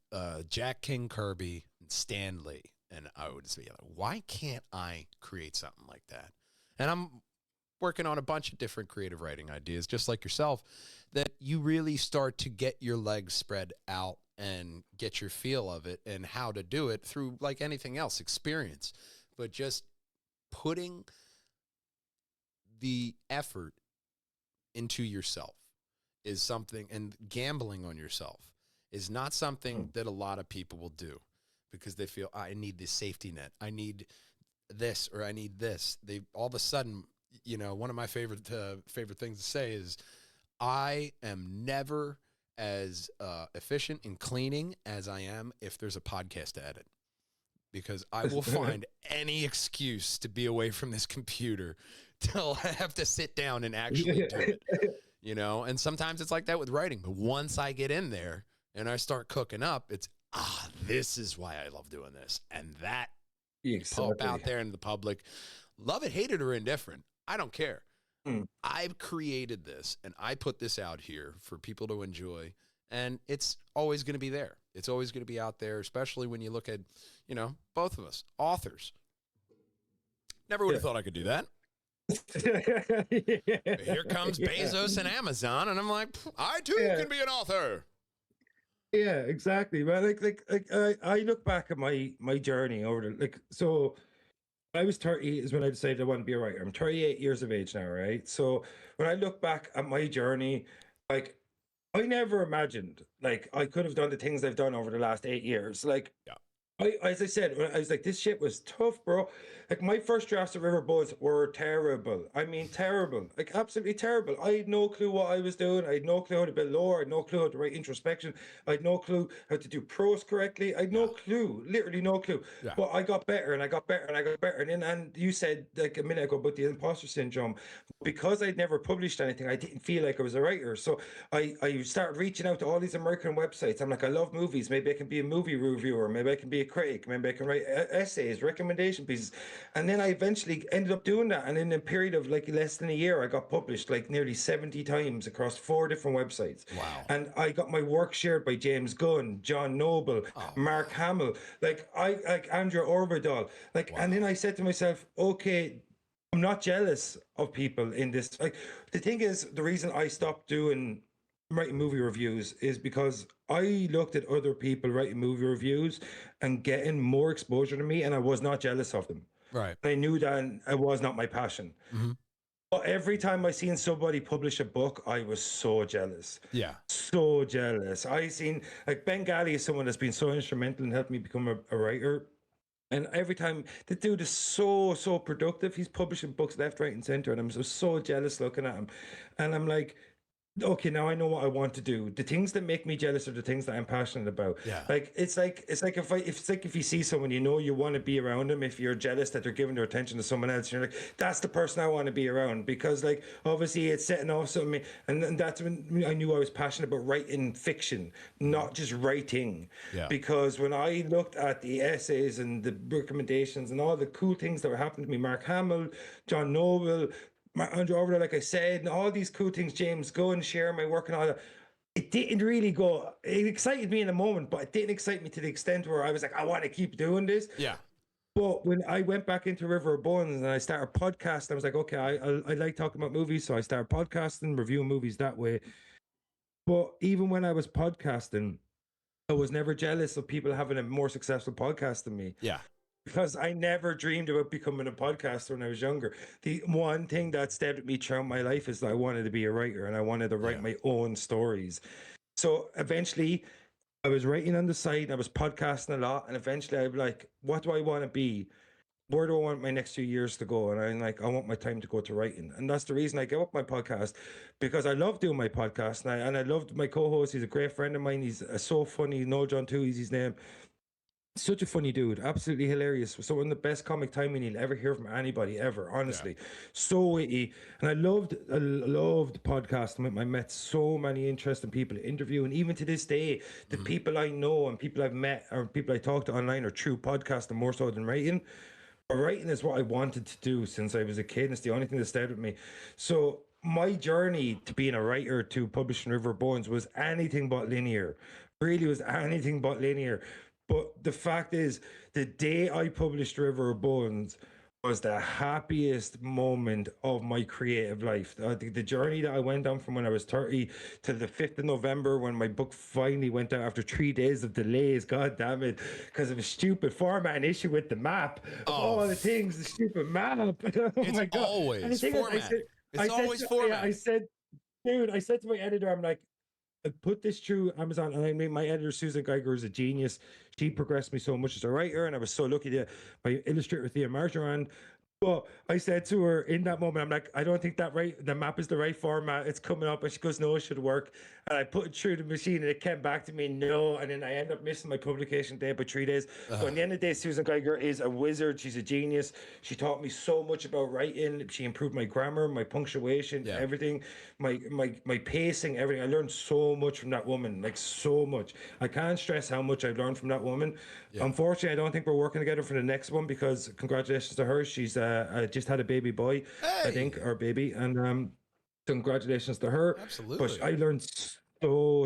Jack King Kirby and Stan Lee, and I would say, why can't I create something like that? And I'm working on a bunch of different creative writing ideas, just like yourself, that you really start to get your legs spread out and get your feel of it and how to do it through, like anything else, experience. But just putting the effort into yourself is something, and gambling on yourself is not something that a lot of people will do, because they feel, I need this safety net, I need this, or I need this. They all of a sudden, you know, one of my favorite things to say is, I am never as efficient in cleaning as I am if there's a podcast to edit, because I will find any excuse to be away from this computer till I have to sit down and actually do it, you know. And sometimes it's like that with writing, but once I get in there and I start cooking up, it's, this is why I love doing this. And that pop out there in the public, love it, hate it, or indifferent, I don't care. I've created this, and I put this out here for people to enjoy, and it's always going to be there. It's always going to be out there, especially when you look at, you know, both of us, authors. Never would have thought I could do that. Here comes Bezos and Amazon, and I'm like, I too can be an author. Yeah, exactly. Well, I look back at my journey over the so I was 30 is when I decided I want to be a writer. I'm 38 years of age now, right? So when I look back at my journey, like I never imagined like I could have done the things I've done over the last 8 years. Like as I said, I was like, this shit was tough, bro. Like my first drafts of River Boys were terrible. I mean, terrible, like absolutely terrible. I had no clue what I was doing. I had no clue how to build lore. I had no clue how to write introspection. I had no clue how to do prose correctly. I had no clue, literally no clue. Yeah. But I got better and I got better and I got better. And you said like a minute ago about the imposter syndrome. Because I'd never published anything, I didn't feel like I was a writer. So I started reaching out to all these American websites. I'm like, I love movies. Maybe I can be a movie reviewer. Maybe I can be a critic. Maybe I can write essays, recommendation pieces. And then I eventually ended up doing that. And in a period of like less than a year, I got published like nearly 70 times across 4 different websites. Wow. And I got my work shared by James Gunn, John Noble, Mark Hamill, like Andrew Orvidal. Like, and then I said to myself, okay, I'm not jealous of people in this. Like, the thing is, the reason I stopped writing movie reviews is because I looked at other people writing movie reviews and getting more exposure than me, and I was not jealous of them. Right. I knew that it was not my passion. Mm-hmm. But every time I seen somebody publish a book, I was so jealous. Yeah. So jealous. I seen like Ben Galley is someone that's been so instrumental in helping me become a writer. And every time the dude is so productive, he's publishing books left, right, and center, and I'm so jealous looking at him. And I'm like, okay, now I know what I want to do. The things that make me jealous are the things that I'm passionate about. Yeah. Like it's like if you see someone, you know, you want to be around them. If you're jealous that they're giving their attention to someone else, you're like, that's the person I want to be around, because like obviously it's setting off something. And that's when I knew I was passionate about writing fiction, not just writing. Yeah. Because when I looked at the essays and the recommendations and all the cool things that were happening to me, Mark Hamill, John Noble, Andrew Orvidal, like I said, and all these cool things, James Gunn, sharing my work and all that. It didn't really go. It excited me in a moment, but it didn't excite me to the extent where I was like, I want to keep doing this. Yeah. But when I went back into River of Bones and I started podcasting, I was like, okay, I like talking about movies, so I started podcasting, reviewing movies that way. But even when I was podcasting, I was never jealous of people having a more successful podcast than me. Yeah. Because I never dreamed about becoming a podcaster when I was younger. The one thing that stayed with me throughout my life is that I wanted to be a writer and I wanted to write my own stories. So eventually I was writing on the side, I was podcasting a lot, and eventually I'd be like, what do I want to be? Where do I want my next few years to go? And I'm like, I want my time to go to writing. And that's the reason I gave up my podcast, because I love doing my podcast. And I loved my co-host. He's a great friend of mine. He's so funny. Noel John too, is his name. Such a funny dude, absolutely hilarious. So one of the best comic timing you'll ever hear from anybody ever, honestly. So witty. And I loved podcasting with him. I met so many interesting people to interview. And even to this day, the people I know and people I've met or people I talk to online are true podcasting more so than writing. But writing is what I wanted to do since I was a kid. And it's the only thing that stayed with me. So my journey to being a writer to publishing River Bones was anything but linear. Really was anything but linear. But the fact is, the day I published River of Bones was the happiest moment of my creative life. The journey that I went on from when I was 30 to the 5th of November when my book finally went out after 3 days of delays, god damn it, because of a stupid format issue with the map. All the things, the stupid map. My God. Always format. It's always format. I said, to my editor, I'm like, I put this through Amazon, and I mean, my editor Susan Geiger is a genius. She progressed me so much as a writer, and I was so lucky that my illustrator Thea Marjoran. But I said to her in that moment, I'm like, I don't think the map is the right format. It's coming up, and she goes, no, it should work. And I put it through the machine, and it came back to me, no. And then I end up missing my publication date by 3 days. So in the end of the day, Susan Geiger is a wizard. She's a genius. She taught me so much about writing. She improved my grammar, my punctuation, everything, my pacing, everything. I learned so much from that woman, like so much. I can't stress how much I've learned from that woman. Unfortunately, I don't think we're working together for the next one, because congratulations to her. She's just had a baby boy, I think, or baby, and congratulations to her. Absolutely. But I learned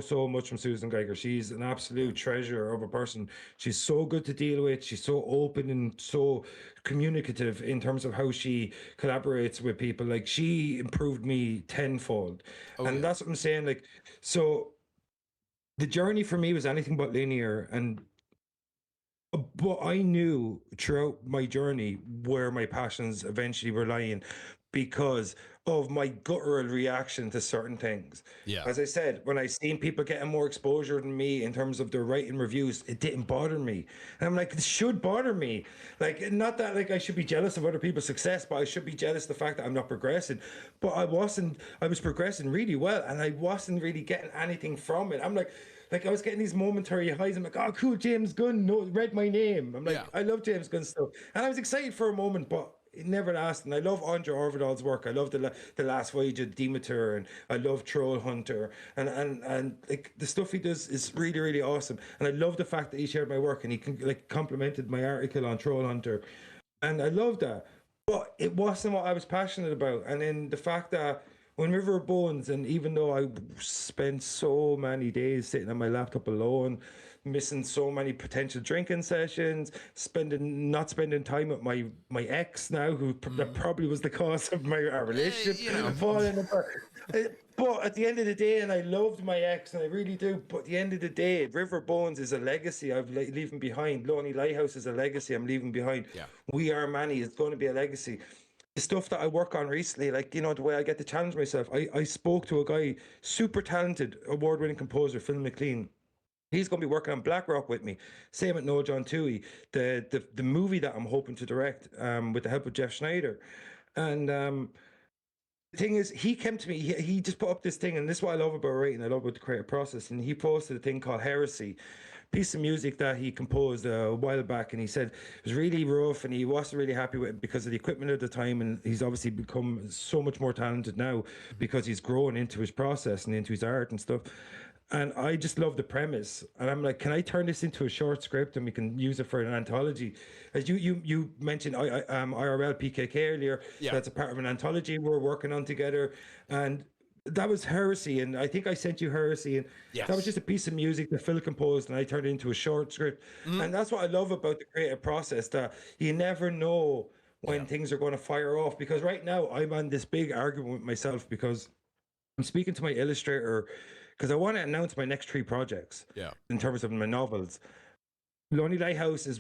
so much from Susan Geiger. She's an absolute treasure of a person. She's so good to deal with. She's so open and so communicative in terms of how she collaborates with people. Like, she improved me tenfold. And that's what I'm saying. Like, so the journey for me was anything but linear, and but I knew throughout my journey where my passions eventually were lying because of my guttural reaction to certain things. Yeah. As I said, when I seen people getting more exposure than me in terms of their writing reviews, it didn't bother me. And I'm like, it should bother me. Like, not that like I should be jealous of other people's success, but I should be jealous of the fact that I'm not progressing. But I was progressing really well, and I wasn't really getting anything from it. I'm like I was getting these momentary highs. I'm like, oh, cool, James Gunn read my name. I'm like, I love James Gunn stuff. And I was excited for a moment, but it never lasted. And I love Andre Orvidal's work. I love the Last Voyage of Demeter, and I love Troll Hunter. And like, the stuff he does is really, really awesome. And I love the fact that he shared my work and he complimented my article on Troll Hunter. And I love that. But it wasn't what I was passionate about. And then the fact that when River of Bones, and even though I spent so many days sitting on my laptop alone, missing so many potential drinking sessions, not spending time with my ex now, who that probably was the cause of my relationship falling apart. But at the end of the day, and I loved my ex, and I really do, but at the end of the day, River Bones is a legacy I'm leaving behind. Lonely Lighthouse is a legacy I'm leaving behind. Yeah. We Are Many is going to be a legacy. The stuff that I work on recently, like, the way I get to challenge myself. I spoke to a guy, super talented, award-winning composer, Phil McLean. He's going to be working on Black Rock with me. Same with Noel John Toohey, the movie that I'm hoping to direct with the help of Jeff Schneider. And the thing is, he came to me, he just put up this thing, and this is what I love about writing, I love about the creative process. And he posted a thing called Heresy, piece of music that he composed a while back, and he said it was really rough and he wasn't really happy with it because of the equipment at the time, and he's obviously become so much more talented now because he's grown into his process and into his art and stuff. And I just love the premise, and I'm like, can I turn this into a short script and we can use it for an anthology? As you mentioned IRL PKK earlier, that's a part of an anthology we're working on together, and that was Heresy, and I think I sent you Heresy, and that was just a piece of music that Phil composed, and I turned it into a short script. And that's what I love about the creative process, that you never know when things are going to fire off, because right now I'm on this big argument with myself because I'm speaking to my illustrator because I want to announce my next 3 projects in terms of my novels. Lonely Lighthouse is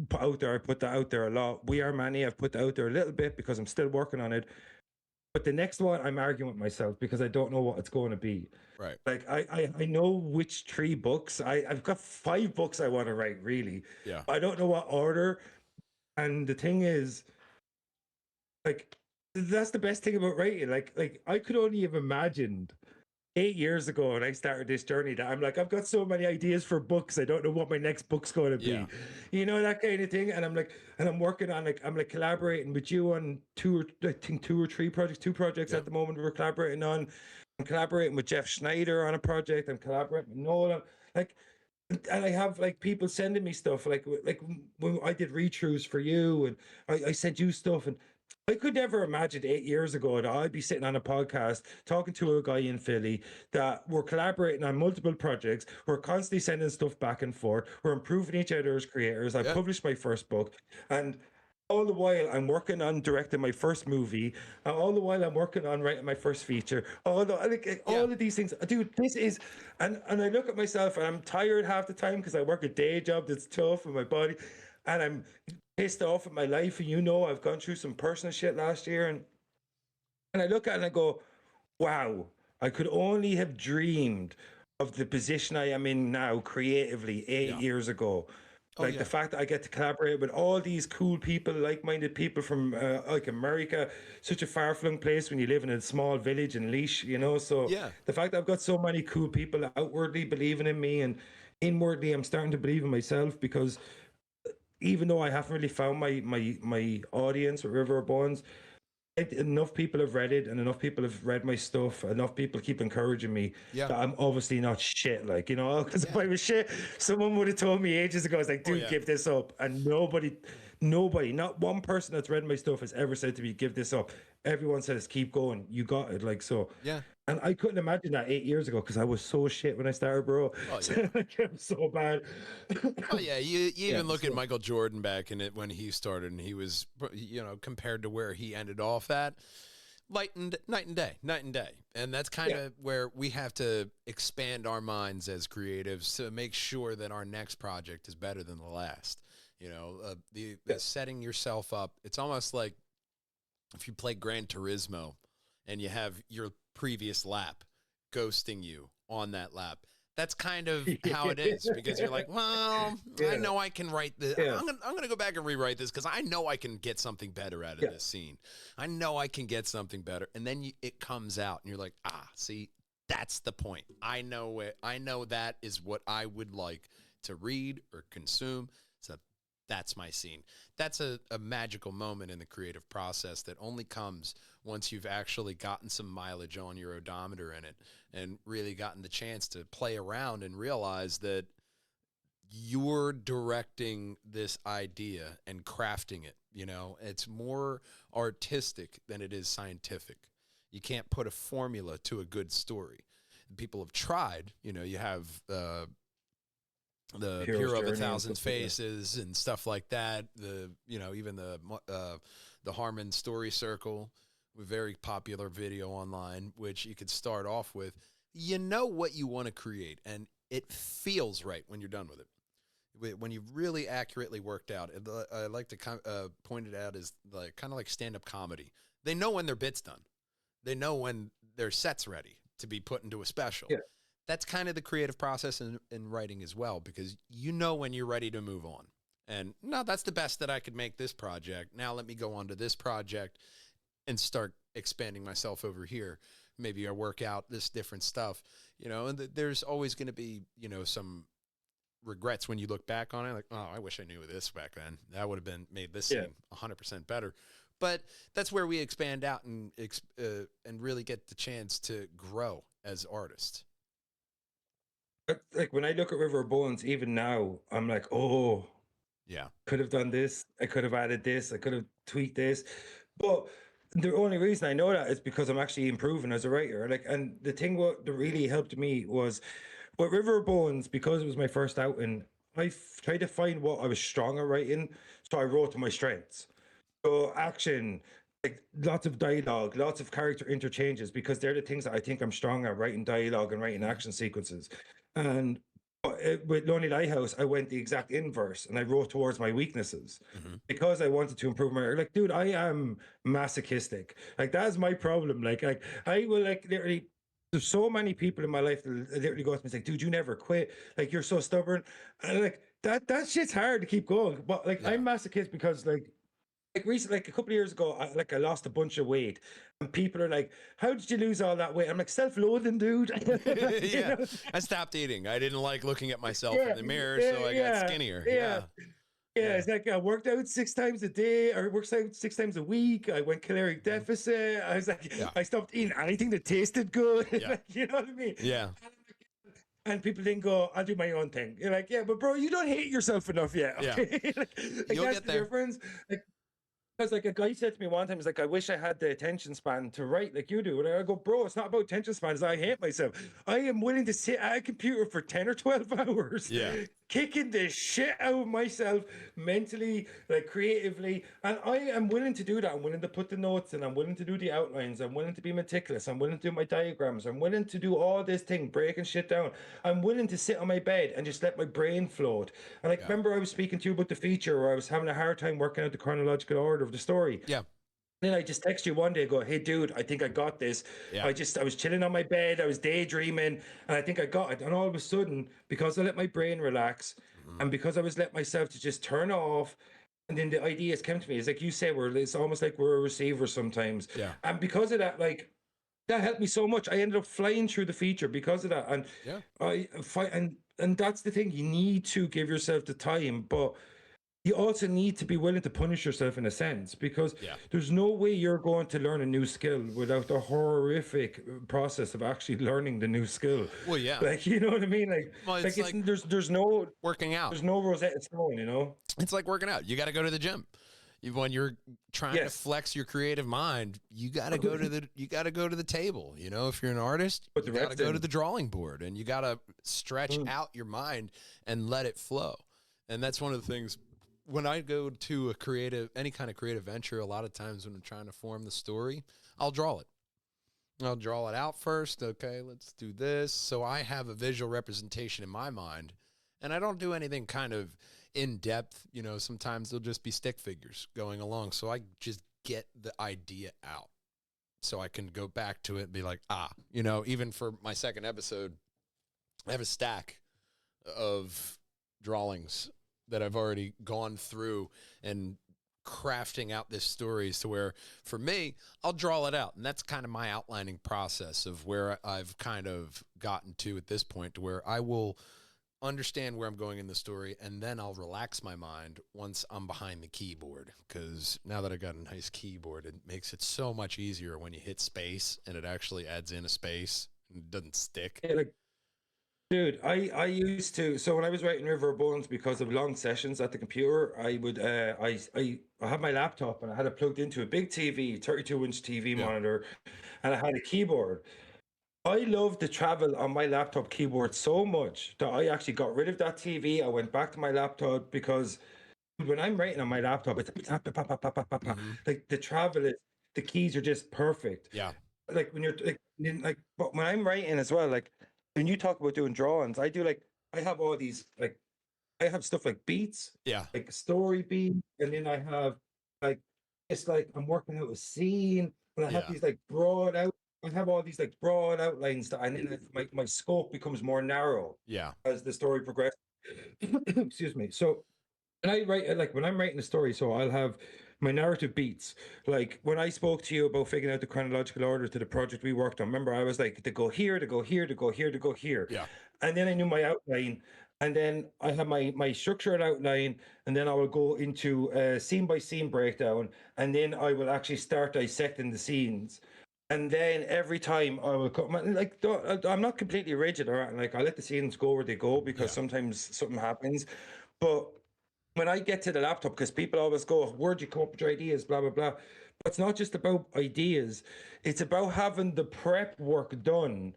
put out there. I put that out there a lot. We Are Many, I've put that out there a little bit because I'm still working on it. But the next one, I'm arguing with myself because I don't know what it's going to be. Right. Like, I know which 3 books. I've got 5 books I want to write, really. Yeah. I don't know what order. And the thing is, like, that's the best thing about writing. Like I could only have imagined 8 years ago when I started this journey that I'm like, I've got so many ideas for books, I don't know what my next book's going to be. You know, that kind of thing. And I'm like, and I'm working on, like, I'm like collaborating with you on 2 or 3 projects, 2 projects at the moment we're collaborating on. I'm collaborating with Jeff Schneider on a project. I'm collaborating with Nolan. Like, and I have like people sending me stuff, like when I did read-throughs for you, and I sent you stuff, and I could never imagine 8 years ago that I'd be sitting on a podcast talking to a guy in Philly that we're collaborating on multiple projects. We're constantly sending stuff back and forth. We're improving each other as creators. I published my first book, and all the while I'm working on directing my first movie. And all the while I'm working on writing my first feature. All of these things, dude. This is, and I look at myself and I'm tired half the time because I work a day job that's tough on my body, and I'm pissed off at my life. And I've gone through some personal shit last year, and I look at it and I go, wow, I could only have dreamed of the position I am in now creatively 8 years ago. The fact that I get to collaborate with all these cool people, like-minded people from like America, such a far-flung place when you live in a small village in Laois, so the fact that I've got so many cool people outwardly believing in me, and inwardly I'm starting to believe in myself, because even though I haven't really found my audience with River of Bones, enough people have read it, and enough people have read my stuff. Enough people keep encouraging me that I'm obviously not shit, because if I was shit, someone would have told me ages ago. I was like, dude, give this up. And nobody, not one person that's read my stuff has ever said to me, give this up. everyone says keep going, you got it, like, so. Yeah. And I couldn't imagine that 8 years ago, because I was so shit when I started, bro. Oh, yeah. Like, I'm so bad. Oh yeah, you even look at so- Michael Jordan back in it when he started, and he was, you know, compared to where he ended off at, night and day. And that's kind of where we have to expand our minds as creatives to make sure that our next project is better than the last. You know, the setting yourself up. It's almost like if you play Gran Turismo and you have your previous lap ghosting you on that lap. That's kind of how it is, because you're like, well, I know I can write this. I'm gonna go back and rewrite this because I know I can get something better out of this scene. I know I can get something better, and then it comes out, and you're like, see, that's the point. I know it. I know that is what I would like to read or consume. So that's my scene. That's a magical moment in the creative process that only comes once you've actually gotten some mileage on your odometer in it and really gotten the chance to play around and realize that you're directing this idea and crafting it. You know, it's more artistic than it is scientific. You can't put a formula to a good story. People have tried, you know, you have the Hero of a Thousand Faces and stuff like that. The, you know, even the Harmon Story Circle, a very popular video online, which you could start off with. You know what you want to create, and it feels right when you're done with it. When you've really accurately worked out, I like to point it out as like kind of like stand-up comedy. They know when their bit's done. They know when their set's ready to be put into a special. Yeah. That's kind of the creative process in writing as well, because you know when you're ready to move on. And no, that's the best that I could make this project. Now let me go on to this project and start expanding myself over here. Maybe I work out this different stuff, you know, and there's always going to be, you know, some regrets when you look back on it. Like, oh, I wish I knew this back then. That would have made this scene 100% better. But that's where we expand out and really get the chance to grow as artists. Like when I look at River of Bones, even now, I'm like, oh, yeah, could have done this. I could have added this. I could have tweaked this. But the only reason I know that is because I'm actually improving as a writer. Like, and the thing that really helped me was with River of Bones, because it was my first outing, I tried to find what I was strong at writing. So I wrote to my strengths. So action, like lots of dialogue, lots of character interchanges, because they're the things that I think I'm strong at, writing dialogue and writing action sequences. And with Lonely Lighthouse, I went the exact inverse, and I wrote towards my weaknesses because I wanted to improve my. Like, dude, I am masochistic. Like, that's my problem. Like I will literally. There's so many people in my life that literally go to me and say, "Dude, you never quit. Like, you're so stubborn." And like that shit's hard to keep going. But like, I'm masochist because like recently, like a couple of years ago, I lost a bunch of weight, and people are like, "How did you lose all that weight?" I'm like, "Self-loathing, dude." Yeah, know? I stopped eating. I didn't like looking at myself in the mirror, so I got skinnier. Yeah, it's like I worked out 6 times a day, or worked out 6 times a week. I went caloric deficit. I was like, I stopped eating anything that tasted good. Like, you know what I mean? Yeah. And people then go, "I'll do my own thing." You're like, "Yeah, but bro, you don't hate yourself enough yet." Okay? Yeah. like You'll that's get the there. difference. Like, because like a guy said to me one time, he's like, "I wish I had the attention span to write like you do." And I go, "Bro, it's not about attention spans. I hate myself. I am willing to sit at a computer for 10 or 12 hours, kicking the shit out of myself mentally, like creatively. And I am willing to do that. I'm willing to put the notes in. I'm willing to do the outlines. I'm willing to be meticulous. I'm willing to do my diagrams. I'm willing to do all this thing, breaking shit down. I'm willing to sit on my bed and just let my brain float." And like, remember I was speaking to you about the feature where I was having a hard time working out the chronological order of the story. Yeah. Then I just text you one day, go, "Hey dude, I think I got this." Yeah. I was chilling on my bed, I was daydreaming, and I think I got it. And all of a sudden, because I let my brain relax, and because I was let myself to just turn off, and then the ideas came to me. It's like you say, it's almost like we're a receiver sometimes. Yeah. And because of that, like that helped me so much. I ended up flying through the feature because of that. And and that's the thing. You need to give yourself the time, but you also need to be willing to punish yourself in a sense, because there's no way you're going to learn a new skill without the horrific process of actually learning the new skill. Well, yeah. Like, you know what I mean? Like, well, it's like there's no working out. There's no Rosetta Stone, you know? It's like working out. You got to go to the gym. When you're trying to Yes. flex your creative mind, you got to go to the table. You know, if you're an artist, Put the you got to reps go in. to the drawing board, and you got to stretch out your mind and let it flow. And that's one of the things when I go to any kind of creative venture. A lot of times when I'm trying to form the story, I'll draw it. I'll draw it out first. Okay, let's do this. So I have a visual representation in my mind, and I don't do anything kind of in depth. You know, sometimes they'll just be stick figures going along. So I just get the idea out so I can go back to it and be like, you know, even for my second episode, I have a stack of drawings that I've already gone through and crafting out this stories to where for me I'll draw it out, and that's kind of my outlining process of where I've kind of gotten to at this point, to where I will understand where I'm going in the story, and then I'll relax my mind once I'm behind the keyboard, because now that I got a nice keyboard, it makes it so much easier when you hit space and it actually adds in a space and it doesn't stick. Yeah, like, dude, I used to, so when I was writing River of Bones, because of long sessions at the computer, I would I had my laptop and I had it plugged into a big TV, 32-inch TV monitor, and I had a keyboard. I loved to travel on my laptop keyboard so much that I actually got rid of that TV. I went back to my laptop, because when I'm writing on my laptop, it's like the travel is, the keys are just perfect. Yeah. Like when you're like, but when I'm writing as well, like when you talk about doing drawings, I have all these, like, I have stuff like beats, like story beat, and then I have like, it's like I'm working out a scene, and I have these like broad out. I have all these like broad outlines that, and then my scope becomes more narrow. As the story progresses. Excuse me. So when I write, like when I'm writing a story, so I'll have my narrative beats. Like when I spoke to you about figuring out the chronological order to the project we worked on, remember I was like, to go here, to go here, to go here, to go here. And then I knew my outline, and then I have my structured outline, and then I will go into a scene by scene breakdown, and then I will actually start dissecting the scenes. And then every time I will come, like, I'm not completely rigid, or like I let the scenes go where they go, because sometimes something happens. But when I get to the laptop, because people always go, where'd you come up with your ideas, blah, blah, blah. But it's not just about ideas. It's about having the prep work done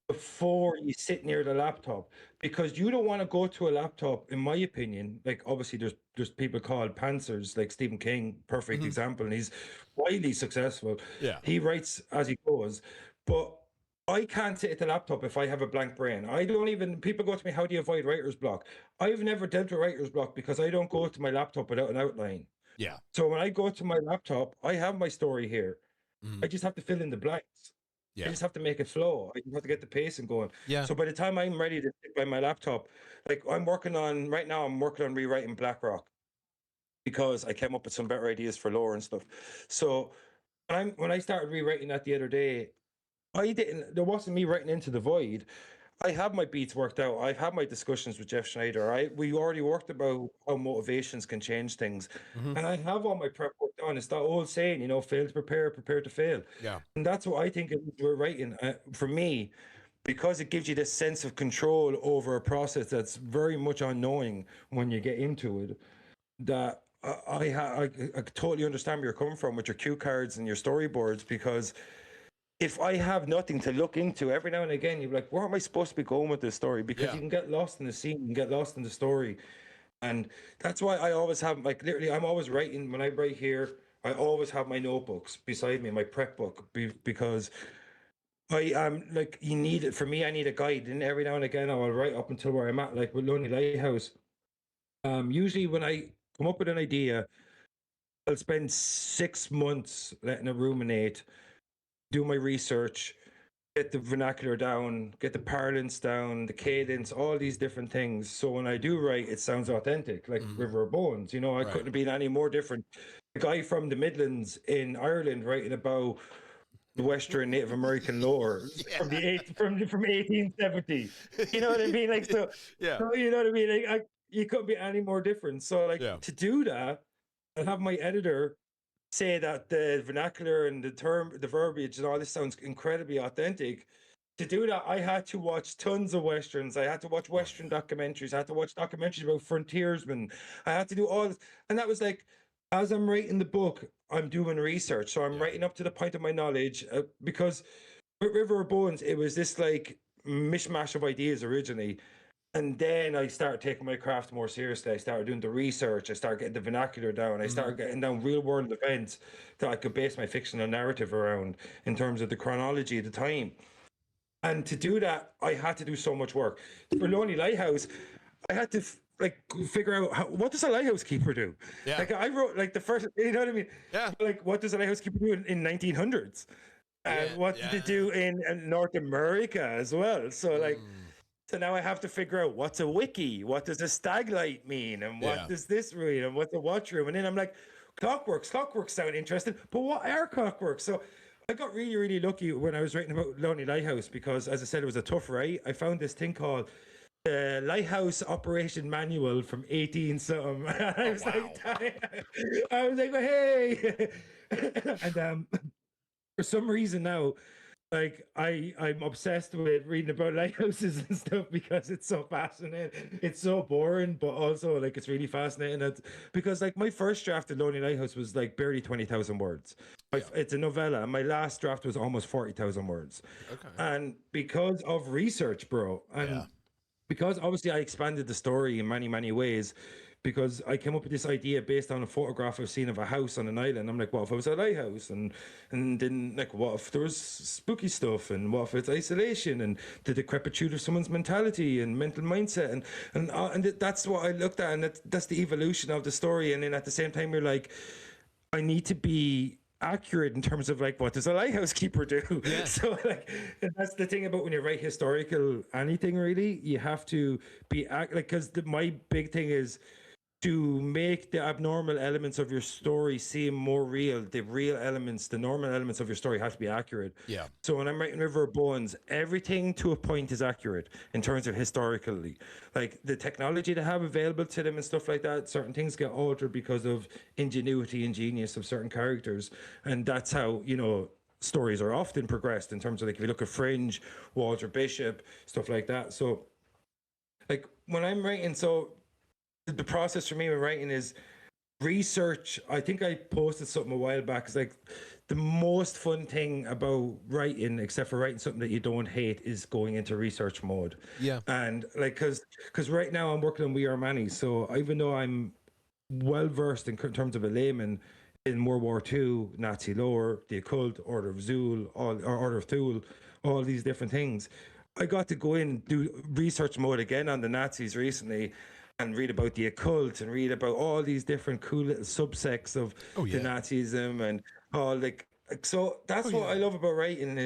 before you sit near the laptop, because you don't want to go to a laptop, in my opinion. Like, obviously there's people called pantsers, like Stephen King, perfect example, and he's widely successful. He writes as he goes, but I can't sit at the laptop if I have a blank brain. I don't even, people go to me, how do you avoid writer's block? I've never dealt with writer's block because I don't go to my laptop without an outline. So when I go to my laptop, I have my story here. I just have to fill in the blanks. I just have to make it flow. I just have to get the pacing going. So by the time I'm ready to sit by my laptop, like I'm working on rewriting Blackrock, because I came up with some better ideas for lore and stuff. So when I started rewriting that the other day, there wasn't me writing into the void. I have my beats worked out. I've had my discussions with Jeff Schneider. We already worked about how motivations can change things. And I have all my prep work done. It's that old saying, you know, fail to prepare, prepare to fail. And that's what I think we're writing. For me, because it gives you this sense of control over a process that's very much unknowing when you get into it, that I totally understand where you're coming from with your cue cards and your storyboards, because if I have nothing to look into, every now and again, you're like, where am I supposed to be going with this story? Because you can get lost in the scene, you can get lost in the story. And that's why I always have, like, literally, I'm always writing. When I write here, I always have my notebooks beside me, my prep book, because I am like, you need it. For me, I need a guide. And every now and again, I will write up until where I'm at, like with Lonely Lighthouse. Usually when I come up with an idea, I'll spend 6 months letting it ruminate, do my research, get the vernacular down, get the parlance down, the cadence, all these different things. So when I do write, it sounds authentic, like River of Bones. You know, I couldn't have been any more different. The guy from the Midlands in Ireland writing about the Western Native American lore from 1870. You know what I mean? Like, so you know what I mean? Like, you couldn't be any more different. So like, to do that, I'll have my editor say that the vernacular and the verbiage and all this sounds incredibly authentic. To do that, I had to watch tons of Westerns. I had to watch Western documentaries. I had to watch documentaries about frontiersmen. I had to do all this. And that was like, as I'm writing the book, I'm doing research. So I'm Yeah. writing up to the point of my knowledge because with River of Bones, it was this like mishmash of ideas originally. And then I started taking my craft more seriously. I started doing the research. I started getting the vernacular down. I started getting down real world events that I could base my fictional narrative around in terms of the chronology of the time. And to do that, I had to do so much work. For Lonely Lighthouse, I had to like figure out what does a lighthouse keeper do. Yeah. Like I wrote like the first, you know what I mean? Yeah. Like what does a lighthouse keeper do in 1900s? And Yeah, what did they do in North America as well? So like, so now I have to figure out what's a wiki, what does a stag light mean, and what does this mean, and what's a watch room, and then I'm like, clockworks sound interesting, but what are clockworks? So I got really, really lucky when I was writing about Lonely Lighthouse because, as I said, it was a tough write. I found this thing called the Lighthouse Operation Manual from 18 something. I was like, well, hey, and for some reason now, like I'm obsessed with reading about lighthouses and stuff because it's so fascinating. It's so boring, but also like it's really fascinating. Because like my first draft of Lonely Lighthouse was like barely 20,000 words. It's a novella, and my last draft was almost 40,000 words. Okay. And because of research, bro, and because obviously I expanded the story in many, many ways. Because I came up with this idea based on a photograph I've seen of a house on an island. I'm like, what if it was a lighthouse? And then like, what if there was spooky stuff? And what if it's isolation and the decrepitude of someone's mentality and mental mindset? And that's what I looked at, and that's the evolution of the story. And then at the same time, you're like, I need to be accurate in terms of like what does a lighthouse keeper do. So like that's the thing about when you write historical anything, really, you have to be like, because my big thing is to make the abnormal elements of your story seem more real. The real elements, the normal elements of your story have to be accurate. Yeah. So when I'm writing River of Bones, everything to a point is accurate in terms of historically. Like the technology they have available to them and stuff like that, certain things get altered because of ingenuity and genius of certain characters. And that's how, you know, stories are often progressed in terms of like if you look at Fringe, Walter Bishop, stuff like that. So like when I'm writing, so the process for me with writing is research. I think I posted something a while back. It's like the most fun thing about writing, except for writing something that you don't hate, is going into research mode. Yeah. And like, because right now I'm working on We Are Many. So even though I'm well versed in terms of a layman in World War II, Nazi lore, the occult, Order of Zul, Order of Thule, all these different things, I got to go in do research mode again on the Nazis recently. And read about the occult and read about all these different cool little subsects of the Nazism and all like so that's what I love about writing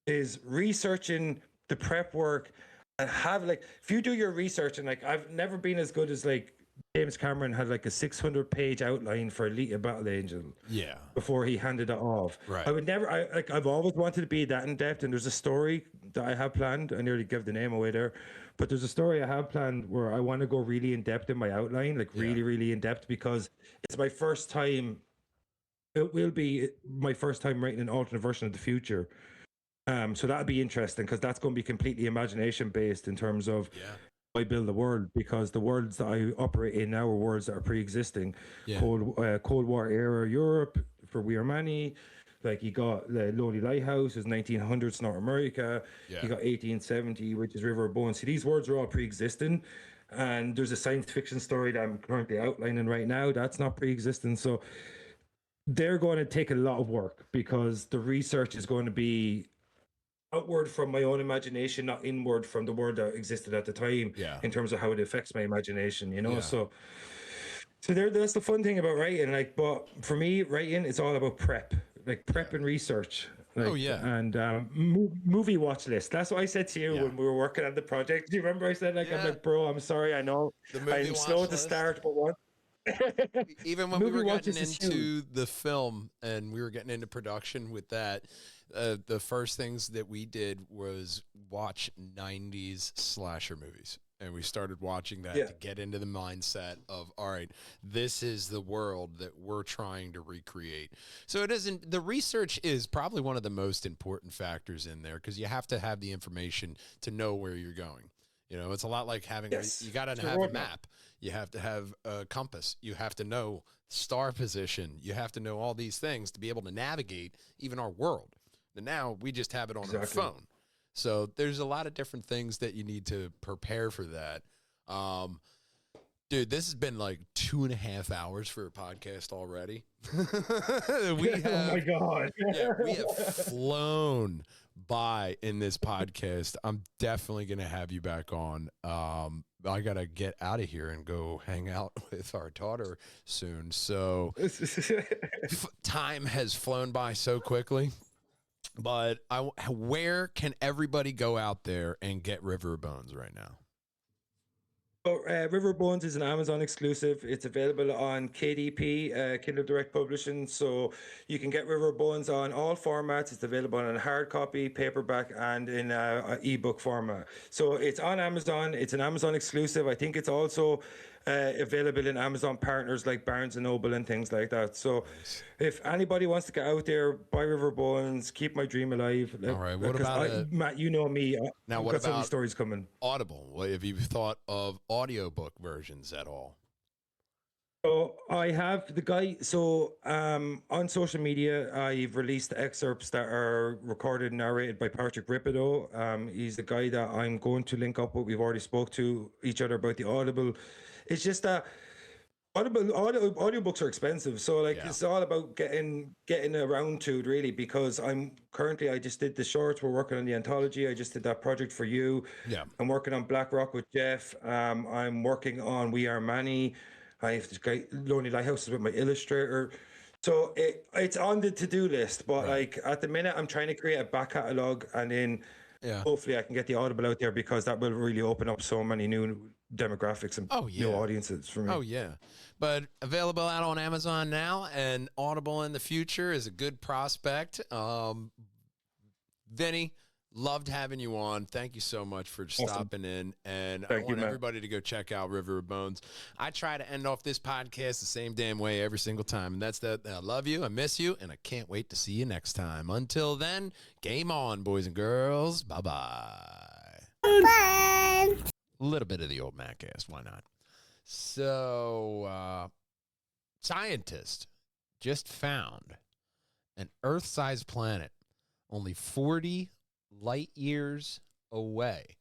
is researching the prep work and have like if you do your research and like I've never been as good as like James Cameron had like a 600-page outline for Elite Battle Angel before he handed it off. Right. I would never I've always wanted to be that in depth, and there's a story that I have planned. I nearly gave the name away there. But there's a story I have planned where I want to go really in depth in my outline, like really, really in depth, because it's my first time. It will be my first time writing an alternate version of the future. So that'll be interesting because that's going to be completely imagination based in terms of I build the world, because the worlds that I operate in now are worlds that are pre-existing. Cold War era Europe for We Are Many. Like you got the Lonely Lighthouse is 1900s North America. You got 1870, which is River of Bones. See, these words are all pre-existing, and there's a science fiction story that I'm currently outlining right now that's not pre-existing. So they're going to take a lot of work because the research is going to be outward from my own imagination, not inward from the world that existed at the time. In terms of how it affects my imagination, you know. So that's the fun thing about writing. Like, but for me, writing it's all about prep. Like prep and research. Like, and movie watch list. That's what I said to you when we were working on the project. Do you remember I said like I'm like, bro, I'm sorry, I know I'm slow to start, but what? Even when we were getting into the film and we were getting into production with that, the first things that we did was watch 90s slasher movies. And we started watching that to get into the mindset of, all right, this is the world that we're trying to recreate. So the research is probably one of the most important factors in there because you have to have the information to know where you're going. You know, it's a lot like having, Yes, you got it's to a have a roadmap. map. You have to have a compass. You have to know star position. You have to know all these things to be able to navigate even our world. And now we just have it on our Exactly. phone. So there's a lot of different things that you need to prepare for that. Dude, this has been like 2.5 hours for a podcast already. we have, Oh my God. yeah, we have flown by in this podcast. I'm definitely going to have you back on. I got to get out of here and go hang out with our daughter soon. So time has flown by so quickly. But where can everybody go out there and get River Bones right now? So, River Bones is an Amazon exclusive. It's available on KDP, Kindle Direct Publishing. So you can get River Bones on all formats. It's available in hard copy, paperback, and in ebook format. So it's on Amazon. It's an Amazon exclusive. I think it's also available in Amazon partners like Barnes and Noble and things like that. So if anybody wants to get out there, buy River Bones, keep my dream alive. All right. What about Matt? You know me. Now, I've what got so many about stories coming? Audible? What have you thought of audiobook versions at all? So I have the guy. So on social media, I've released excerpts that are recorded and narrated by Patrick Ripido. He's the guy that I'm going to link up with. We've already spoke to each other about the Audible. It's just that audiobooks are expensive, so like it's all about getting around to it really. Because I just did the shorts. We're working on the anthology. I just did that project for you. Yeah, I'm working on Black Rock with Jeff. I'm working on We Are Manny. I have this guy Lonely Lighthouses with my illustrator. So it's on the to-do list, but like at the minute I'm trying to create a back catalog, and then hopefully I can get the Audible out there, because that will really open up so many new demographics and new audiences for me. Oh yeah, but available out on Amazon now, and Audible in the future is a good prospect. Vinny, loved having you on. Thank you so much for stopping in. And I want everybody to go check out River of Bones. I try to end off this podcast the same damn way every single time. And that's that. I love you. I miss you. And I can't wait to see you next time. Until then, game on, boys and girls. Bye-bye. Bye. A little bit of the old Mattcast. Why not? So, scientists just found an Earth-sized planet only 40 light years away,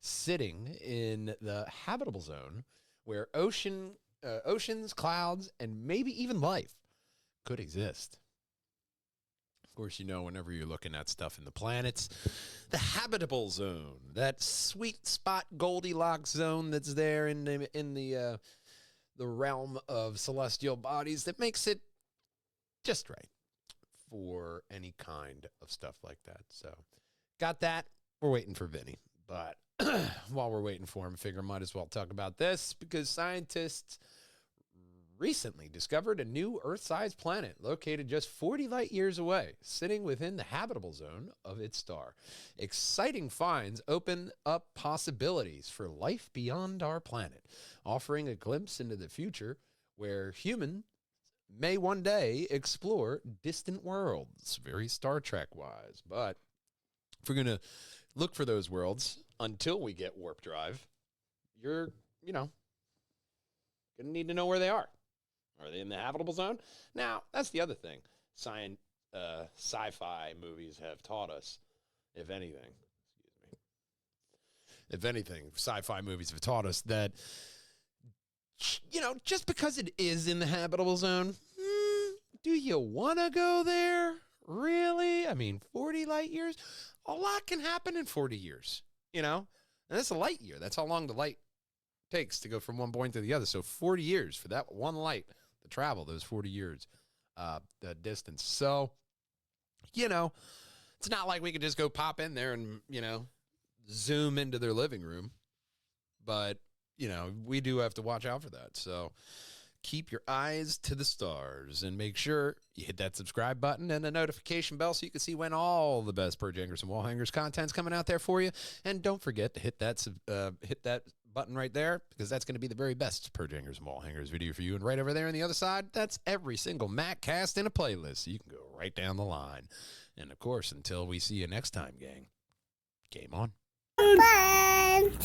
sitting in the habitable zone where oceans, clouds, and maybe even life could exist. Of course, you know, whenever you're looking at stuff in the planets, the habitable zone, that sweet spot Goldilocks zone that's there in the realm of celestial bodies that makes it just right for any kind of stuff like that. So got that. We're waiting for Vinny. But while we're waiting for him, I figure I might as well talk about this, because scientists recently discovered a new Earth-sized planet located just 40 light years away, sitting within the habitable zone of its star. Exciting finds open up possibilities for life beyond our planet, offering a glimpse into the future where humans may one day explore distant worlds, very Star Trek-wise. But if we're going to look for those worlds until we get warp drive, you're, going to need to know where they are. Are they in the habitable zone? Now, that's the other thing. Sci-fi movies have taught us, if anything, sci-fi movies have taught us that, just because it is in the habitable zone, do you want to go there? Really? I mean, 40 light years? A lot can happen in 40 years, And that's a light year. That's how long the light takes to go from one point to the other. So 40 years for that one light to travel those 40 years, the distance. So, it's not like we could just go pop in there and, zoom into their living room. But, we do have to watch out for that. So keep your eyes to the stars and make sure you hit that subscribe button and the notification bell so you can see when all the best Perjangers and Wallhangers content's coming out there for you. And don't forget to hit that button right there, because that's going to be the very best Perjangers and Wallhangers video for you. And right over there on the other side, that's every single Mattcast in a playlist, so you can go right down the line. And of course, until we see you next time, gang, game on. Bye.